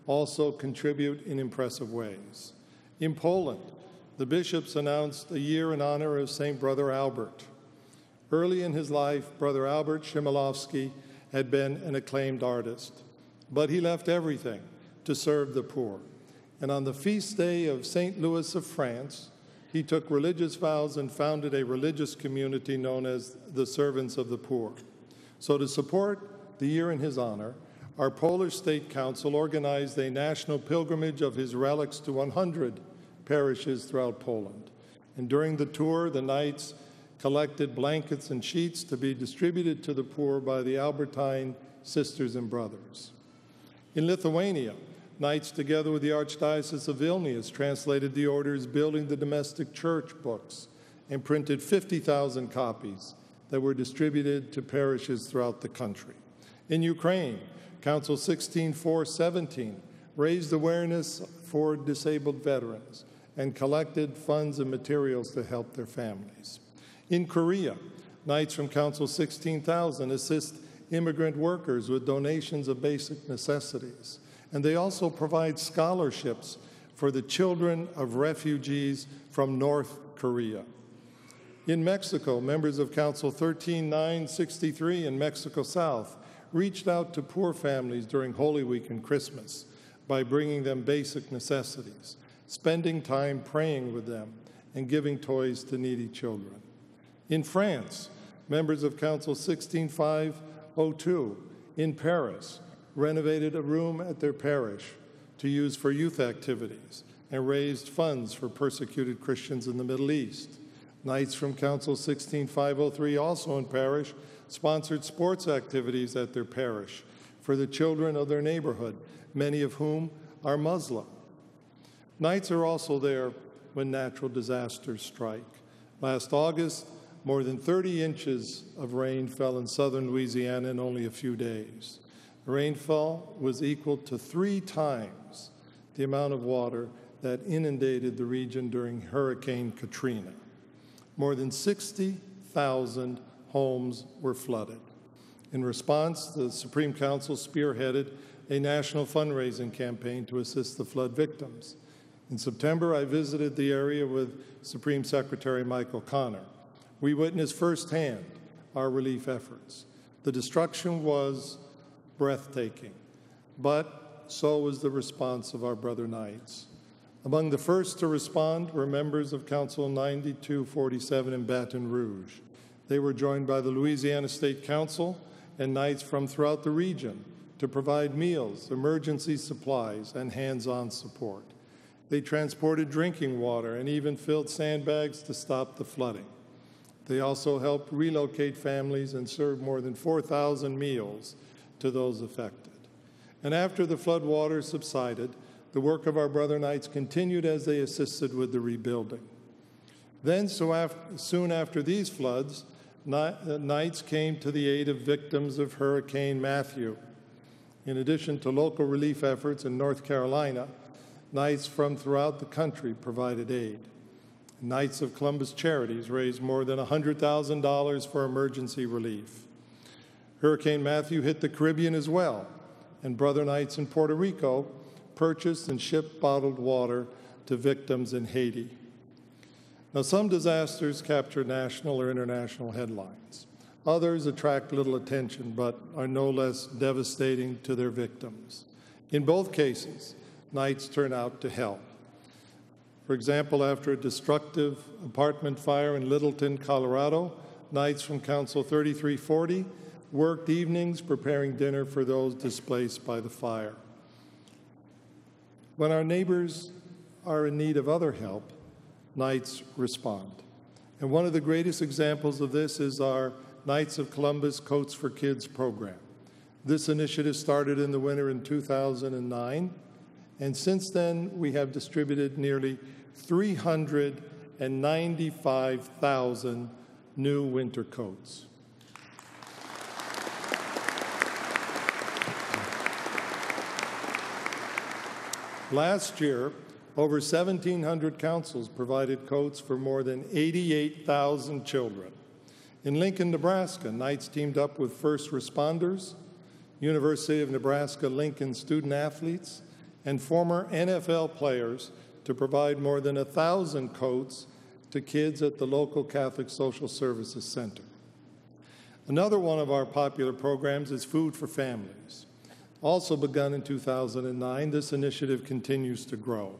also contribute in impressive ways. In Poland, the bishops announced a year in honor of St. Brother Albert. Early in his life, Brother Albert Szymilowski had been an acclaimed artist, but he left everything to serve the poor. And on the feast day of St. Louis of France, he took religious vows and founded a religious community known as the Servants of the Poor. So to support the year in his honor, our Polish State Council organized a national pilgrimage of his relics to 100 parishes throughout Poland. And during the tour, the Knights collected blankets and sheets to be distributed to the poor by the Albertine Sisters and Brothers. In Lithuania, Knights, together with the Archdiocese of Vilnius, translated the orders Building the Domestic Church books and printed 50,000 copies that were distributed to parishes throughout the country. In Ukraine, Council 16-417 raised awareness for disabled veterans and collected funds and materials to help their families. In Korea, Knights from Council 16,000 assist immigrant workers with donations of basic necessities, and they also provide scholarships for the children of refugees from North Korea. In Mexico, members of Council 13-963 in Mexico South reached out to poor families during Holy Week and Christmas by bringing them basic necessities, spending time praying with them, and giving toys to needy children. In France, members of Council 16-502 in Paris renovated a room at their parish to use for youth activities and raised funds for persecuted Christians in the Middle East. Knights from Council 16503, also in parish, sponsored sports activities at their parish for the children of their neighborhood, many of whom are Muslim. Knights are also there when natural disasters strike. Last August, more than 30 inches of rain fell in southern Louisiana in only a few days. The rainfall was equal to 3 times the amount of water that inundated the region during Hurricane Katrina. More than 60,000 homes were flooded. In response, the Supreme Council spearheaded a national fundraising campaign to assist the flood victims. In September, I visited the area with Supreme Secretary Michael Connor. We witnessed firsthand our relief efforts. The destruction was breathtaking, but so was the response of our brother Knights. Among the first to respond were members of Council 9247 in Baton Rouge. They were joined by the Louisiana State Council and Knights from throughout the region to provide meals, emergency supplies, and hands-on support. They transported drinking water and even filled sandbags to stop the flooding. They also helped relocate families and served more than 4,000 meals to those affected. And after the flood water subsided, the work of our brother Knights continued as they assisted with the rebuilding. Then, soon after these floods, Knights came to the aid of victims of Hurricane Matthew. In addition to local relief efforts in North Carolina, Knights from throughout the country provided aid. Knights of Columbus Charities raised more than $100,000 for emergency relief. Hurricane Matthew hit the Caribbean as well, and Brother Knights in Puerto Rico purchased and shipped bottled water to victims in Haiti. Now, some disasters capture national or international headlines. Others attract little attention, but are no less devastating to their victims. In both cases, Knights turn out to help. For example, after a destructive apartment fire in Littleton, Colorado, Knights from Council 3340 worked evenings preparing dinner for those displaced by the fire. When our neighbors are in need of other help, Knights respond. And one of the greatest examples of this is our Knights of Columbus Coats for Kids program. This initiative started in the winter in 2009, and since then we have distributed nearly 395,000 new winter coats. Last year, over 1,700 councils provided coats for more than 88,000 children. In Lincoln, Nebraska, Knights teamed up with first responders, University of Nebraska-Lincoln student athletes, and former NFL players to provide more than 1,000 coats to kids at the local Catholic Social Services Center. Another one of our popular programs is Food for Families. Also begun in 2009, this initiative continues to grow.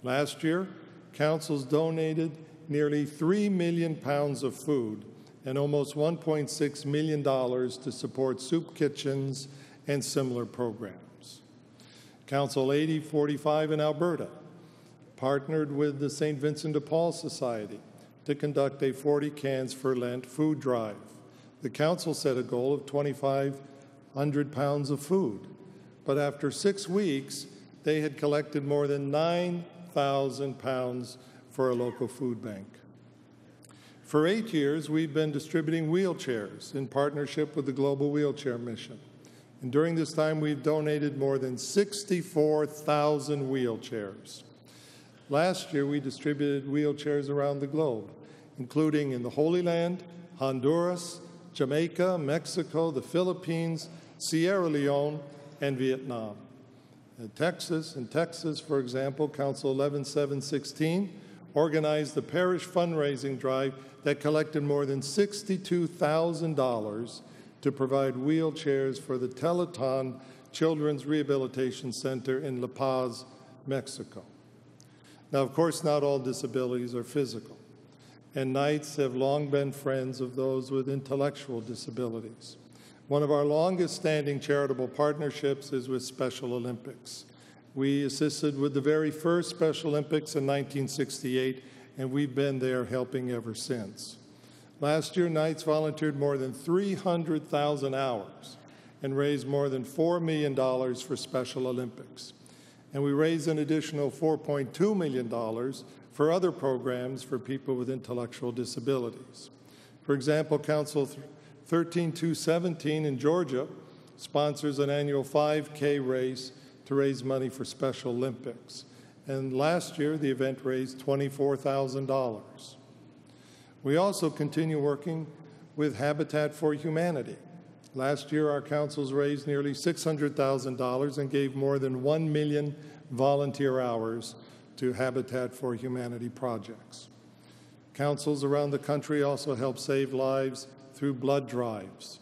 Last year, councils donated nearly 3 million pounds of food and almost $1.6 million to support soup kitchens and similar programs. Council 8045 in Alberta partnered with the St. Vincent de Paul Society to conduct a 40 cans for Lent food drive. The council set a goal of 2,500 pounds of food, but after 6 weeks, they had collected more than 9,000 pounds for a local food bank. For 8 years, we've been distributing wheelchairs in partnership with the Global Wheelchair Mission. And during this time, we've donated more than 64,000 wheelchairs. Last year, we distributed wheelchairs around the globe, including in the Holy Land, Honduras, Jamaica, Mexico, the Philippines, Sierra Leone, and Vietnam. In Texas, for example, Council 11716 organized the parish fundraising drive that collected more than $62,000 to provide wheelchairs for the Teletón Children's Rehabilitation Center in La Paz, Mexico. Now, of course, not all disabilities are physical, and Knights have long been friends of those with intellectual disabilities. One of our longest-standing charitable partnerships is with Special Olympics. We assisted with the very first Special Olympics in 1968, and we've been there helping ever since. Last year, Knights volunteered more than 300,000 hours and raised more than $4 million for Special Olympics. And we raised an additional $4.2 million for other programs for people with intellectual disabilities. For example, Council 13217 in Georgia sponsors an annual 5K race to raise money for Special Olympics. And last year, the event raised $24,000. We also continue working with Habitat for Humanity. Last year, our councils raised nearly $600,000 and gave more than 1 million volunteer hours to Habitat for Humanity projects. Councils around the country also help save lives through blood drives.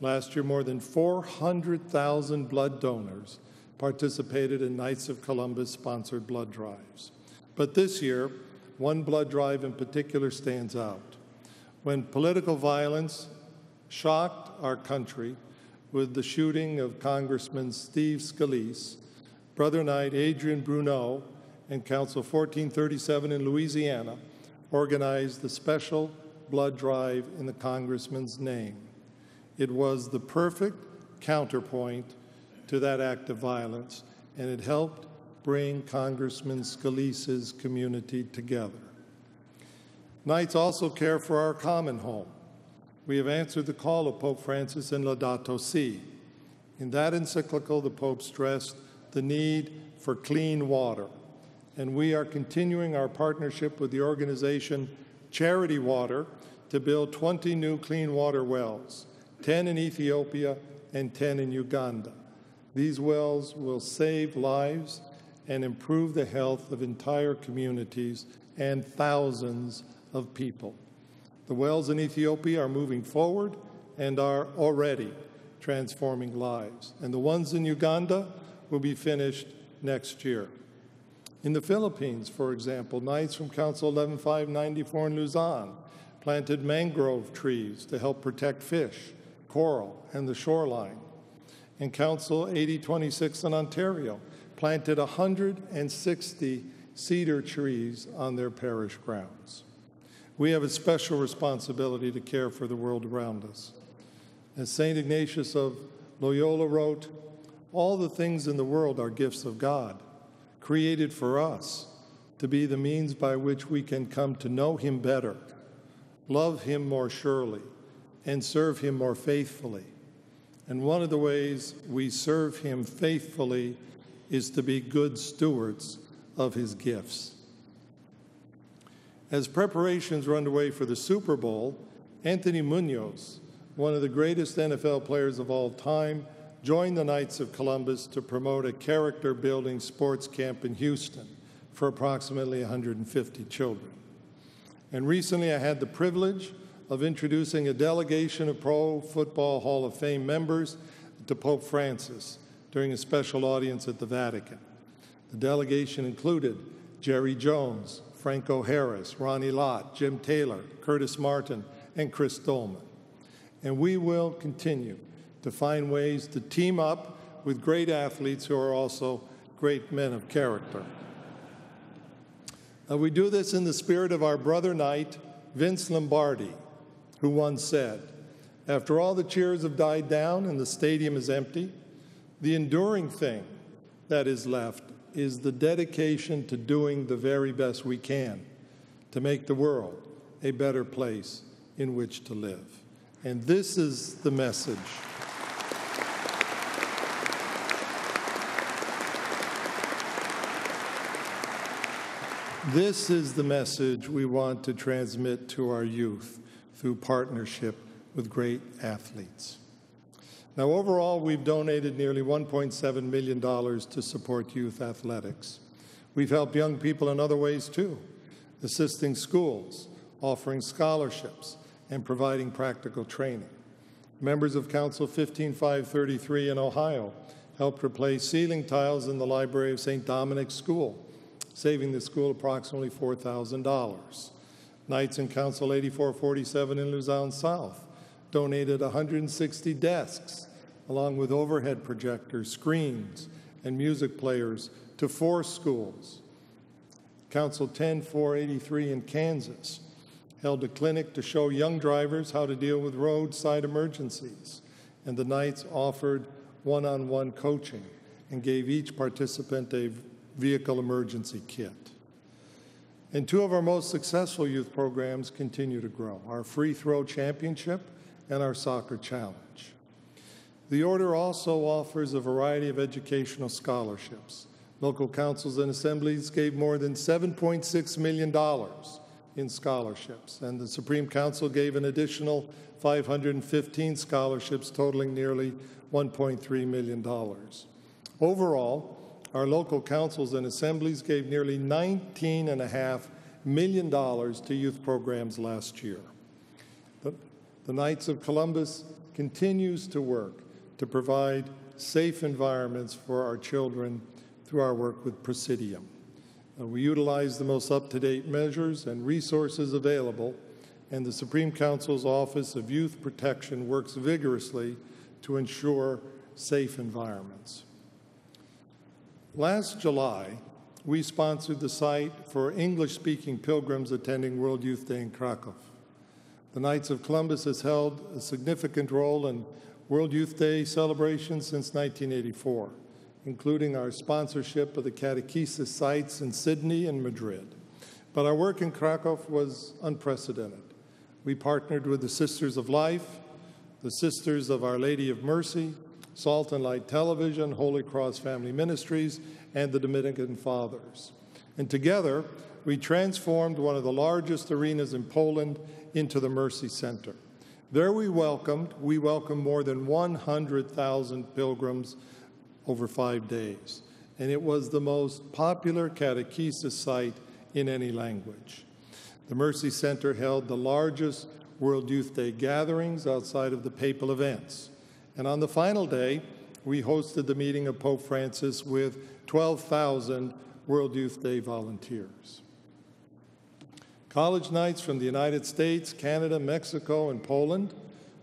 Last year, more than 400,000 blood donors participated in Knights of Columbus-sponsored blood drives. But this year, one blood drive in particular stands out. When political violence shocked our country with the shooting of Congressman Steve Scalise, Brother Knight Adrian Bruneau and Council 1437 in Louisiana organized the special blood drive in the congressman's name. It was the perfect counterpoint to that act of violence, and it helped bring Congressman Scalise's community together. Knights also care for our common home. We have answered the call of Pope Francis in Laudato Si. In that encyclical, the Pope stressed the need for clean water, and we are continuing our partnership with the organization Charity Water to build 20 new clean water wells, 10 in Ethiopia and 10 in Uganda. These wells will save lives and improve the health of entire communities and thousands of people. The wells in Ethiopia are moving forward and are already transforming lives. And the ones in Uganda will be finished next year. In the Philippines, for example, Knights from Council 11594 in Luzon planted mangrove trees to help protect fish, coral, and the shoreline. And Council 8026 in Ontario planted 160 cedar trees on their parish grounds. We have a special responsibility to care for the world around us. As St. Ignatius of Loyola wrote, all the things in the world are gifts of God, created for us to be the means by which we can come to know Him better, love Him more surely, and serve Him more faithfully. And one of the ways we serve Him faithfully is to be good stewards of His gifts. As preparations are underway for the Super Bowl, Anthony Munoz, one of the greatest NFL players of all time, joined the Knights of Columbus to promote a character-building sports camp in Houston for approximately 150 children. And recently I had the privilege of introducing a delegation of Pro Football Hall of Fame members to Pope Francis during a special audience at the Vatican. The delegation included Jerry Jones, Franco Harris, Ronnie Lott, Jim Taylor, Curtis Martin, and Chris Dolman. And we will continue to find ways to team up with great athletes who are also great men of character. We do this in the spirit of our brother knight, Vince Lombardi, who once said, after all the cheers have died down and the stadium is empty, the enduring thing that is left is the dedication to doing the very best we can to make the world a better place in which to live. And this is the message. This is the message we want to transmit to our youth through partnership with great athletes. Now, overall, we've donated nearly $1.7 million to support youth athletics. We've helped young people in other ways, too, assisting schools, offering scholarships, and providing practical training. Members of Council 15533 in Ohio helped replace ceiling tiles in the library of St. Dominic's School, saving the school approximately $4,000. Knights in Council 8447 in Luzon South donated 160 desks, along with overhead projectors, screens, and music players to 4 schools. Council 10483 in Kansas held a clinic to show young drivers how to deal with roadside emergencies, and the Knights offered one-on-one coaching and gave each participant a vehicle emergency kit. And 2 of our most successful youth programs continue to grow, our free throw championship and our soccer challenge. The Order also offers a variety of educational scholarships. Local councils and assemblies gave more than $7.6 million in scholarships, and the Supreme Council gave an additional 515 scholarships totaling nearly $1.3 million. Overall, our local councils and assemblies gave nearly $19.5 million to youth programs last year. The Knights of Columbus continues to work to provide safe environments for our children through our work with Presidium. We utilize the most up-to-date measures and resources available, and the Supreme Council's Office of Youth Protection works vigorously to ensure safe environments. Last July, we sponsored the site for English-speaking pilgrims attending World Youth Day in Krakow. The Knights of Columbus has held a significant role in World Youth Day celebrations since 1984, including our sponsorship of the catechesis sites in Sydney and Madrid. But our work in Krakow was unprecedented. We partnered with the Sisters of Life, the Sisters of Our Lady of Mercy, Salt and Light Television, Holy Cross Family Ministries, and the Dominican Fathers. And together, we transformed one of the largest arenas in Poland into the Mercy Center. There we welcomed more than 100,000 pilgrims over 5 days, and it was the most popular catechesis site in any language. The Mercy Center held the largest World Youth Day gatherings outside of the papal events. And on the final day, we hosted the meeting of Pope Francis with 12,000 World Youth Day volunteers. College Knights from the United States, Canada, Mexico, and Poland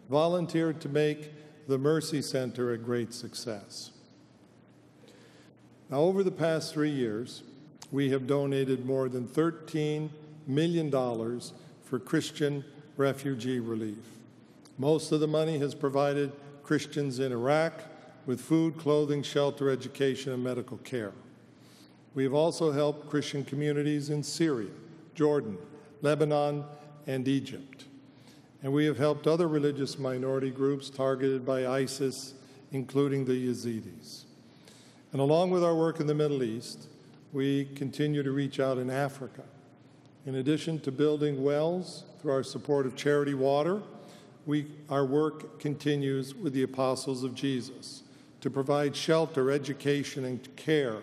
volunteered to make the Mercy Center a great success. Now, over the past 3 years, we have donated more than $13 million for Christian refugee relief. Most of the money has provided Christians in Iraq with food, clothing, shelter, education, and medical care. We have also helped Christian communities in Syria, Jordan, Lebanon, and Egypt. And we have helped other religious minority groups targeted by ISIS, including the Yazidis. And along with our work in the Middle East, we continue to reach out in Africa. In addition to building wells through our support of Charity Water, our work continues with the Apostles of Jesus to provide shelter, education, and care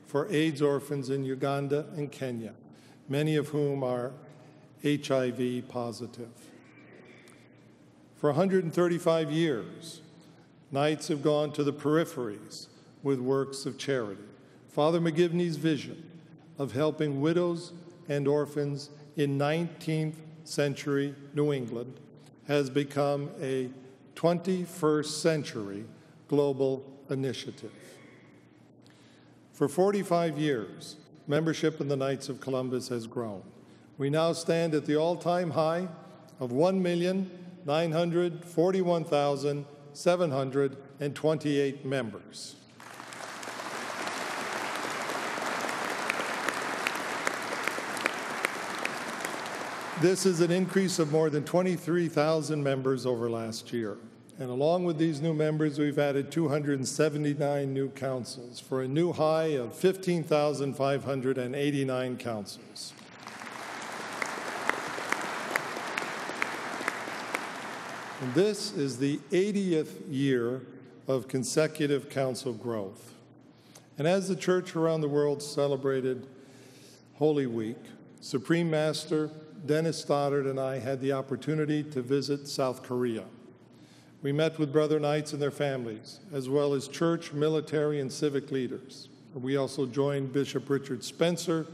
for AIDS orphans in Uganda and Kenya, many of whom are HIV positive. For 135 years, Knights have gone to the peripheries with works of charity. Father McGivney's vision of helping widows and orphans in 19th century New England has become a 21st century global initiative. For 45 years, membership in the Knights of Columbus has grown. We now stand at the all-time high of 1,941,728 members. This is an increase of more than 23,000 members over last year. And along with these new members, we've added 279 new councils for a new high of 15,589 councils. And this is the 80th year of consecutive council growth. And as the church around the world celebrated Holy Week, Supreme Master Dennis Stoddard and I had the opportunity to visit South Korea. We met with Brother Knights and their families, as well as church, military, and civic leaders. We also joined Bishop Richard Spencer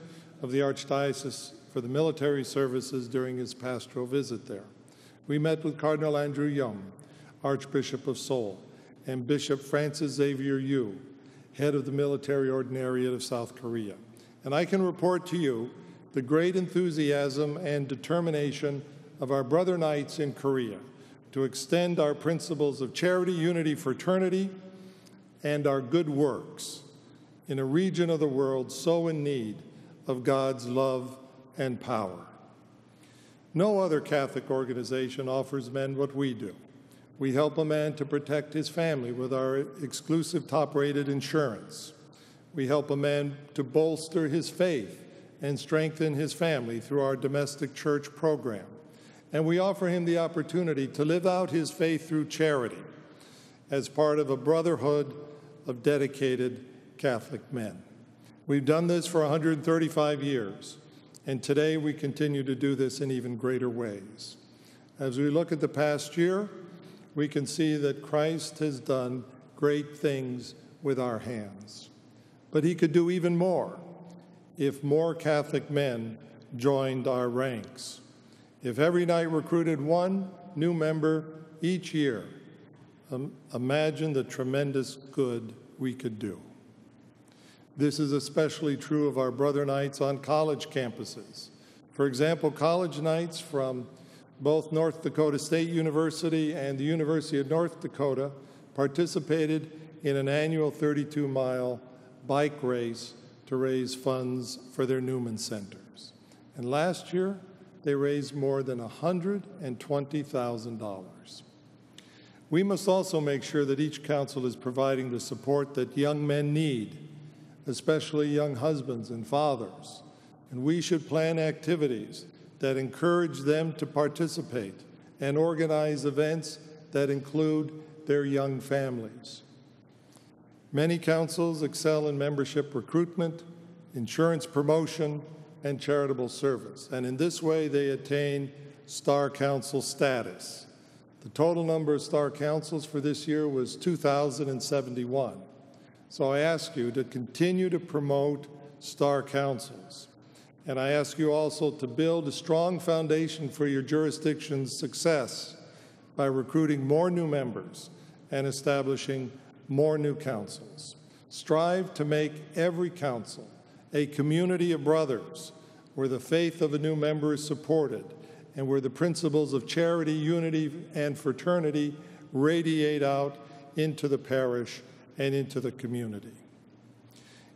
of the Archdiocese for the military services during his pastoral visit there. We met with Cardinal Andrew Young, Archbishop of Seoul, and Bishop Francis Xavier Yu, head of the Military Ordinariate of South Korea. And I can report to you the great enthusiasm and determination of our brother knights in Korea to extend our principles of charity, unity, fraternity, and our good works in a region of the world so in need of God's love and power. No other Catholic organization offers men what we do. We help a man to protect his family with our exclusive top-rated insurance. We help a man to bolster his faith and strengthen his family through our domestic church program. And we offer him the opportunity to live out his faith through charity as part of a brotherhood of dedicated Catholic men. We've done this for 135 years, and today we continue to do this in even greater ways. As we look at the past year, we can see that Christ has done great things with our hands. But he could do even more if more Catholic men joined our ranks. If every night recruited one new member each year, imagine the tremendous good we could do. This is especially true of our brother knights on college campuses. For example, college knights from both North Dakota State University and the University of North Dakota participated in an annual 32-mile bike race to raise funds for their Newman centers. And last year, they raised more than $120,000. We must also make sure that each council is providing the support that young men need, especially young husbands and fathers. And we should plan activities that encourage them to participate and organize events that include their young families. Many councils excel in membership recruitment, insurance promotion, and charitable service. And in this way, they attain Star Council status. The total number of Star Councils for this year was 2,071. So I ask you to continue to promote Star Councils. And I ask you also to build a strong foundation for your jurisdiction's success by recruiting more new members and establishing more new councils. Strive to make every council a community of brothers where the faith of a new member is supported and where the principles of charity, unity, and fraternity radiate out into the parish and into the community.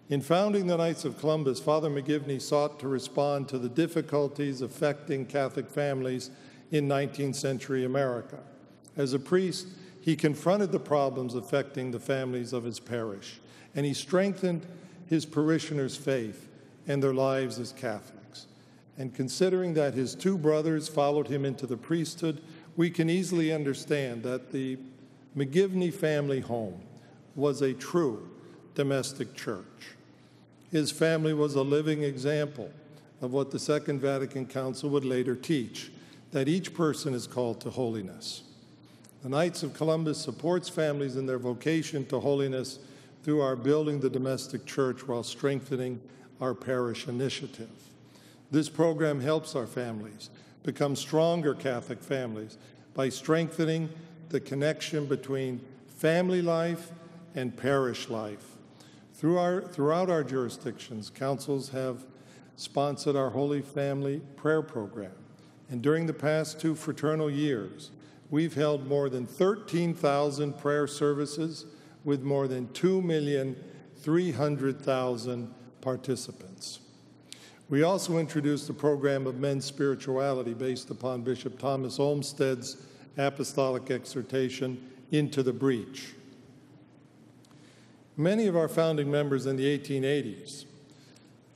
In founding the Knights of Columbus, Father McGivney sought to respond to the difficulties affecting Catholic families in 19th century America. As a priest, he confronted the problems affecting the families of his parish, and he strengthened his parishioners' faith and their lives as Catholics. And considering that his two brothers followed him into the priesthood, we can easily understand that the McGivney family home was a true domestic church. His family was a living example of what the Second Vatican Council would later teach, that each person is called to holiness. The Knights of Columbus supports families in their vocation to holiness through our Building the Domestic Church while strengthening our parish initiative. This program helps our families become stronger Catholic families by strengthening the connection between family life and parish life. Throughout our jurisdictions, councils have sponsored our Holy Family prayer program. And during the past 2 fraternal years, we've held more than 13,000 prayer services with more than 2,300,000 participants. We also introduced a program of men's spirituality based upon Bishop Thomas Olmsted's apostolic exhortation, Into the Breach. Many of our founding members in the 1880s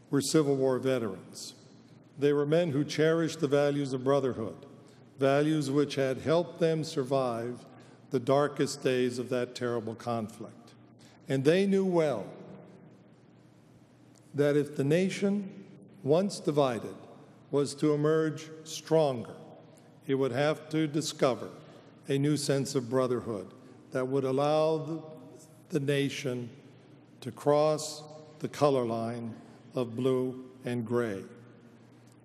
were Civil War veterans. They were men who cherished the values of brotherhood, values which had helped them survive the darkest days of that terrible conflict. And they knew well that if the nation, once divided, was to emerge stronger, it would have to discover a new sense of brotherhood that would allow the nation to cross the color line of blue and gray.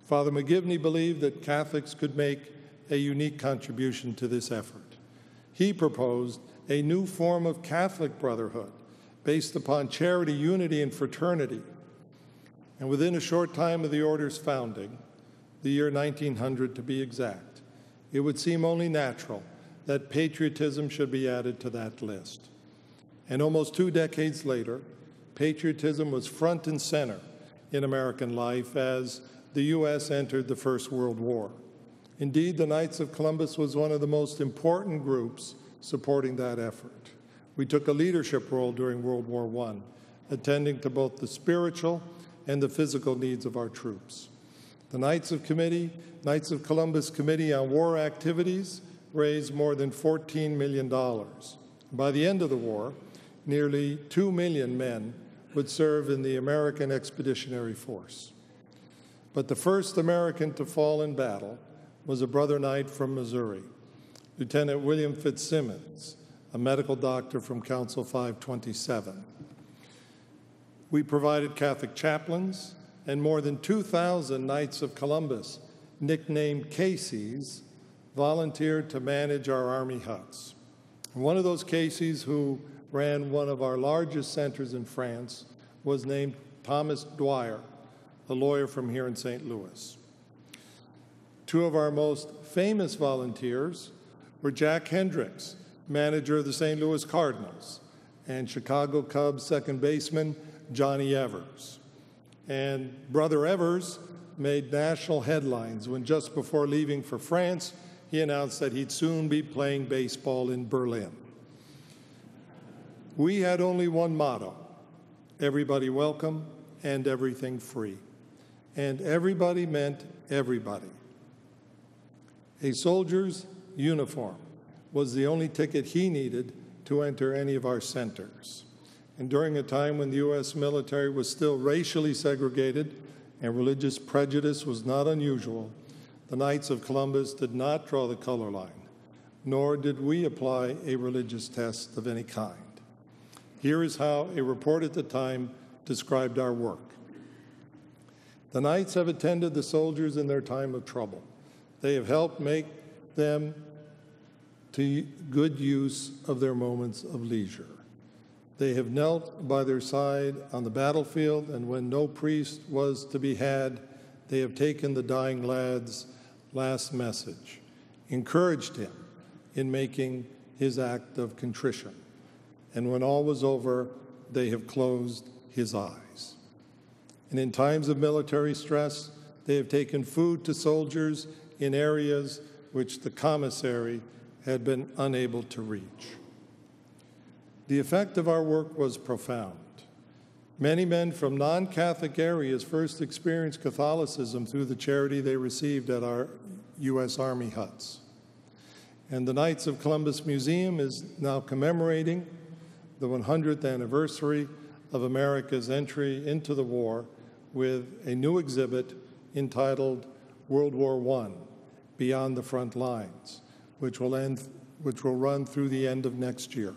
Father McGivney believed that Catholics could make a unique contribution to this effort. He proposed a new form of Catholic brotherhood based upon charity, unity, and fraternity. And within a short time of the Order's founding, the year 1900 to be exact, it would seem only natural that patriotism should be added to that list. And almost 2 decades later, patriotism was front and center in American life as the U.S. entered the First World War. Indeed, the Knights of Columbus was one of the most important groups supporting that effort. We took a leadership role during World War I, attending to both the spiritual and the physical needs of our troops. The Knights of Columbus Committee on War Activities raised more than $14 million. By the end of the war, nearly 2 million men would serve in the American Expeditionary Force. But the first American to fall in battle was a brother knight from Missouri, Lieutenant William Fitzsimmons, a medical doctor from Council 527. We provided Catholic chaplains, and more than 2,000 Knights of Columbus, nicknamed Caseys, volunteered to manage our Army huts. And one of those Caseys who ran one of our largest centers in France was named Thomas Dwyer, a lawyer from here in St. Louis. 2 of our most famous volunteers were Jack Hendricks, manager of the St. Louis Cardinals, and Chicago Cubs second baseman Johnny Evers. And Brother Evers made national headlines when just before leaving for France, he announced that he'd soon be playing baseball in Berlin. We had only one motto: everybody welcome and everything free. And everybody meant everybody. A soldier's uniform was the only ticket he needed to enter any of our centers. And during a time when the U.S. military was still racially segregated and religious prejudice was not unusual, the Knights of Columbus did not draw the color line, nor did we apply a religious test of any kind. Here is how a report at the time described our work. The Knights have attended the soldiers in their time of trouble. They have helped make them to good use of their moments of leisure. They have knelt by their side on the battlefield, and when no priest was to be had, they have taken the dying lad's last message, encouraged him in making his act of contrition. And when all was over, they have closed his eyes. And in times of military stress, they have taken food to soldiers in areas which the commissary had been unable to reach. The effect of our work was profound. Many men from non-Catholic areas first experienced Catholicism through the charity they received at our U.S. Army huts. And the Knights of Columbus Museum is now commemorating the 100th anniversary of America's entry into the war with a new exhibit entitled World War I, Beyond the Front Lines, which will run through the end of next year.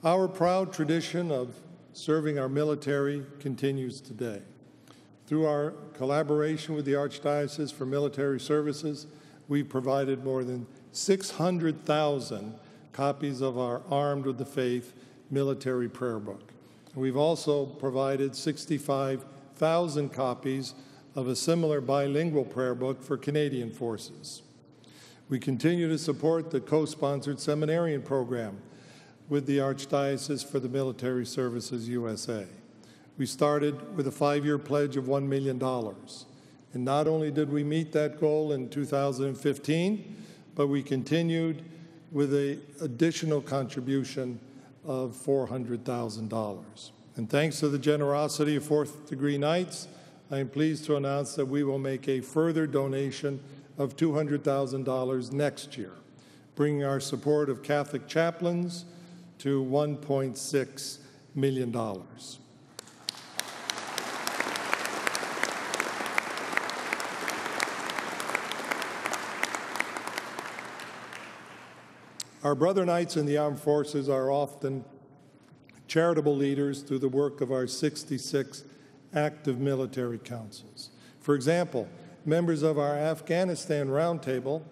Our proud tradition of serving our military continues today. Through our collaboration with the Archdiocese for Military Services, we've provided more than 600,000 copies of our Armed with the Faith military prayer book. We've also provided 65,000 copies of a similar bilingual prayer book for Canadian forces. We continue to support the co-sponsored seminarian program with the Archdiocese for the Military Services USA. We started with a 5-year pledge of $1 million. And not only did we meet that goal in 2015, but we continued with an additional contribution of $400,000. And thanks to the generosity of Fourth Degree Knights, I am pleased to announce that we will make a further donation of $200,000 next year, bringing our support of Catholic chaplains to $1.6 million. Our brother knights in the armed forces are often charitable leaders through the work of our 66 active military councils. For example, members of our Afghanistan Roundtable,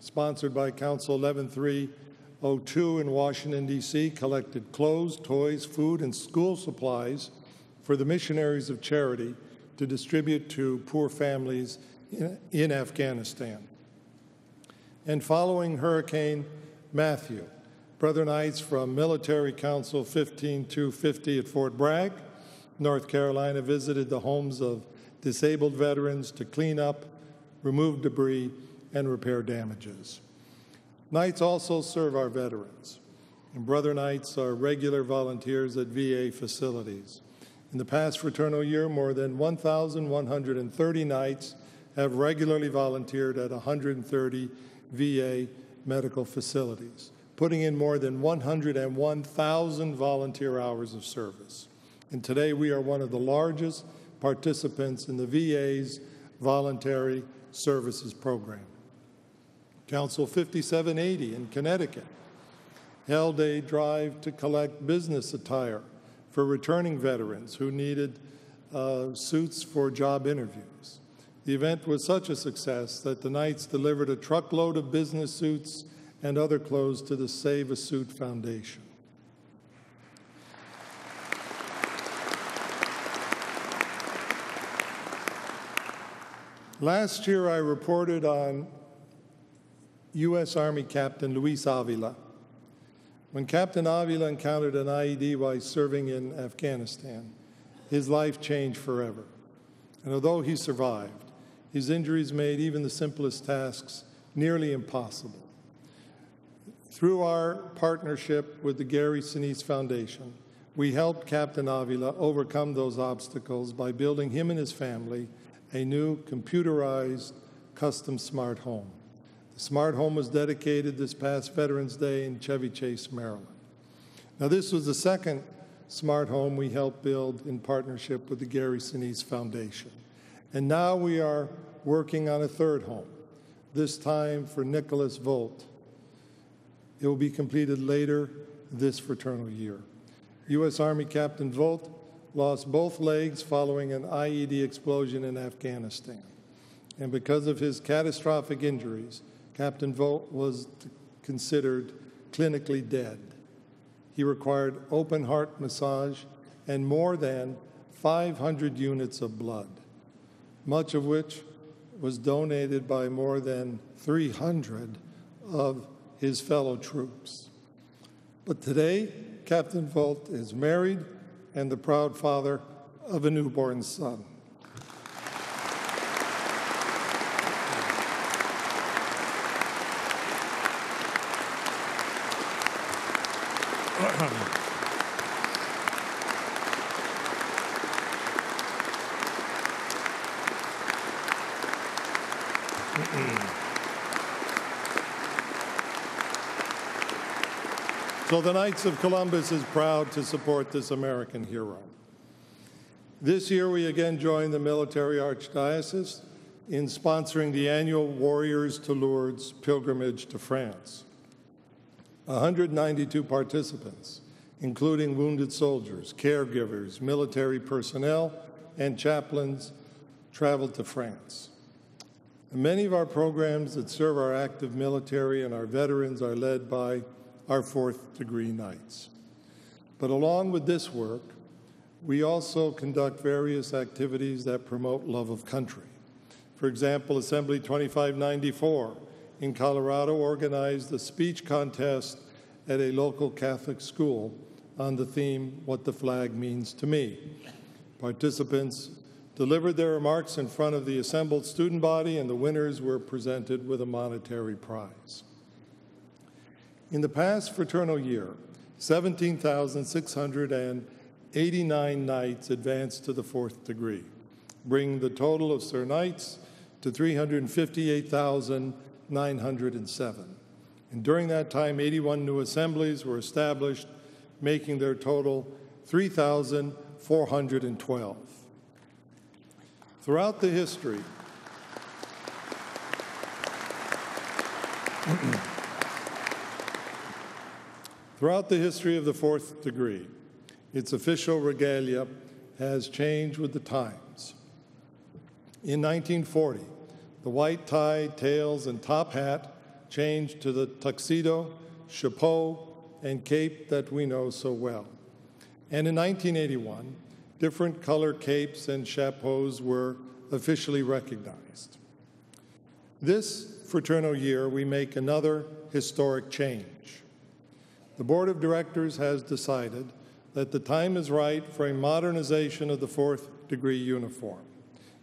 sponsored by Council 11-3 02 in Washington, D.C., collected clothes, toys, food, and school supplies for the Missionaries of Charity to distribute to poor families in Afghanistan. And following Hurricane Matthew, Brother Knights from Military Council 15250 at Fort Bragg, North Carolina, visited the homes of disabled veterans to clean up, remove debris, and repair damages. Knights also serve our veterans, and Brother Knights are regular volunteers at VA facilities. In the past fraternal year, more than 1,130 Knights have regularly volunteered at 130 VA medical facilities, putting in more than 101,000 volunteer hours of service. And today we are one of the largest participants in the VA's Voluntary Services Program. Council 5780 in Connecticut held a drive to collect business attire for returning veterans who needed suits for job interviews. The event was such a success that the Knights delivered a truckload of business suits and other clothes to the Save a Suit Foundation. Last year, I reported on U.S. Army Captain Luis Avila. When Captain Avila encountered an IED while serving in Afghanistan, his life changed forever. And although he survived, his injuries made even the simplest tasks nearly impossible. Through our partnership with the Gary Sinise Foundation, we helped Captain Avila overcome those obstacles by building him and his family a new computerized custom smart home. The smart home was dedicated this past Veterans Day in Chevy Chase, Maryland. Now, this was the second smart home we helped build in partnership with the Gary Sinise Foundation. And now we are working on a third home, this time for Nicholas Volt. It will be completed later this fraternal year. U.S. Army Captain Volt lost both legs following an IED explosion in Afghanistan. And because of his catastrophic injuries, Captain Volt was considered clinically dead. He required open heart massage and more than 500 units of blood, much of which was donated by more than 300 of his fellow troops. But today, Captain Volt is married and the proud father of a newborn son. So the Knights of Columbus is proud to support this American hero. This year, we again join the Military Archdiocese in sponsoring the annual Warriors to Lourdes pilgrimage to France. 192 participants, including wounded soldiers, caregivers, military personnel, and chaplains, traveled to France. And many of our programs that serve our active military and our veterans are led by our fourth-degree Knights. But along with this work, we also conduct various activities that promote love of country. For example, Assembly 2594 in Colorado organized a speech contest at a local Catholic school on the theme, What the Flag Means to Me. Participants delivered their remarks in front of the assembled student body, and the winners were presented with a monetary prize. In the past fraternal year, 17,689 Knights advanced to the fourth degree, bringing the total of Sir Knights to 358,907. And during that time, 81 new assemblies were established, making their total 3,412. Throughout the history, of the fourth degree, its official regalia has changed with the times. In 1940, the white tie, tails, and top hat changed to the tuxedo chapeau, and cape that we know so well. And in 1981, different color capes and chapeaus were officially recognized. This fraternal year, we make another historic change. The Board of Directors has decided that the time is right for a modernization of the fourth degree uniform.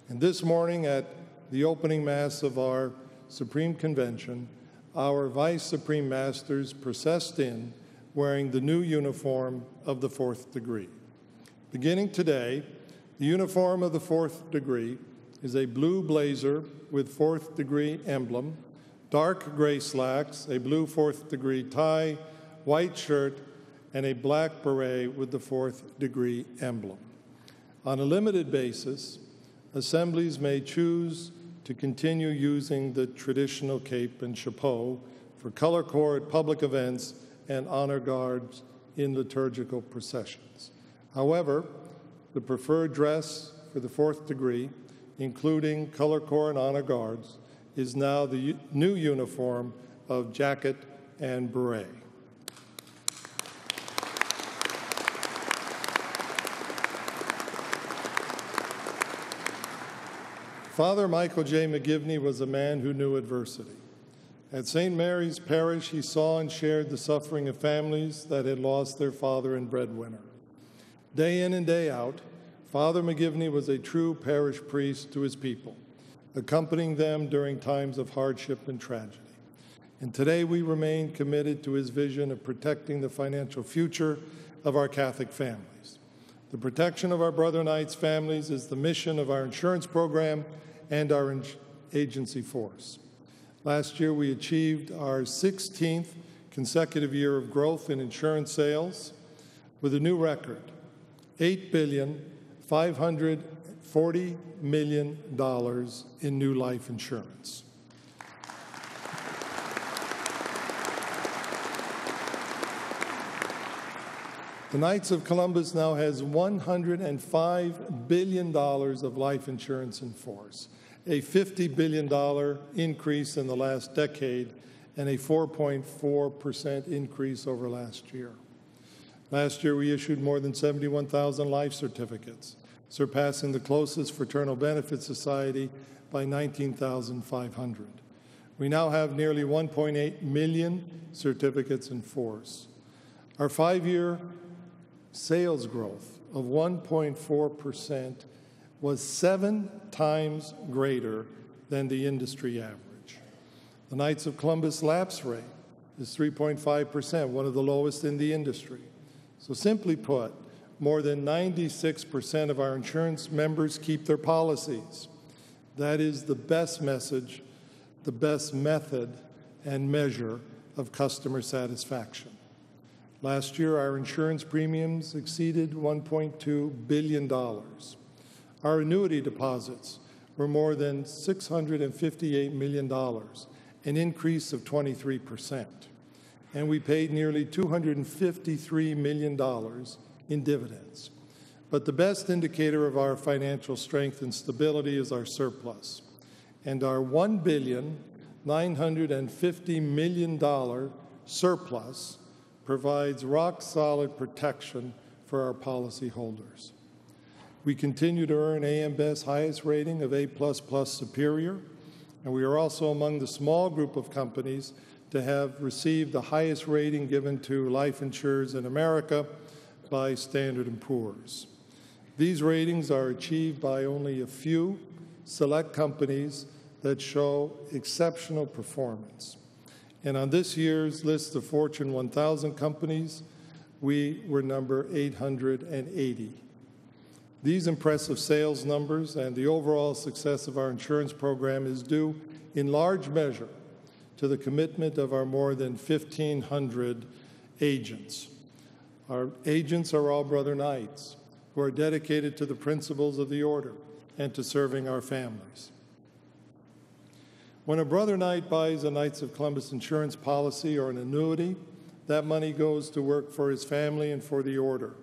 And this morning at the opening Mass of our Supreme Convention, our Vice Supreme Masters processed in wearing the new uniform of the fourth degree. Beginning today, the uniform of the fourth degree is a blue blazer with fourth degree emblem, dark gray slacks, a blue fourth degree tie, white shirt, and a black beret with the fourth degree emblem. On a limited basis, assemblies may choose to continue using the traditional cape and chapeau for color corps at public events and honor guards in liturgical processions. However, the preferred dress for the fourth degree, including color corps and honor guards, is now the new uniform of jacket and beret. Father Michael J. McGivney was a man who knew adversity. At St. Mary's Parish, he saw and shared the suffering of families that had lost their father and breadwinner. Day in and day out, Father McGivney was a true parish priest to his people, accompanying them during times of hardship and tragedy. And today we remain committed to his vision of protecting the financial future of our Catholic families. The protection of our Brother Knights families is the mission of our insurance program and our agency force. Last year, we achieved our 16th consecutive year of growth in insurance sales with a new record, $8.54 billion in new life insurance. The Knights of Columbus now has $105 billion of life insurance in force, a $50 billion increase in the last decade, and a 4.4% increase over last year. Last year, we issued more than 71,000 life certificates, surpassing the closest fraternal benefit society by 19,500. We now have nearly 1.8 million certificates in force. Our 5-year sales growth of 1.4% was 7 times greater than the industry average. The Knights of Columbus lapse rate is 3.5%, one of the lowest in the industry. So simply put, more than 96% of our insurance members keep their policies. That is the best message, the best method and measure of customer satisfaction. Last year, our insurance premiums exceeded $1.2 billion. Our annuity deposits were more than $658 million, an increase of 23%. And we paid nearly $253 million in dividends. But the best indicator of our financial strength and stability is our surplus. And our $1.95 billion surplus provides rock-solid protection for our policyholders. We continue to earn AM Best's highest rating of A++ Superior, and we are also among the small group of companies to have received the highest rating given to life insurers in America by Standard & Poor's. These ratings are achieved by only a few select companies that show exceptional performance. And on this year's list of Fortune 1000 companies, we were number 880. These impressive sales numbers and the overall success of our insurance program is due in large measure to the commitment of our more than 1,500 agents. Our agents are all Brother Knights who are dedicated to the principles of the order and to serving our families. When a Brother Knight buys a Knights of Columbus insurance policy or an annuity, that money goes to work for his family and for the order.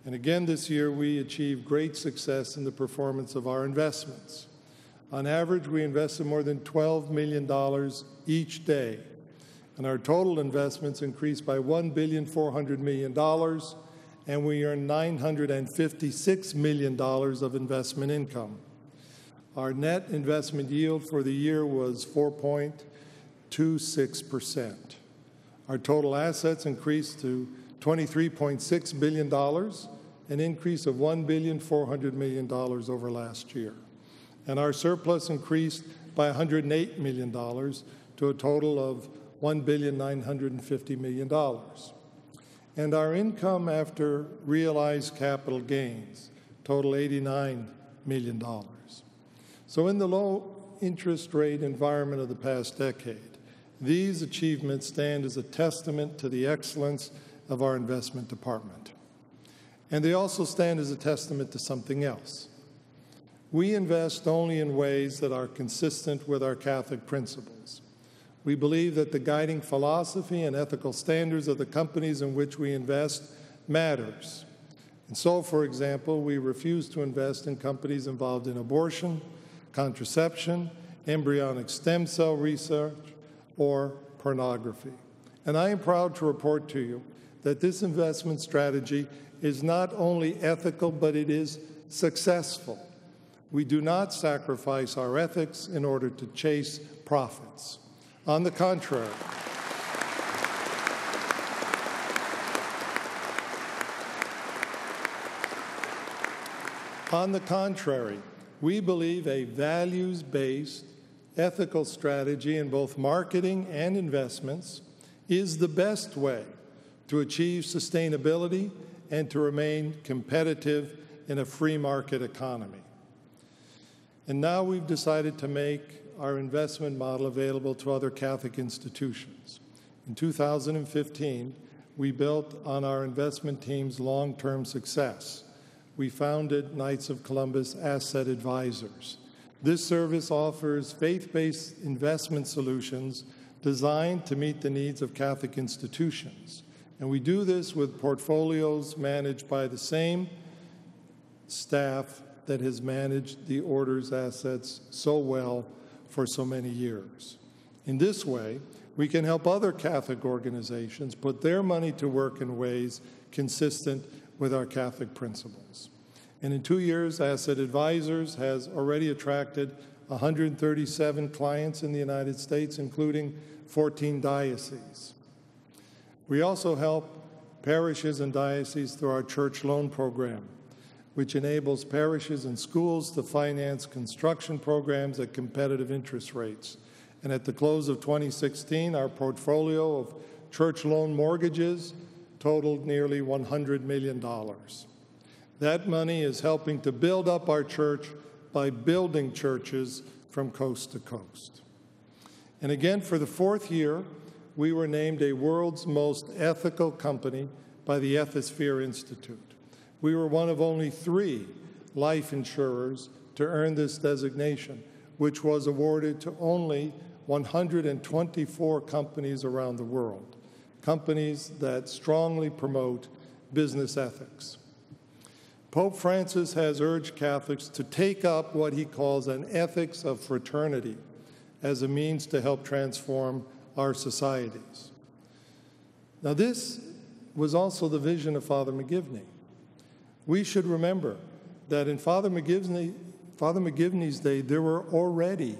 And again this year, we achieved great success in the performance of our investments. On average, we invested more than $12 million each day. And our total investments increased by $1.4 billion, and we earned $956 million of investment income. Our net investment yield for the year was 4.26%. Our total assets increased to $23.6 billion, an increase of $1.4 billion over last year. And our surplus increased by $108 million to a total of $1.95 billion. And our income after realized capital gains total $89 million. So in the low interest rate environment of the past decade, these achievements stand as a testament to the excellence of our investment department. And they also stand as a testament to something else. We invest only in ways that are consistent with our Catholic principles. We believe that the guiding philosophy and ethical standards of the companies in which we invest matters. And so, for example, we refuse to invest in companies involved in abortion, contraception, embryonic stem cell research, or pornography. And I am proud to report to you that this investment strategy is not only ethical, but it is successful. We do not sacrifice our ethics in order to chase profits. On the contrary, we believe a values-based, ethical strategy in both marketing and investments is the best way to achieve sustainability and to remain competitive in a free market economy. And now we've decided to make our investment model available to other Catholic institutions. In 2015, we built on our investment team's long-term success. We founded Knights of Columbus Asset Advisors. This service offers faith-based investment solutions designed to meet the needs of Catholic institutions. And we do this with portfolios managed by the same staff that has managed the Order's assets so well for so many years. In this way, we can help other Catholic organizations put their money to work in ways consistent with our Catholic principles. And in 2 years, Asset Advisors has already attracted 137 clients in the United States, including 14 dioceses. We also help parishes and dioceses through our church loan program, which enables parishes and schools to finance construction programs at competitive interest rates. And at the close of 2016, our portfolio of church loan mortgages totaled nearly $100 million. That money is helping to build up our church by building churches from coast to coast. And again, for the fourth year, we were named a world's most ethical company by the Ethisphere Institute. We were one of only 3 life insurers to earn this designation, which was awarded to only 124 companies around the world, companies that strongly promote business ethics. Pope Francis has urged Catholics to take up what he calls an ethics of fraternity as a means to help transform our societies. Now, this was also the vision of Father McGivney. We should remember that in Father McGivney's day, there were already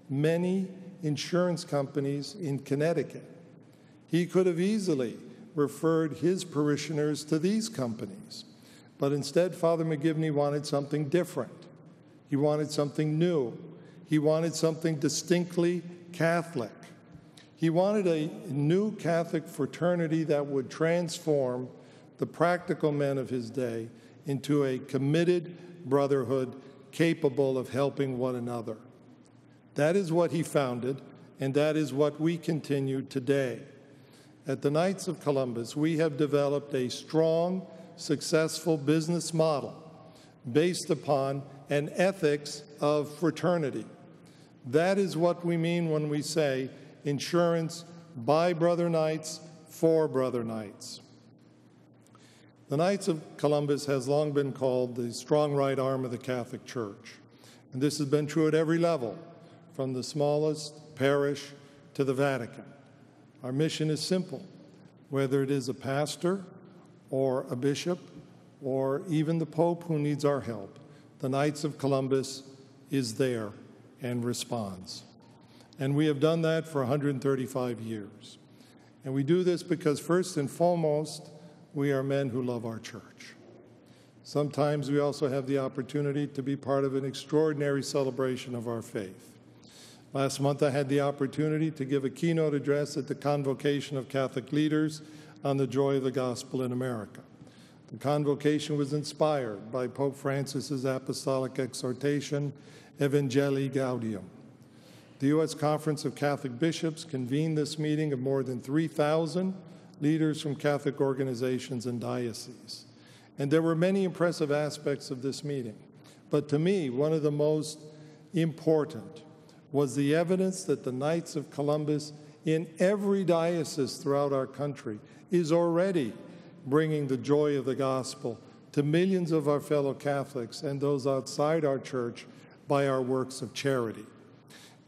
many insurance companies in Connecticut. He could have easily referred his parishioners to these companies. But instead, Father McGivney wanted something different. He wanted something new. He wanted something distinctly Catholic. He wanted a new Catholic fraternity that would transform the practical men of his day into a committed brotherhood capable of helping one another. That is what he founded, and that is what we continue today. At the Knights of Columbus, we have developed a strong, successful business model based upon an ethics of fraternity. That is what we mean when we say insurance by Brother Knights, for Brother Knights. The Knights of Columbus has long been called the strong right arm of the Catholic Church. And this has been true at every level, from the smallest parish to the Vatican. Our mission is simple. Whether it is a pastor or a bishop or even the Pope who needs our help, the Knights of Columbus is there and responds. And we have done that for 135 years. And we do this because first and foremost, we are men who love our church. Sometimes we also have the opportunity to be part of an extraordinary celebration of our faith. Last month, I had the opportunity to give a keynote address at the Convocation of Catholic Leaders on the joy of the gospel in America. The convocation was inspired by Pope Francis's apostolic exhortation, Evangelii Gaudium. The U.S. Conference of Catholic Bishops convened this meeting of more than 3,000 leaders from Catholic organizations and dioceses. And there were many impressive aspects of this meeting. But to me, one of the most important was the evidence that the Knights of Columbus in every diocese throughout our country is already bringing the joy of the gospel to millions of our fellow Catholics and those outside our church by our works of charity.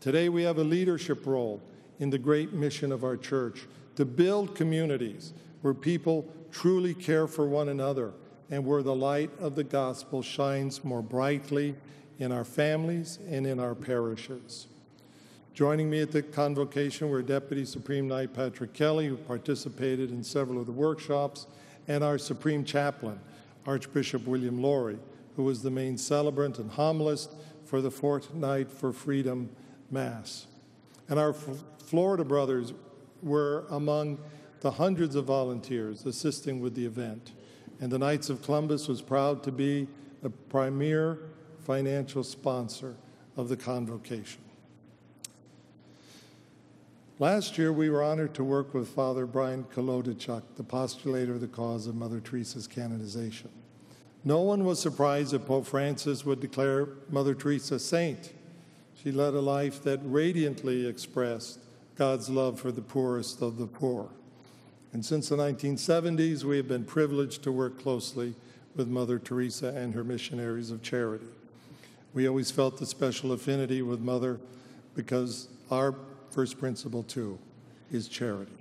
Today we have a leadership role in the great mission of our church to build communities where people truly care for one another and where the light of the gospel shines more brightly in our families and in our parishes. Joining me at the convocation were Deputy Supreme Knight Patrick Kelly, who participated in several of the workshops, and our Supreme Chaplain, Archbishop William Laurie, who was the main celebrant and homilist for the Fortnight for Freedom Mass. And our Florida brothers were among the hundreds of volunteers assisting with the event. And the Knights of Columbus was proud to be a premier financial sponsor of the convocation. Last year, we were honored to work with Father Brian Kolodechuk, the postulator of the cause of Mother Teresa's canonization. No one was surprised that Pope Francis would declare Mother Teresa a saint. She led a life that radiantly expressed God's love for the poorest of the poor. And since the 1970s, we have been privileged to work closely with Mother Teresa and her missionaries of charity. We always felt a special affinity with Mother because our first principle, too, is charity.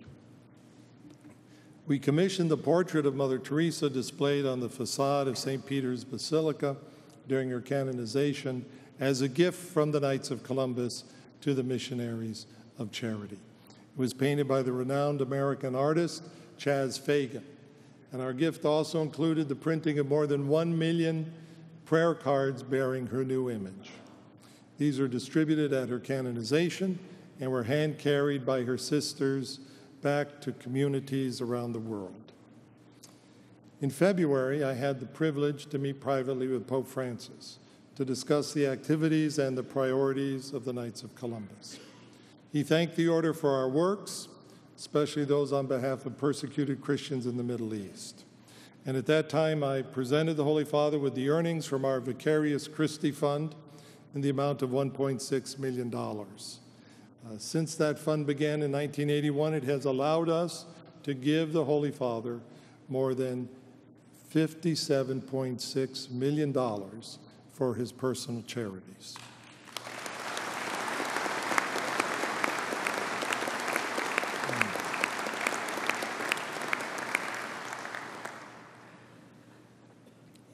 We commissioned the portrait of Mother Teresa displayed on the facade of St. Peter's Basilica during her canonization as a gift from the Knights of Columbus to the missionaries of charity. It was painted by the renowned American artist, Chaz Fagan. And our gift also included the printing of more than 1 million prayer cards bearing her new image. These were distributed at her canonization and were hand-carried by her sisters back to communities around the world. In February, I had the privilege to meet privately with Pope Francis to discuss the activities and the priorities of the Knights of Columbus. He thanked the order for our works, especially those on behalf of persecuted Christians in the Middle East. And at that time, I presented the Holy Father with the earnings from our Vicarious Christi Fund in the amount of $1.6 million. Since that fund began in 1981, it has allowed us to give the Holy Father more than $57.6 million for his personal charities.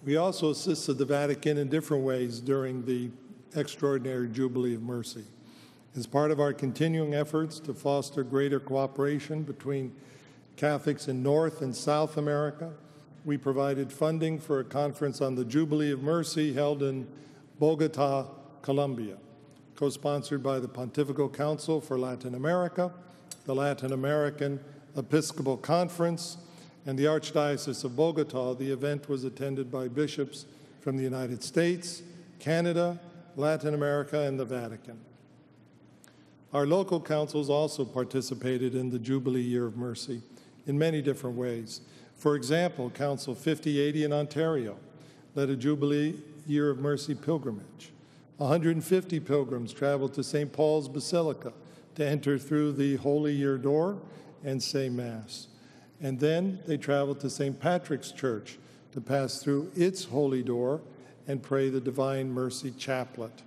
We also assisted the Vatican in different ways during the extraordinary Jubilee of Mercy. As part of our continuing efforts to foster greater cooperation between Catholics in North and South America, we provided funding for a conference on the Jubilee of Mercy held in Bogota, Colombia, co-sponsored by the Pontifical Council for Latin America, the Latin American Episcopal Conference, and the Archdiocese of Bogota. The event was attended by bishops from the United States, Canada, Latin America, and the Vatican. Our local councils also participated in the Jubilee Year of Mercy in many different ways. For example, Council 5080 in Ontario led a Jubilee Year of Mercy pilgrimage. 150 pilgrims traveled to St. Paul's Basilica to enter through the Holy Year door and say Mass. And then they traveled to St. Patrick's Church to pass through its holy door and pray the Divine Mercy Chaplet.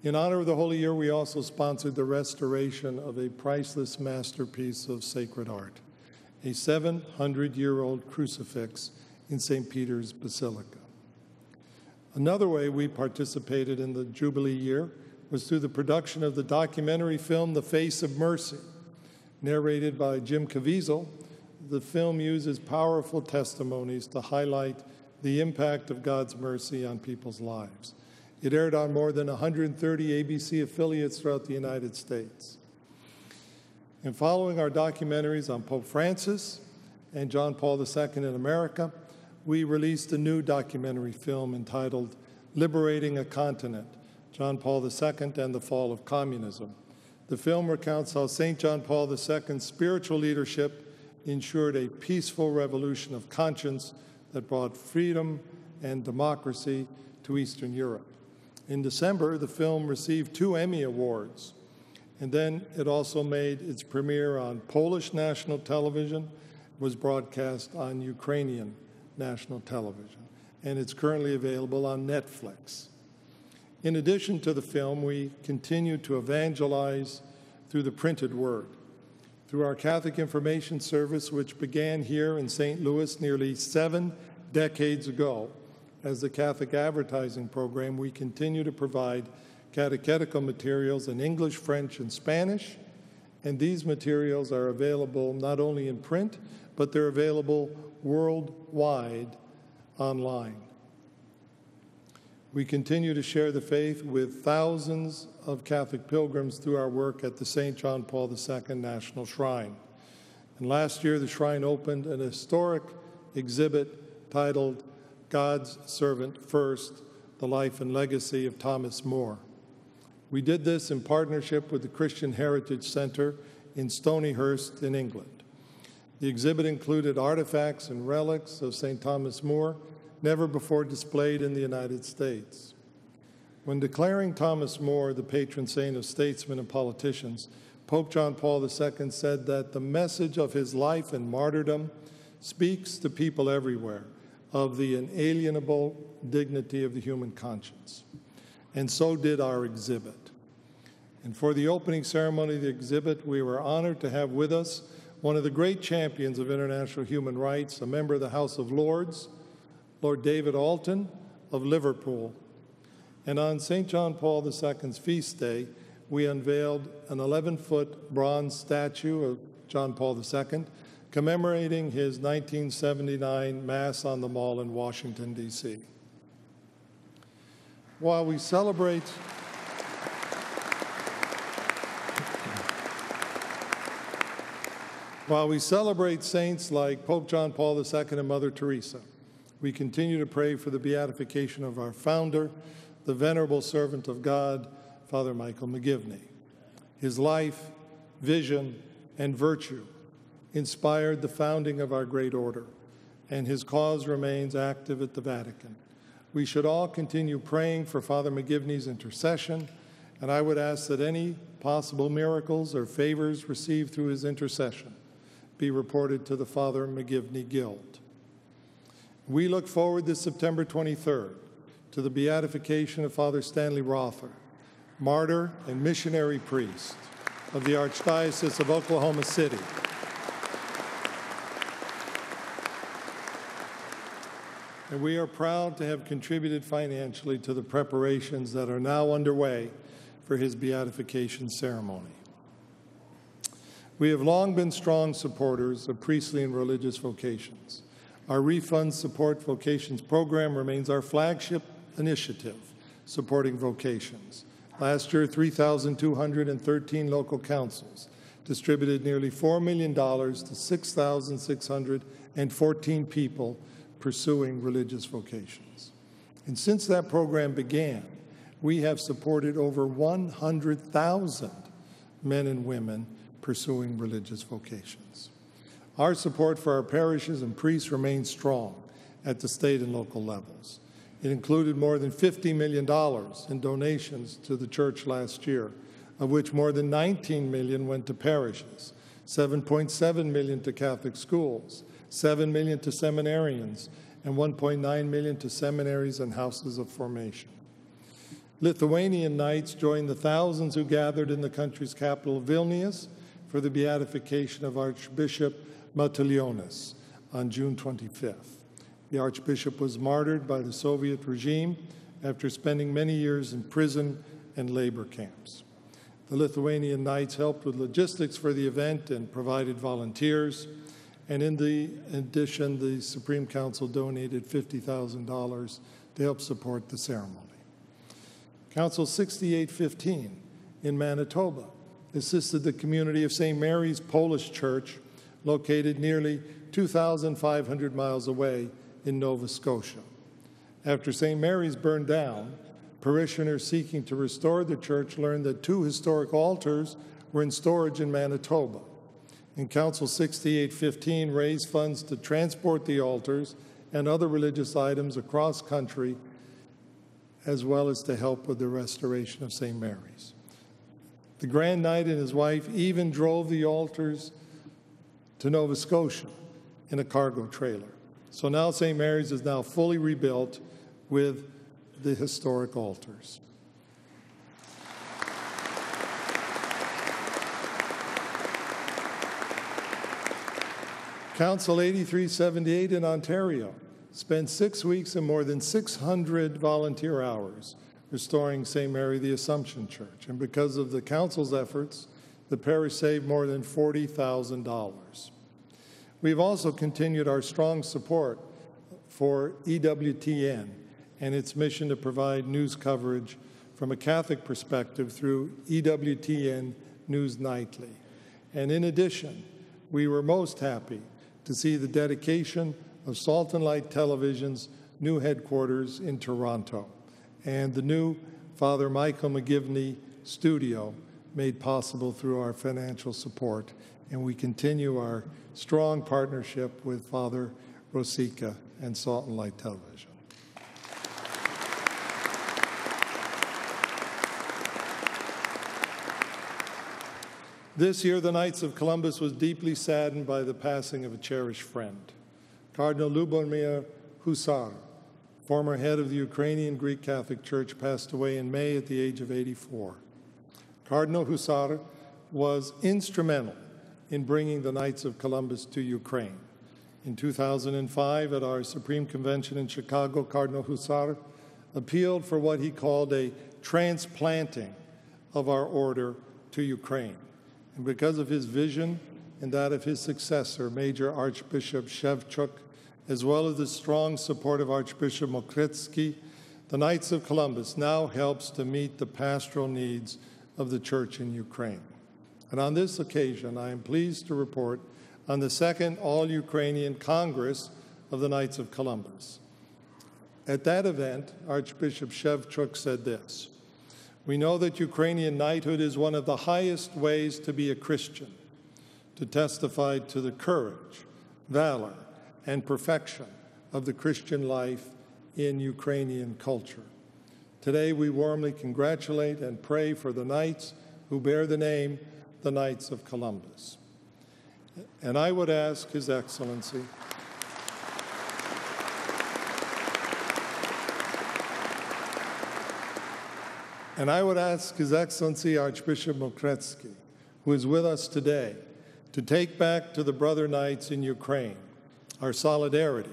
In honor of the Holy Year, we also sponsored the restoration of a priceless masterpiece of sacred art, a 700-year-old crucifix in St. Peter's Basilica. Another way we participated in the Jubilee year was through the production of the documentary film The Face of Mercy. Narrated by Jim Caviezel, the film uses powerful testimonies to highlight the impact of God's mercy on people's lives. It aired on more than 130 ABC affiliates throughout the United States. And following our documentaries on Pope Francis and John Paul II in America, we released a new documentary film entitled Liberating a Continent, John Paul II and the Fall of Communism. The film recounts how St. John Paul II's spiritual leadership ensured a peaceful revolution of conscience that brought freedom and democracy to Eastern Europe. In December, the film received 2 Emmy Awards, and then it also made its premiere on Polish national television, was broadcast on Ukrainian national television, and it's currently available on Netflix. In addition to the film, we continue to evangelize through the printed word. Through our Catholic Information Service, which began here in St. Louis nearly 7 decades ago, as the Catholic Advertising Program, we continue to provide catechetical materials in English, French, and Spanish, and these materials are available not only in print, but they're available worldwide online. We continue to share the faith with thousands of Catholic pilgrims through our work at the St. John Paul II National Shrine. And last year, the shrine opened an historic exhibit titled God's Servant First, the Life and Legacy of Thomas More. We did this in partnership with the Christian Heritage Center in Stonyhurst in England. The exhibit included artifacts and relics of St. Thomas More, never before displayed in the United States. When declaring Thomas More the patron saint of statesmen and politicians, Pope John Paul II said that the message of his life and martyrdom speaks to people everywhere of the inalienable dignity of the human conscience. And so did our exhibit. And for the opening ceremony of the exhibit, we were honored to have with us one of the great champions of international human rights, a member of the House of Lords, Lord David Alton of Liverpool. And on St. John Paul II's feast day, we unveiled an 11-foot bronze statue of John Paul II, commemorating his 1979 Mass on the Mall in Washington, D.C. While we celebrate saints like Pope John Paul II and Mother Teresa, we continue to pray for the beatification of our founder, the venerable servant of God, Father Michael McGivney. His life, vision, and virtue inspired the founding of our great order, and his cause remains active at the Vatican. We should all continue praying for Father McGivney's intercession, and I would ask that any possible miracles or favors received through his intercession be reported to the Father McGivney Guild. We look forward this September 23rd to the beatification of Father Stanley Rother, martyr and missionary priest of the Archdiocese of Oklahoma City. And we are proud to have contributed financially to the preparations that are now underway for his beatification ceremony. We have long been strong supporters of priestly and religious vocations. Our Refund Support Vocations program remains our flagship initiative supporting vocations. Last year, 3,213 local councils distributed nearly $4 million to 6,614 people pursuing religious vocations. And since that program began, we have supported over 100,000 men and women pursuing religious vocations. Our support for our parishes and priests remains strong at the state and local levels. It included more than $50 million in donations to the church last year, of which more than $19 million went to parishes, $7.7 million to Catholic schools, $7 million to seminarians, and $1.9 million to seminaries and houses of formation. Lithuanian Knights joined the thousands who gathered in the country's capital, Vilnius, for the beatification of Archbishop Matulionis on June 25th. The Archbishop was martyred by the Soviet regime after spending many years in prison and labor camps. The Lithuanian Knights helped with logistics for the event and provided volunteers. And in addition, the Supreme Council donated $50,000 to help support the ceremony. Council 6815 in Manitoba assisted the community of St. Mary's Polish Church, located nearly 2,500 miles away in Nova Scotia. After St. Mary's burned down, parishioners seeking to restore the church learned that 2 historic altars were in storage in Manitoba. And Council 6815 raised funds to transport the altars and other religious items across country, as well as to help with the restoration of St. Mary's. The Grand Knight and his wife even drove the altars to Nova Scotia in a cargo trailer. So now St. Mary's is now fully rebuilt with the historic altars. Council 8378 in Ontario spent 6 weeks and more than 600 volunteer hours restoring St. Mary the Assumption Church. And because of the council's efforts, the parish saved more than $40,000. We've also continued our strong support for EWTN and its mission to provide news coverage from a Catholic perspective through EWTN News Nightly. And in addition, we were most happy to see the dedication of Salt and Light Television's new headquarters in Toronto and the new Father Michael McGivney studio made possible through our financial support. And we continue our strong partnership with Father Rosica and Salt and Light Television. This year, the Knights of Columbus was deeply saddened by the passing of a cherished friend. Cardinal Lubomir Husar, former head of the Ukrainian Greek Catholic Church, passed away in May at the age of 84. Cardinal Husar was instrumental in bringing the Knights of Columbus to Ukraine. In 2005, at our Supreme Convention in Chicago, Cardinal Husar appealed for what he called a transplanting of our order to Ukraine. And because of his vision and that of his successor, Major Archbishop Shevchuk, as well as the strong support of Archbishop Mokretsky, the Knights of Columbus now helps to meet the pastoral needs of the Church in Ukraine. And on this occasion, I am pleased to report on the second All-Ukrainian Congress of the Knights of Columbus. At that event, Archbishop Shevchuk said this: "We know that Ukrainian knighthood is one of the highest ways to be a Christian, to testify to the courage, valor, and perfection of the Christian life in Ukrainian culture. Today, we warmly congratulate and pray for the knights who bear the name the Knights of Columbus." And I would ask His Excellency Archbishop Mokretsky, who is with us today, to take back to the brother knights in Ukraine our solidarity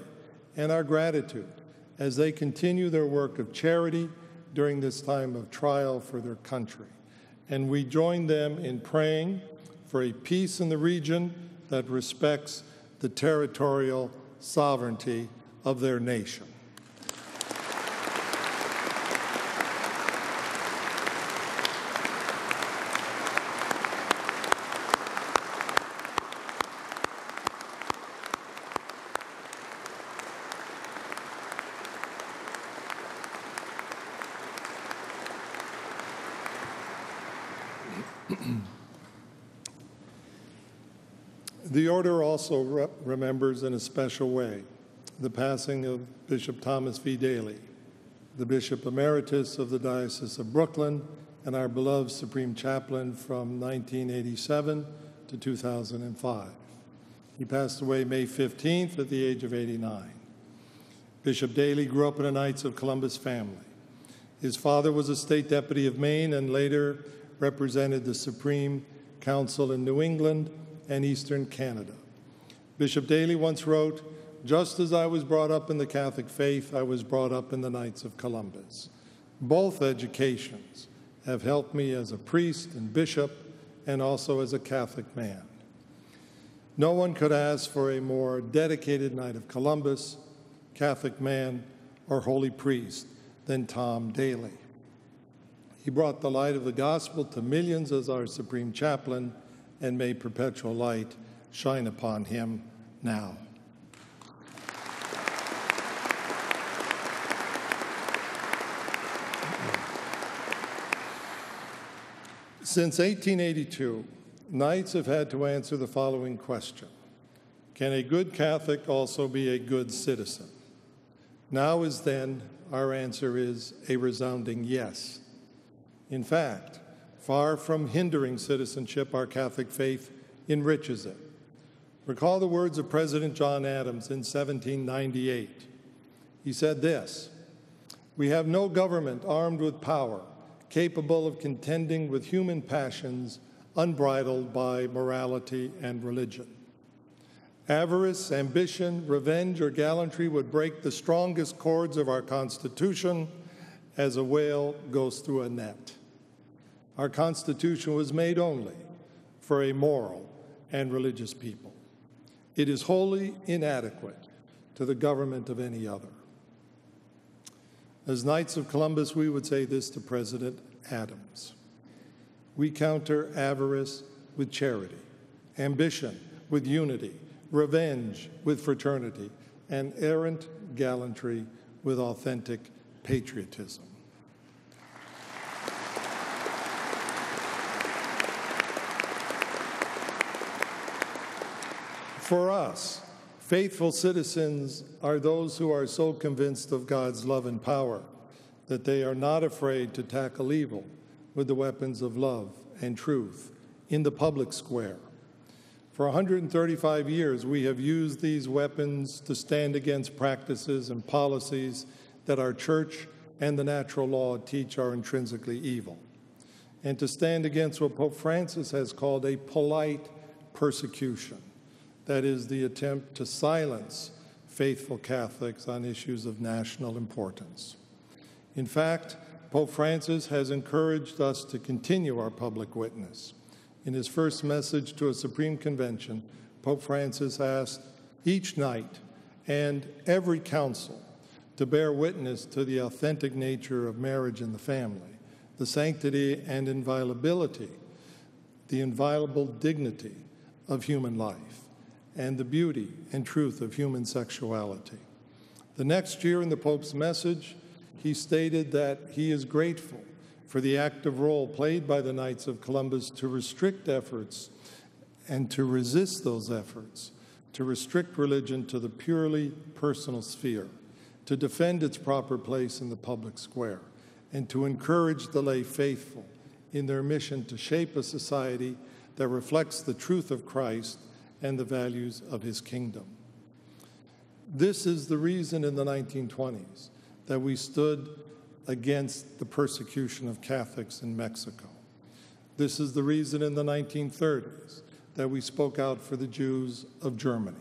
and our gratitude as they continue their work of charity during this time of trial for their country. And we join them in praying for a peace in the region that respects the territorial sovereignty of their nation. The order also remembers in a special way the passing of Bishop Thomas V. Daly, the Bishop Emeritus of the Diocese of Brooklyn and our beloved Supreme Chaplain from 1987 to 2005. He passed away May 15th at the age of 89. Bishop Daly grew up in a Knights of Columbus family. His father was a state deputy of Maine and later represented the Supreme Council in New England and Eastern Canada. Bishop Daly once wrote, "Just as I was brought up in the Catholic faith, I was brought up in the Knights of Columbus. Both educations have helped me as a priest and bishop and also as a Catholic man." No one could ask for a more dedicated Knight of Columbus, Catholic man, or holy priest than Tom Daly. He brought the light of the gospel to millions as our Supreme Chaplain, and may perpetual light shine upon him now. Since 1882, Knights have had to answer the following question: can a good Catholic also be a good citizen? Now as then, our answer is a resounding yes. In fact, far from hindering citizenship, our Catholic faith enriches it. Recall the words of President John Adams in 1798. He said this: "We have no government armed with power, capable of contending with human passions unbridled by morality and religion. Avarice, ambition, revenge, or gallantry would break the strongest cords of our Constitution as a whale goes through a net. Our Constitution was made only for a moral and religious people. It is wholly inadequate to the government of any other." As Knights of Columbus, we would say this to President Adams: we counter avarice with charity, ambition with unity, revenge with fraternity, and errant gallantry with authentic patriotism. For us, faithful citizens are those who are so convinced of God's love and power that they are not afraid to tackle evil with the weapons of love and truth in the public square. For 135 years, we have used these weapons to stand against practices and policies that our church and the natural law teach are intrinsically evil, and to stand against what Pope Francis has called a polite persecution, that is, the attempt to silence faithful Catholics on issues of national importance. In fact, Pope Francis has encouraged us to continue our public witness. In his first message to a Supreme Convention, Pope Francis asked each knight and every council to bear witness to the authentic nature of marriage and the family, the sanctity and inviolability, the inviolable dignity of human life, and the beauty and truth of human sexuality. The next year in the Pope's message, he stated that he is grateful for the active role played by the Knights of Columbus to restrict efforts and to resist those efforts, to restrict religion to the purely personal sphere, to defend its proper place in the public square, and to encourage the lay faithful in their mission to shape a society that reflects the truth of Christ and the values of his kingdom. This is the reason in the 1920s that we stood against the persecution of Catholics in Mexico. This is the reason in the 1930s that we spoke out for the Jews of Germany.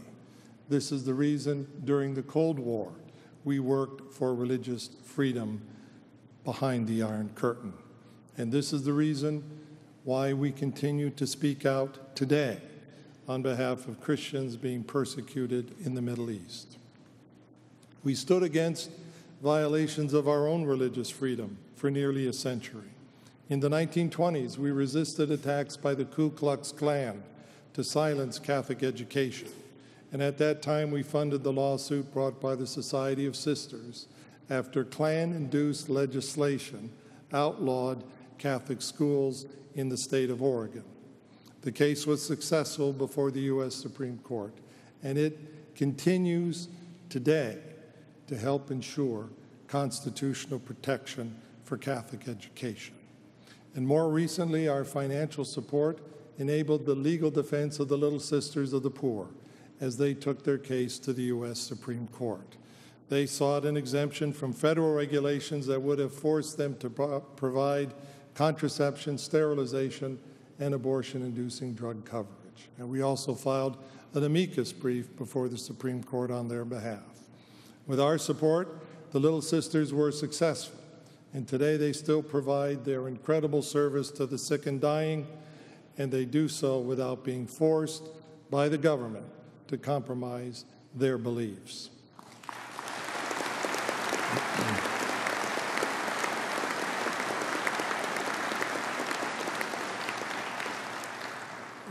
This is the reason during the Cold War we worked for religious freedom behind the Iron Curtain. And this is the reason why we continue to speak out today on behalf of Christians being persecuted in the Middle East. We stood against violations of our own religious freedom for nearly a century. In the 1920s, we resisted attacks by the Ku Klux Klan to silence Catholic education. And at that time, we funded the lawsuit brought by the Society of Sisters after Klan-induced legislation outlawed Catholic schools in the state of Oregon. The case was successful before the U.S. Supreme Court, and it continues today to help ensure constitutional protection for Catholic education. And more recently, our financial support enabled the legal defense of the Little Sisters of the Poor as they took their case to the U.S. Supreme Court. They sought an exemption from federal regulations that would have forced them to provide contraception, sterilization, and abortion-inducing drug coverage. And we also filed an amicus brief before the Supreme Court on their behalf. With our support, the Little Sisters were successful, and today they still provide their incredible service to the sick and dying, and they do so without being forced by the government to compromise their beliefs.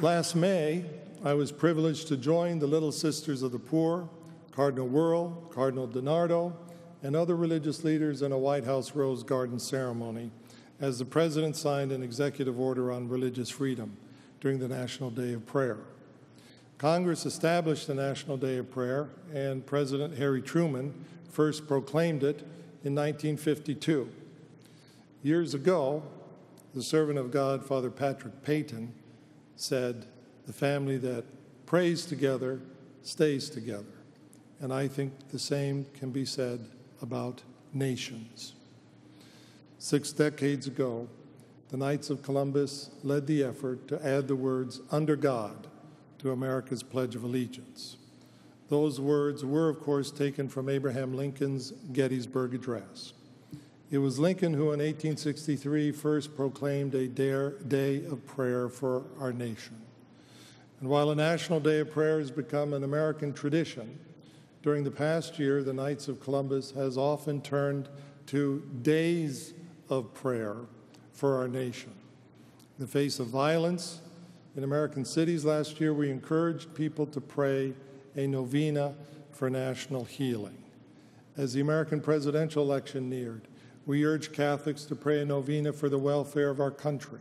Last May, I was privileged to join the Little Sisters of the Poor, Cardinal Wuerl, Cardinal DiNardo, and other religious leaders in a White House Rose Garden ceremony as the President signed an executive order on religious freedom during the National Day of Prayer. Congress established the National Day of Prayer, and President Harry Truman first proclaimed it in 1952. Years ago, the servant of God, Father Patrick Peyton, said, "The family that prays together stays together." And I think the same can be said about nations. 6 decades ago, the Knights of Columbus led the effort to add the words "under God" to America's Pledge of Allegiance. Those words were, of course, taken from Abraham Lincoln's Gettysburg Address. It was Lincoln who in 1863 first proclaimed a day of prayer for our nation. And while a National Day of Prayer has become an American tradition, during the past year, the Knights of Columbus has often turned to days of prayer for our nation. In the face of violence in American cities last year, we encouraged people to pray a novena for national healing. As the American presidential election neared, we urged Catholics to pray a novena for the welfare of our country.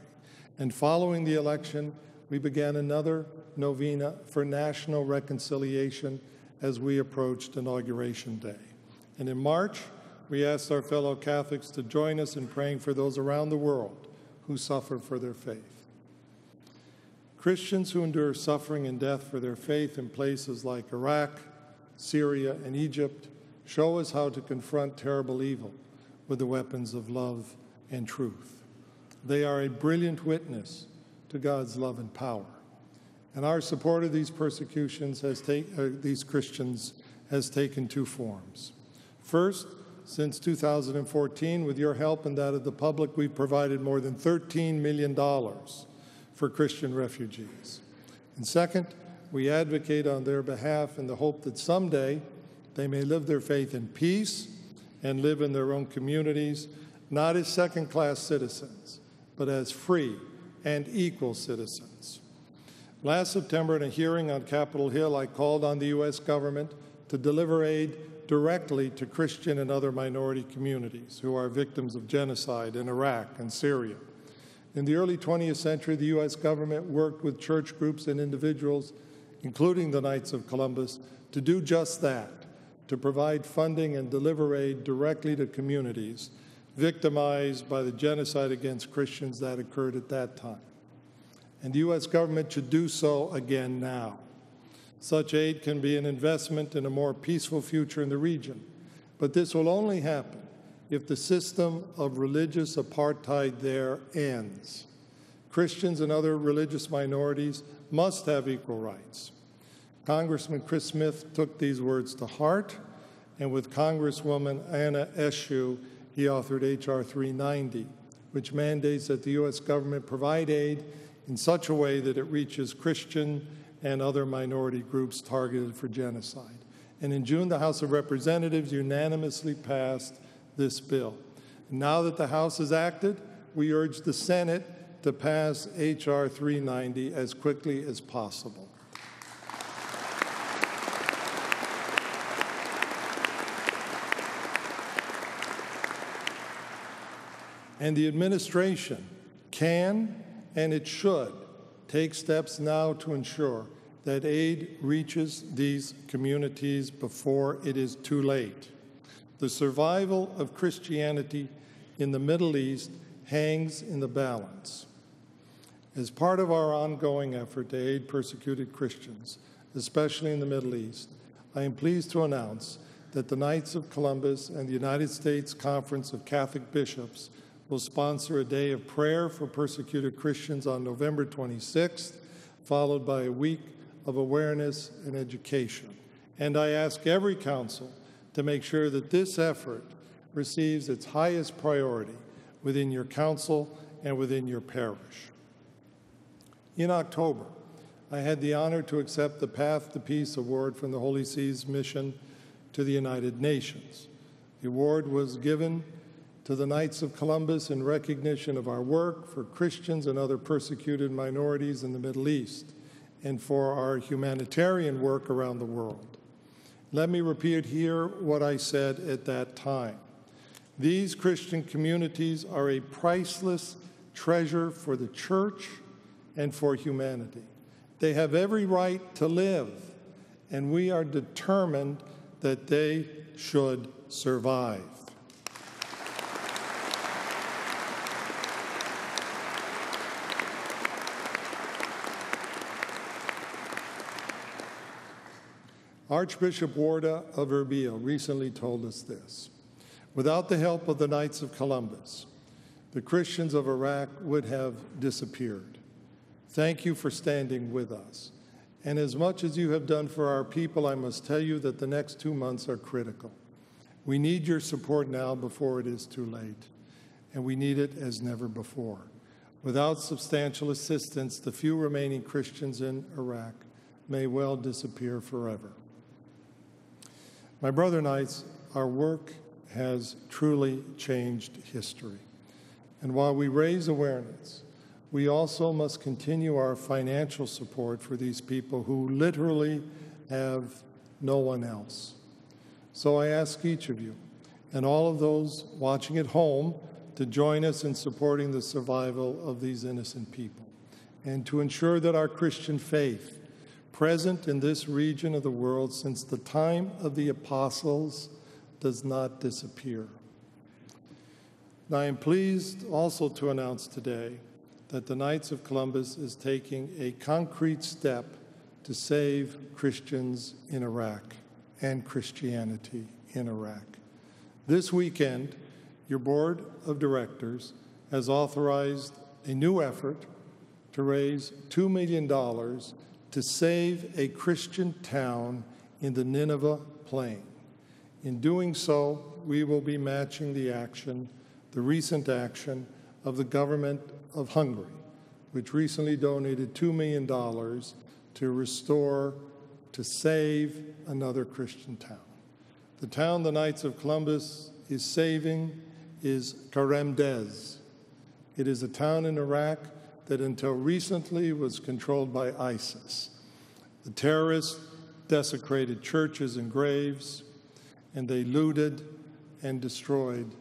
And following the election, we began another novena for national reconciliation as we approached Inauguration Day. And in March, we asked our fellow Catholics to join us in praying for those around the world who suffer for their faith. Christians who endure suffering and death for their faith in places like Iraq, Syria, and Egypt show us how to confront terrible evil with the weapons of love and truth. They are a brilliant witness to God's love and power. And our support of these persecutions these Christians has taken 2 forms. First, since 2014, with your help and that of the public, we've provided more than $13 million for Christian refugees. And second, we advocate on their behalf in the hope that someday they may live their faith in peace and live in their own communities, not as second-class citizens, but as free and equal citizens. Last September, in a hearing on Capitol Hill, I called on the U.S. government to deliver aid directly to Christian and other minority communities who are victims of genocide in Iraq and Syria. In the early 20th century, the U.S. government worked with church groups and individuals, including the Knights of Columbus, to do just that, to provide funding and deliver aid directly to communities victimized by the genocide against Christians that occurred at that time. And the U.S. government should do so again now. Such aid can be an investment in a more peaceful future in the region, but this will only happen if the system of religious apartheid there ends. Christians and other religious minorities must have equal rights. Congressman Chris Smith took these words to heart, and with Congresswoman Anna Eshoo, he authored H.R. 390, which mandates that the U.S. government provide aid in such a way that it reaches Christian and other minority groups targeted for genocide. And in June, the House of Representatives unanimously passed this bill. Now that the House has acted, we urge the Senate to pass H.R. 390 as quickly as possible. And the administration can and it should take steps now to ensure that aid reaches these communities before it is too late. The survival of Christianity in the Middle East hangs in the balance. As part of our ongoing effort to aid persecuted Christians, especially in the Middle East, I am pleased to announce that the Knights of Columbus and the United States Conference of Catholic Bishops will sponsor a day of prayer for persecuted Christians on November 26th, followed by a week of awareness and education. And I ask every council to make sure that this effort receives its highest priority within your council and within your parish. In October, I had the honor to accept the Path to Peace Award from the Holy See's mission to the United Nations. The award was given to the Knights of Columbus in recognition of our work for Christians and other persecuted minorities in the Middle East and for our humanitarian work around the world. Let me repeat here what I said at that time. These Christian communities are a priceless treasure for the church and for humanity. They have every right to live, and we are determined that they should survive. Archbishop Warda of Erbil recently told us this: without the help of the Knights of Columbus, the Christians of Iraq would have disappeared. Thank you for standing with us. And as much as you have done for our people, I must tell you that the next 2 months are critical. We need your support now before it is too late, and we need it as never before. Without substantial assistance, the few remaining Christians in Iraq may well disappear forever. My brother Knights, our work has truly changed history. And while we raise awareness, we also must continue our financial support for these people who literally have no one else. So I ask each of you and all of those watching at home to join us in supporting the survival of these innocent people and to ensure that our Christian faith, present in this region of the world since the time of the apostles, does not disappear. And I am pleased also to announce today that the Knights of Columbus is taking a concrete step to save Christians in Iraq and Christianity in Iraq. This weekend, your board of directors has authorized a new effort to raise $2 million to save a Christian town in the Nineveh Plain. In doing so, we will be matching the recent action of the government of Hungary, which recently donated $2 million to save another Christian town. The town the Knights of Columbus is saving is Karemdez. It is a town in Iraq that until recently was controlled by ISIS. The terrorists desecrated churches and graves, and they looted and destroyed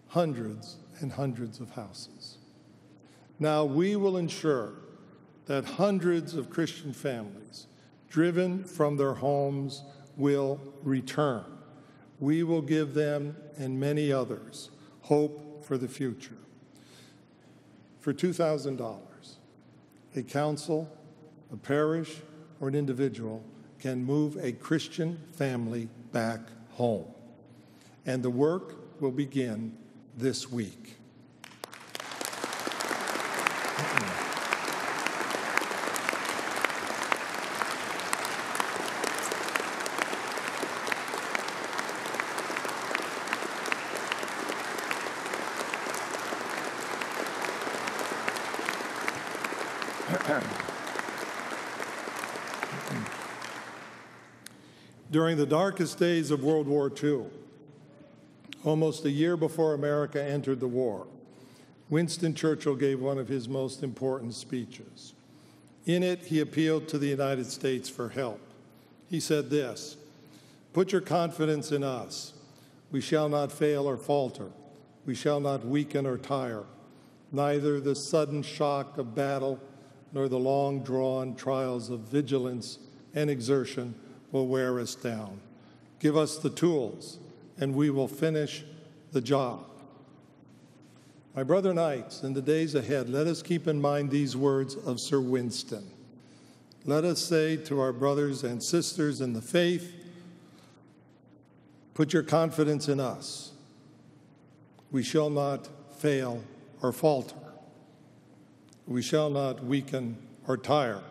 hundreds and hundreds of houses. Now we will ensure that hundreds of Christian families driven from their homes will return. We will give them and many others hope for the future. For $2,000, a council, a parish, or an individual can move a Christian family back home. And the work will begin this week. During the darkest days of World War II, almost a year before America entered the war, Winston Churchill gave one of his most important speeches. In it, he appealed to the United States for help. He said this: "Put your confidence in us. We shall not fail or falter. We shall not weaken or tire. Neither the sudden shock of battle nor the long-drawn trials of vigilance and exertion will wear us down. Give us the tools, and we will finish the job." My brother Knights, in the days ahead, let us keep in mind these words of Sir Winston. Let us say to our brothers and sisters in the faith, Put your confidence in us. We shall not fail or falter. We shall not weaken or tire.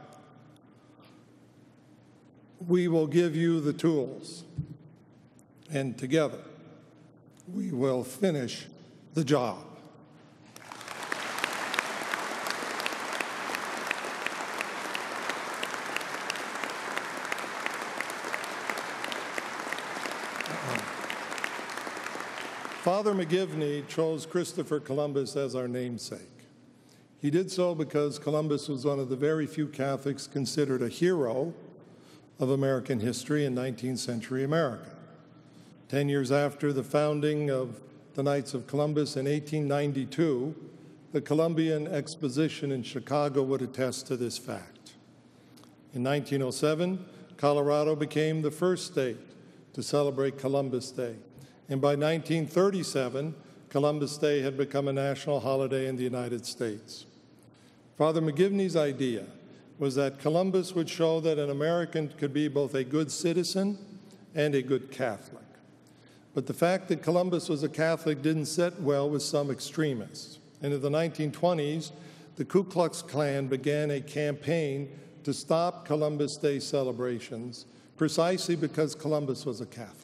We will give you the tools, and together we will finish the job. Father McGivney chose Christopher Columbus as our namesake. He did so because Columbus was one of the very few Catholics considered a hero of American history in 19th century America. 10 years after the founding of the Knights of Columbus in 1892, the Columbian Exposition in Chicago would attest to this fact. In 1907, Colorado became the first state to celebrate Columbus Day. And by 1937, Columbus Day had become a national holiday in the United States. Father McGivney's idea was that Columbus would show that an American could be both a good citizen and a good Catholic. But the fact that Columbus was a Catholic didn't sit well with some extremists. And in the 1920s, the Ku Klux Klan began a campaign to stop Columbus Day celebrations precisely because Columbus was a Catholic.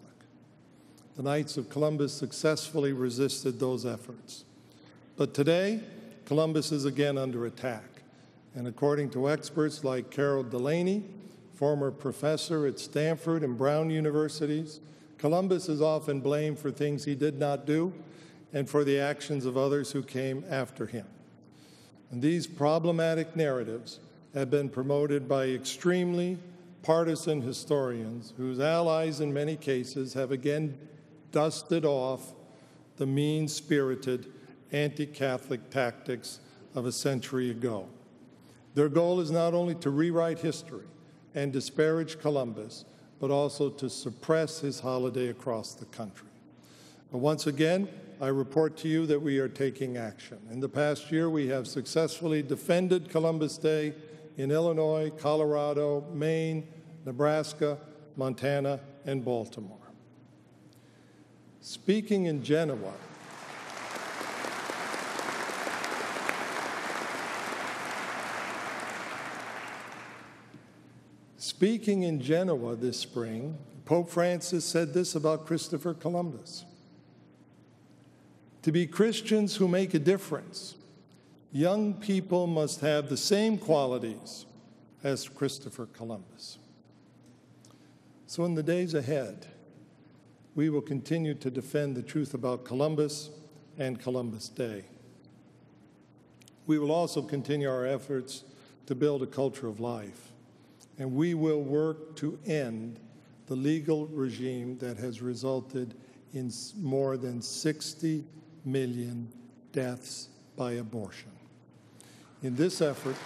The Knights of Columbus successfully resisted those efforts. But today, Columbus is again under attack. And according to experts like Carol Delaney, former professor at Stanford and Brown universities, Columbus is often blamed for things he did not do and for the actions of others who came after him. And these problematic narratives have been promoted by extremely partisan historians whose allies in many cases have again dusted off the mean-spirited anti-Catholic tactics of a century ago. Their goal is not only to rewrite history and disparage Columbus, but also to suppress his holiday across the country. But once again, I report to you that we are taking action. In the past year, we have successfully defended Columbus Day in Illinois, Colorado, Maine, Nebraska, Montana, and Baltimore. Speaking in Genoa, this spring, Pope Francis said this about Christopher Columbus. To be Christians who make a difference, young people must have the same qualities as Christopher Columbus. So in the days ahead, we will continue to defend the truth about Columbus and Columbus Day. We will also continue our efforts to build a culture of life, and we will work to end the legal regime that has resulted in more than 60 million deaths by abortion. In this effort,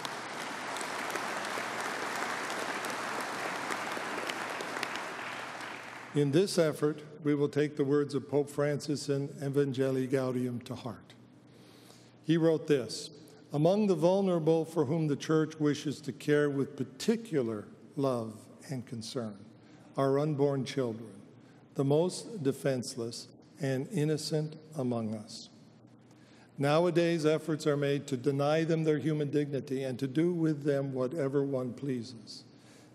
we will take the words of Pope Francis in Evangelii Gaudium to heart. He wrote this: among the vulnerable for whom the Church wishes to care with particular love and concern are unborn children, the most defenseless and innocent among us. Nowadays, efforts are made to deny them their human dignity and to do with them whatever one pleases,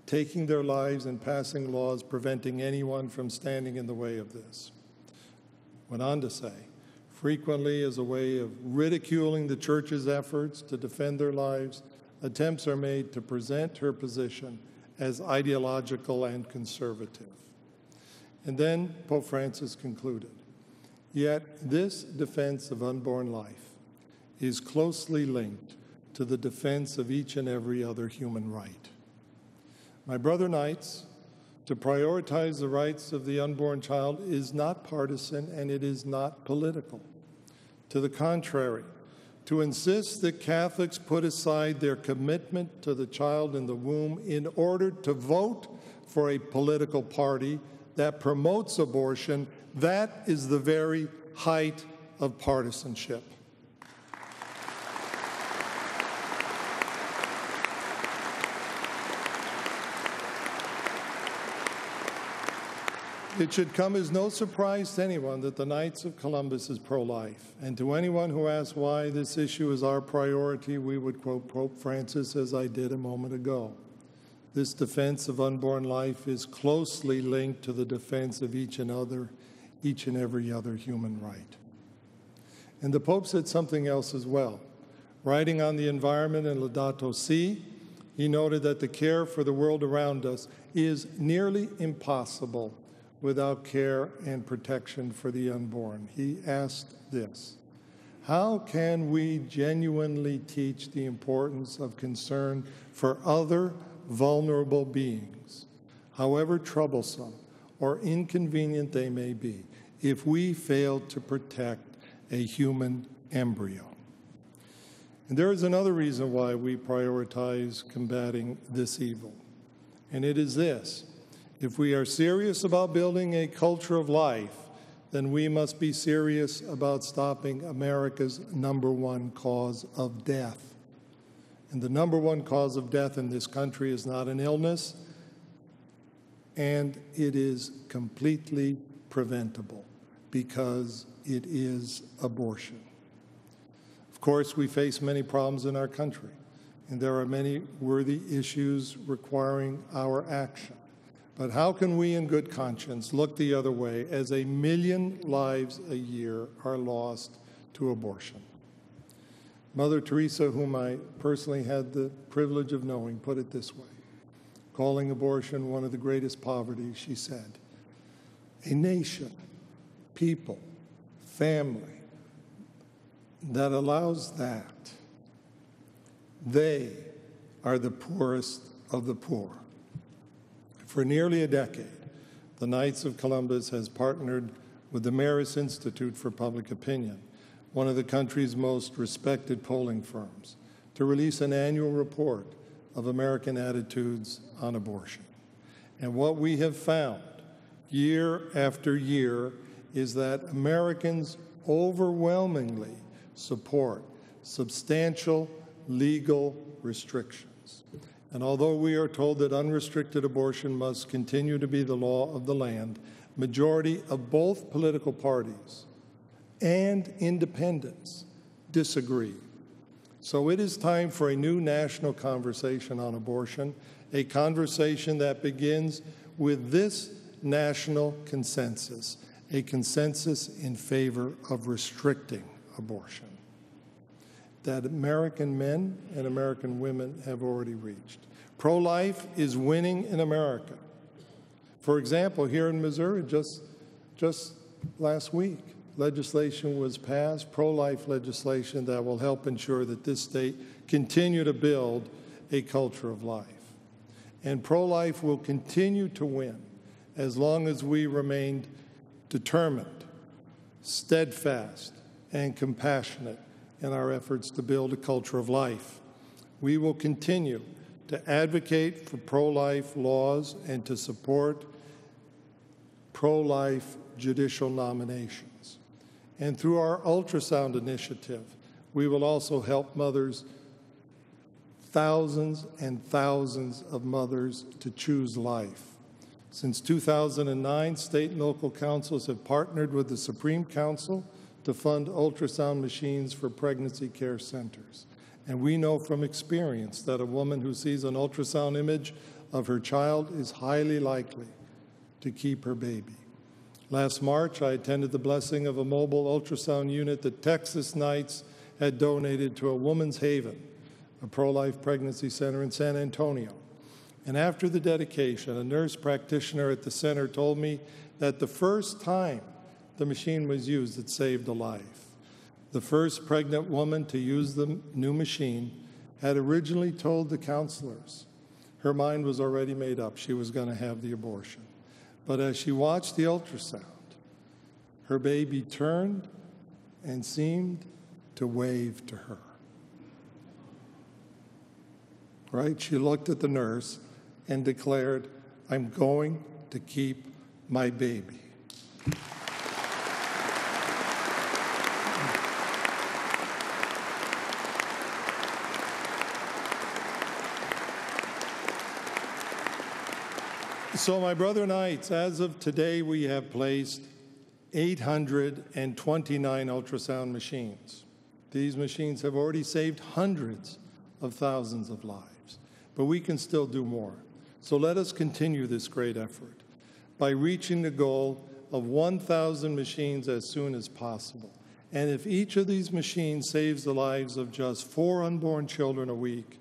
taking their lives and passing laws preventing anyone from standing in the way of this. Went on to say, frequently as a way of ridiculing the Church's efforts to defend their lives, attempts are made to present her position as ideological and conservative. And then Pope Francis concluded, yet this defense of unborn life is closely linked to the defense of each and every other human right. My brother knights, to prioritize the rights of the unborn child is not partisan and it is not political. To the contrary, to insist that Catholics put aside their commitment to the child in the womb in order to vote for a political party that promotes abortion, that is the very height of partisanship. It should come as no surprise to anyone that the Knights of Columbus is pro-life. And to anyone who asks why this issue is our priority, we would quote Pope Francis as I did a moment ago. This defense of unborn life is closely linked to the defense of each and every other human right. And the Pope said something else as well. Writing on the environment in Laudato Si', he noted that the care for the world around us is nearly impossible without care and protection for the unborn. He asked this: how can we genuinely teach the importance of concern for other vulnerable beings, however troublesome or inconvenient they may be, if we fail to protect a human embryo? And there is another reason why we prioritize combating this evil, and it is this: if we are serious about building a culture of life, then we must be serious about stopping America's #1 cause of death. And the #1 cause of death in this country is not an illness, and it is completely preventable because it is abortion. Of course, we face many problems in our country, and there are many worthy issues requiring our action. But how can we in good conscience look the other way as 1 million lives a year are lost to abortion? Mother Teresa, whom I personally had the privilege of knowing, put it this way: calling abortion one of the greatest poverties, she said, a nation, people, family that allows that, they are the poorest of the poor. For nearly a decade, the Knights of Columbus has partnered with the Marist Institute for Public Opinion, one of the country's most respected polling firms, to release an annual report of American attitudes on abortion. And what we have found year after year is that Americans overwhelmingly support substantial legal restrictions. And although we are told that unrestricted abortion must continue to be the law of the land, majority of both political parties and independents disagree. So it is time for a new national conversation on abortion, a conversation that begins with this national consensus, a consensus in favor of restricting abortion that American men and American women have already reached. Pro-life is winning in America. For example, here in Missouri, just last week, legislation was passed, pro-life legislation that will help ensure that this state continue to build a culture of life. And pro-life will continue to win as long as we remain determined, steadfast, and compassionate in our efforts to build a culture of life. We will continue to advocate for pro-life laws and to support pro-life judicial nominations. And through our ultrasound initiative, we will also help mothers, thousands and thousands of mothers, to choose life. Since 2009, state and local councils have partnered with the Supreme Council to fund ultrasound machines for pregnancy care centers. And we know from experience that a woman who sees an ultrasound image of her child is highly likely to keep her baby. Last March, I attended the blessing of a mobile ultrasound unit that Texas Knights had donated to a Woman's Haven, a pro-life pregnancy center in San Antonio. And after the dedication, a nurse practitioner at the center told me that the first time the machine was used, it saved a life. The first pregnant woman to use the new machine had originally told the counselors her mind was already made up. She was going to have the abortion. But as she watched the ultrasound, her baby turned and seemed to wave to her. Right? She looked at the nurse and declared, "I'm going to keep my baby." So, my brother knights, as of today, we have placed 829 ultrasound machines. These machines have already saved hundreds of thousands of lives, but we can still do more. So let us continue this great effort by reaching the goal of 1,000 machines as soon as possible. And if each of these machines saves the lives of just 4 unborn children a week,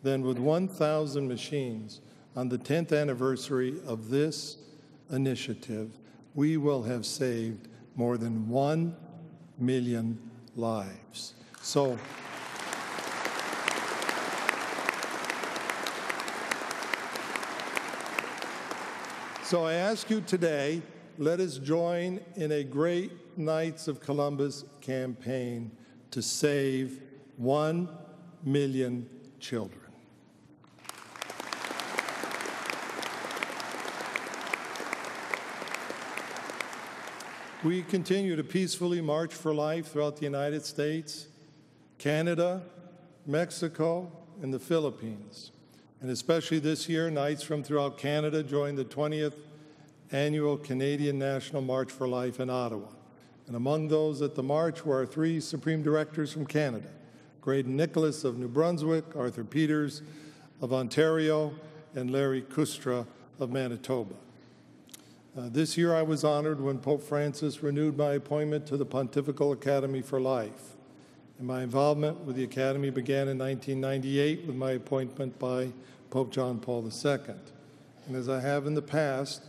then with 1,000 machines on the 10th anniversary of this initiative, we will have saved more than 1 million lives. So I ask you today, let us join in a great Knights of Columbus campaign to save 1 million children. We continue to peacefully march for life throughout the United States, Canada, Mexico, and the Philippines. And especially this year, Knights from throughout Canada joined the 20th Annual Canadian National March for Life in Ottawa. And among those at the march were our 3 Supreme Directors from Canada, Graydon Nicholas of New Brunswick, Arthur Peters of Ontario, and Larry Kustra of Manitoba. This year I was honored when Pope Francis renewed my appointment to the Pontifical Academy for Life. And my involvement with the Academy began in 1998 with my appointment by Pope John Paul II. And as I have in the past,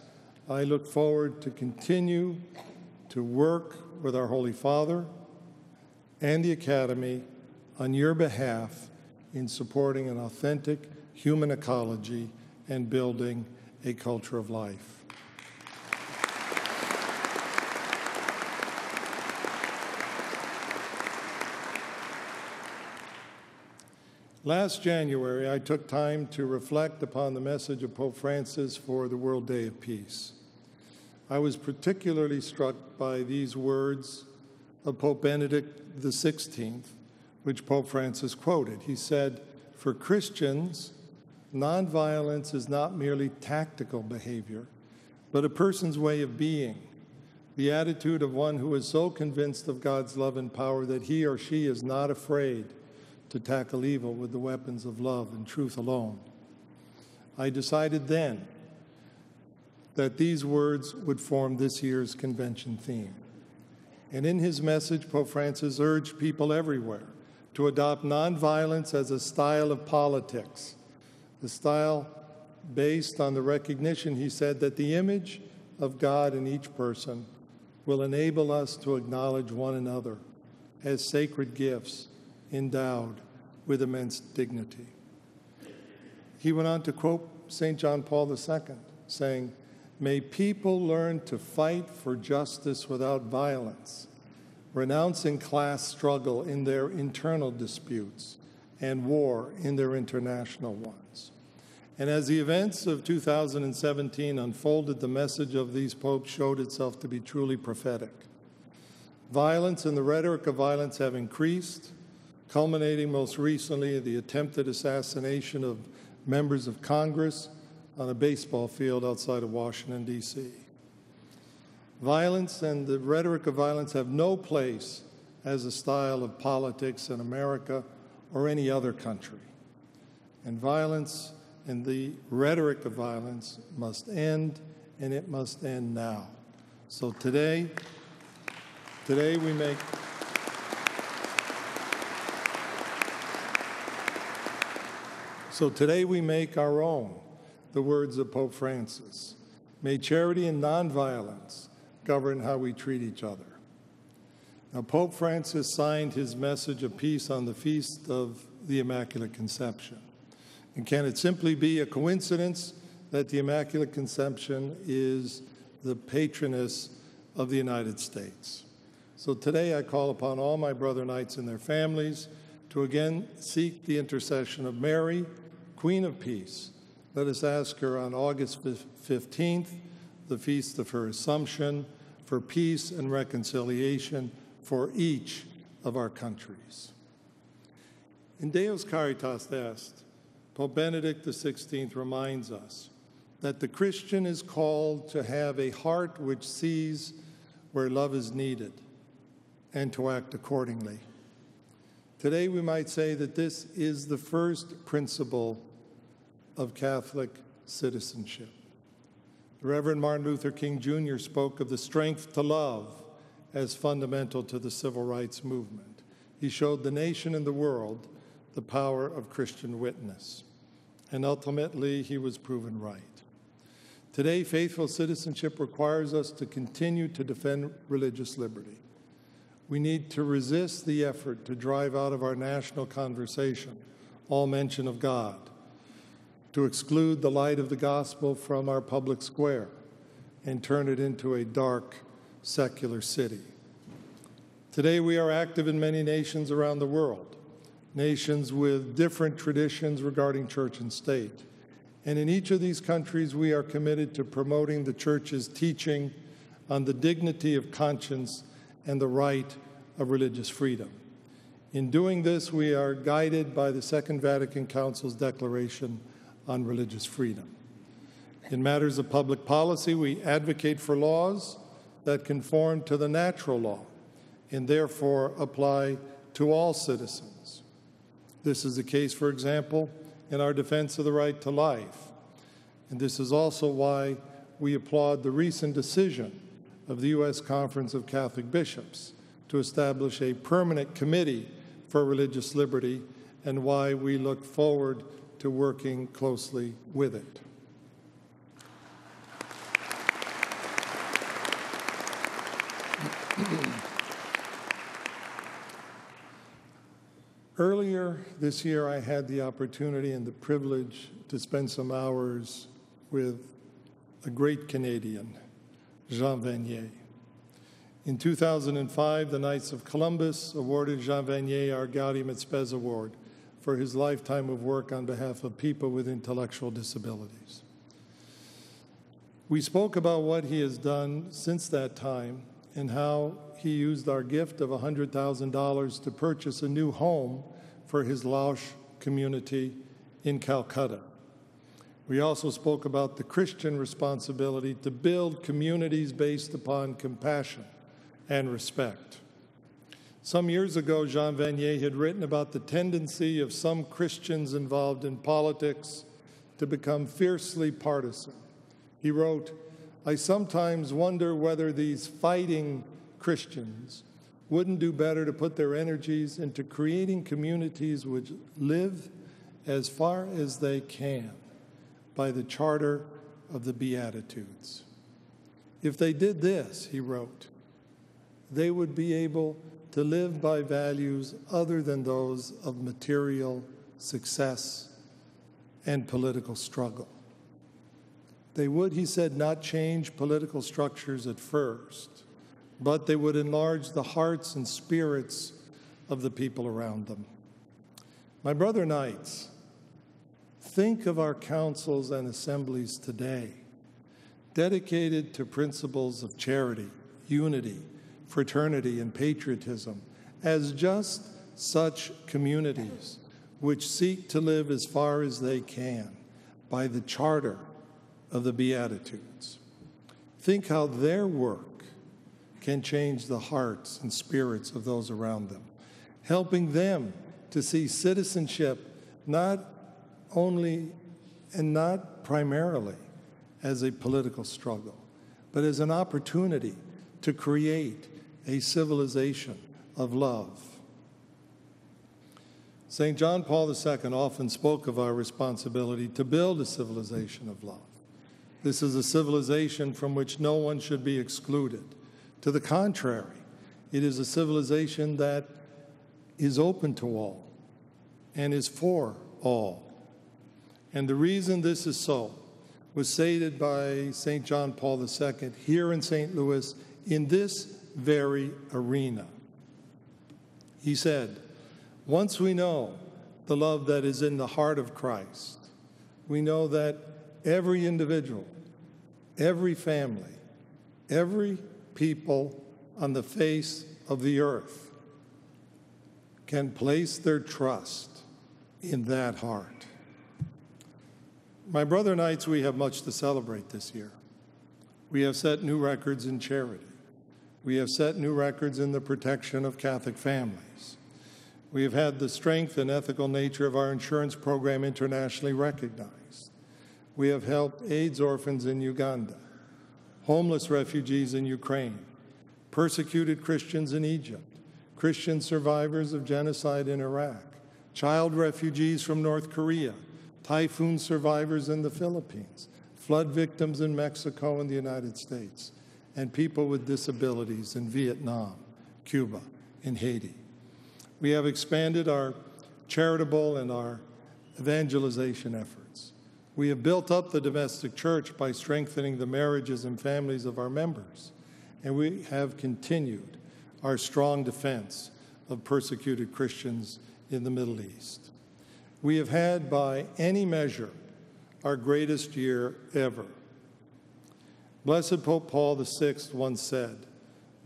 I look forward to continue to work with our Holy Father and the Academy on your behalf in supporting an authentic human ecology and building a culture of life. Last January, I took time to reflect upon the message of Pope Francis for the World Day of Peace. I was particularly struck by these words of Pope Benedict XVI, which Pope Francis quoted. He said, "For Christians, nonviolence is not merely tactical behavior, but a person's way of being, the attitude of one who is so convinced of God's love and power that he or she is not afraid to tackle evil with the weapons of love and truth alone." I decided then that these words would form this year's convention theme. And in his message, Pope Francis urged people everywhere to adopt nonviolence as a style of politics, the style based on the recognition, he said, that the image of God in each person will enable us to acknowledge one another as sacred gifts endowed with immense dignity. He went on to quote St. John Paul II, saying, "May people learn to fight for justice without violence, renouncing class struggle in their internal disputes and war in their international ones." And as the events of 2017 unfolded, the message of these popes showed itself to be truly prophetic. Violence and the rhetoric of violence have increased, culminating most recently in the attempted assassination of members of Congress on a baseball field outside of Washington, D.C. Violence and the rhetoric of violence have no place as a style of politics in America or any other country. And violence and the rhetoric of violence must end, and it must end now. So today we make our own the words of Pope Francis. May charity and nonviolence govern how we treat each other. Now, Pope Francis signed his message of peace on the Feast of the Immaculate Conception. And can it simply be a coincidence that the Immaculate Conception is the patroness of the United States? So today I call upon all my brother knights and their families to again seek the intercession of Mary, Queen of Peace. Let us ask her on August 15th, the feast of her Assumption, for peace and reconciliation for each of our countries. In Deus Caritas Est, Pope Benedict XVI reminds us that the Christian is called to have a heart which sees where love is needed and to act accordingly. Today we might say that this is the first principle of Catholic citizenship. The Reverend Martin Luther King Jr. spoke of the strength to love as fundamental to the civil rights movement. He showed the nation and the world the power of Christian witness, and ultimately he was proven right. Today, faithful citizenship requires us to continue to defend religious liberty. We need to resist the effort to drive out of our national conversation all mention of God, to exclude the light of the gospel from our public square and turn it into a dark, secular city. Today, we are active in many nations around the world, nations with different traditions regarding church and state. And in each of these countries, we are committed to promoting the Church's teaching on the dignity of conscience and the right of religious freedom. In doing this, we are guided by the Second Vatican Council's Declaration on Religious Freedom. In matters of public policy, we advocate for laws that conform to the natural law and therefore apply to all citizens. This is the case, for example, in our defense of the right to life. And this is also why we applaud the recent decision of the U.S. Conference of Catholic Bishops to establish a permanent committee for religious liberty, and why we look forward to working closely with it. Earlier this year, I had the opportunity and the privilege to spend some hours with a great Canadian, Jean Vanier. In 2005, the Knights of Columbus awarded Jean Vanier our Gaudium et Spes Award for his lifetime of work on behalf of people with intellectual disabilities. We spoke about what he has done since that time and how he used our gift of $100,000 to purchase a new home for his Lausch community in Calcutta. We also spoke about the Christian responsibility to build communities based upon compassion and respect. Some years ago, Jean Vanier had written about the tendency of some Christians involved in politics to become fiercely partisan. He wrote, "I sometimes wonder whether these fighting Christians wouldn't do better to put their energies into creating communities which live as far as they can by the charter of the Beatitudes. If they did this," he wrote, "they would be able to live by values other than those of material success and political struggle. They would," he said, "not change political structures at first, but they would enlarge the hearts and spirits of the people around them." My brother Knights, think of our councils and assemblies today, dedicated to principles of charity, unity, fraternity, and patriotism, as just such communities which seek to live as far as they can by the charter of the Beatitudes. Think how their work can change the hearts and spirits of those around them, helping them to see citizenship not only and not primarily as a political struggle, but as an opportunity to create a civilization of love. St. John Paul II often spoke of our responsibility to build a civilization of love. This is a civilization from which no one should be excluded. To the contrary, it is a civilization that is open to all and is for all. And the reason this is so was stated by St. John Paul II here in St. Louis in this very arena. He said, "Once we know the love that is in the heart of Christ, we know that every individual, every family, every people on the face of the earth can place their trust in that heart." My brother Knights, we have much to celebrate this year. We have set new records in charity. We have set new records in the protection of Catholic families. We have had the strength and ethical nature of our insurance program internationally recognized. We have helped AIDS orphans in Uganda, homeless refugees in Ukraine, persecuted Christians in Egypt, Christian survivors of genocide in Iraq, child refugees from North Korea, typhoon survivors in the Philippines, flood victims in Mexico and the United States, and people with disabilities in Vietnam, Cuba, and Haiti. We have expanded our charitable and our evangelization efforts. We have built up the domestic church by strengthening the marriages and families of our members, and we have continued our strong defense of persecuted Christians in the Middle East. We have had, by any measure, our greatest year ever. Blessed Pope Paul VI once said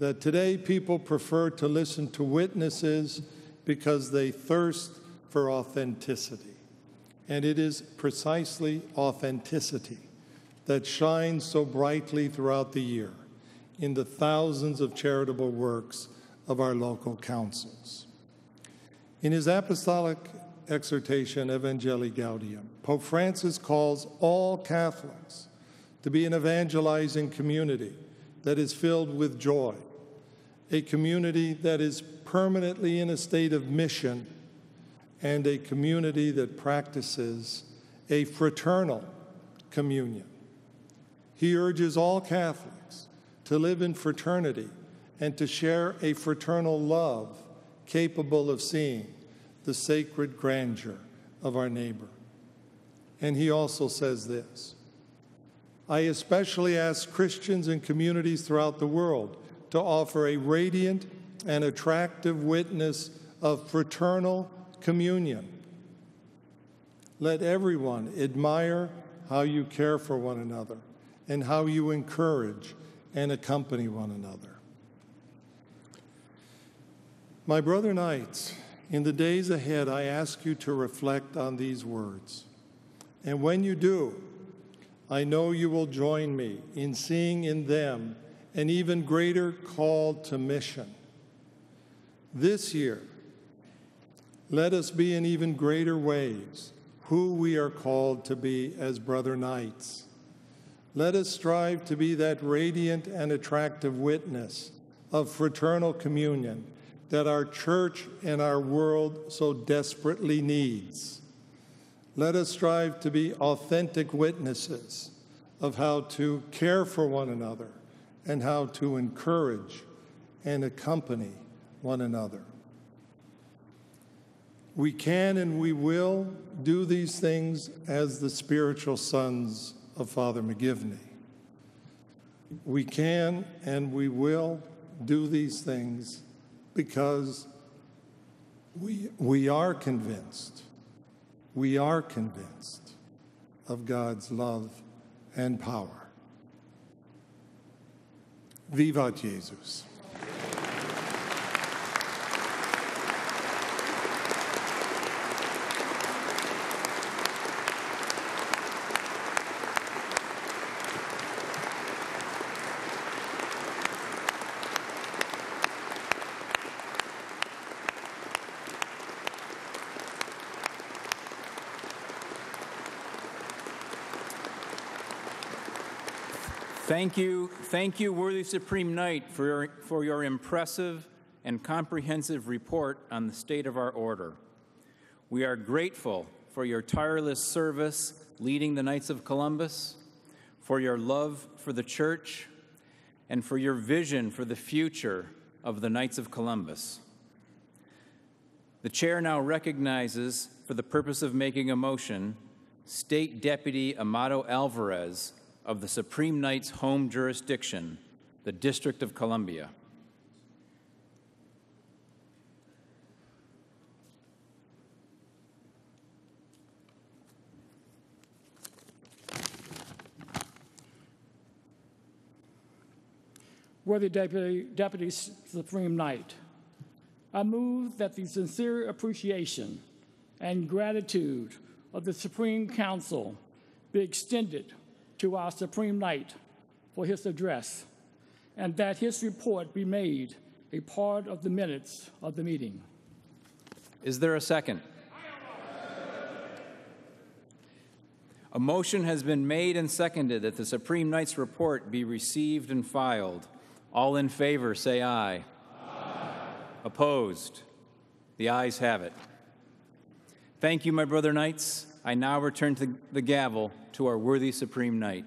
that today people prefer to listen to witnesses because they thirst for authenticity. And it is precisely authenticity that shines so brightly throughout the year in the thousands of charitable works of our local councils. In his apostolic exhortation, Evangelii Gaudium, Pope Francis calls all Catholics to be an evangelizing community that is filled with joy, a community that is permanently in a state of mission, and a community that practices a fraternal communion. He urges all Catholics to live in fraternity and to share a fraternal love capable of seeing the sacred grandeur of our neighbor. And he also says this: I especially ask Christians and communities throughout the world to offer a radiant and attractive witness of fraternal communion. Let everyone admire how you care for one another and how you encourage and accompany one another. My brother Knights, in the days ahead, I ask you to reflect on these words. And when you do, I know you will join me in seeing in them an even greater call to mission. This year, let us be in even greater ways who we are called to be as brother Knights. Let us strive to be that radiant and attractive witness of fraternal communion that our church and our world so desperately needs. Let us strive to be authentic witnesses of how to care for one another and how to encourage and accompany one another. We can and we will do these things as the spiritual sons of Father McGivney. We can and we will do these things because we are convinced of God's love and power. Vivat Jesus. Thank you, worthy Supreme Knight, for your impressive and comprehensive report on the state of our order. We are grateful for your tireless service leading the Knights of Columbus, for your love for the Church, and for your vision for the future of the Knights of Columbus. The Chair now recognizes, for the purpose of making a motion, State Deputy Amado Alvarez of the Supreme Knight's home jurisdiction, the District of Columbia. Worthy Deputy Supreme Knight, I move that the sincere appreciation and gratitude of the Supreme Council be extended to our Supreme Knight for his address, and that his report be made a part of the minutes of the meeting. Is there a second? A motion has been made and seconded that the Supreme Knight's report be received and filed. All in favor, say aye. Aye. Opposed? The ayes have it. Thank you, my brother knights. I now return the gavel to our worthy Supreme Knight.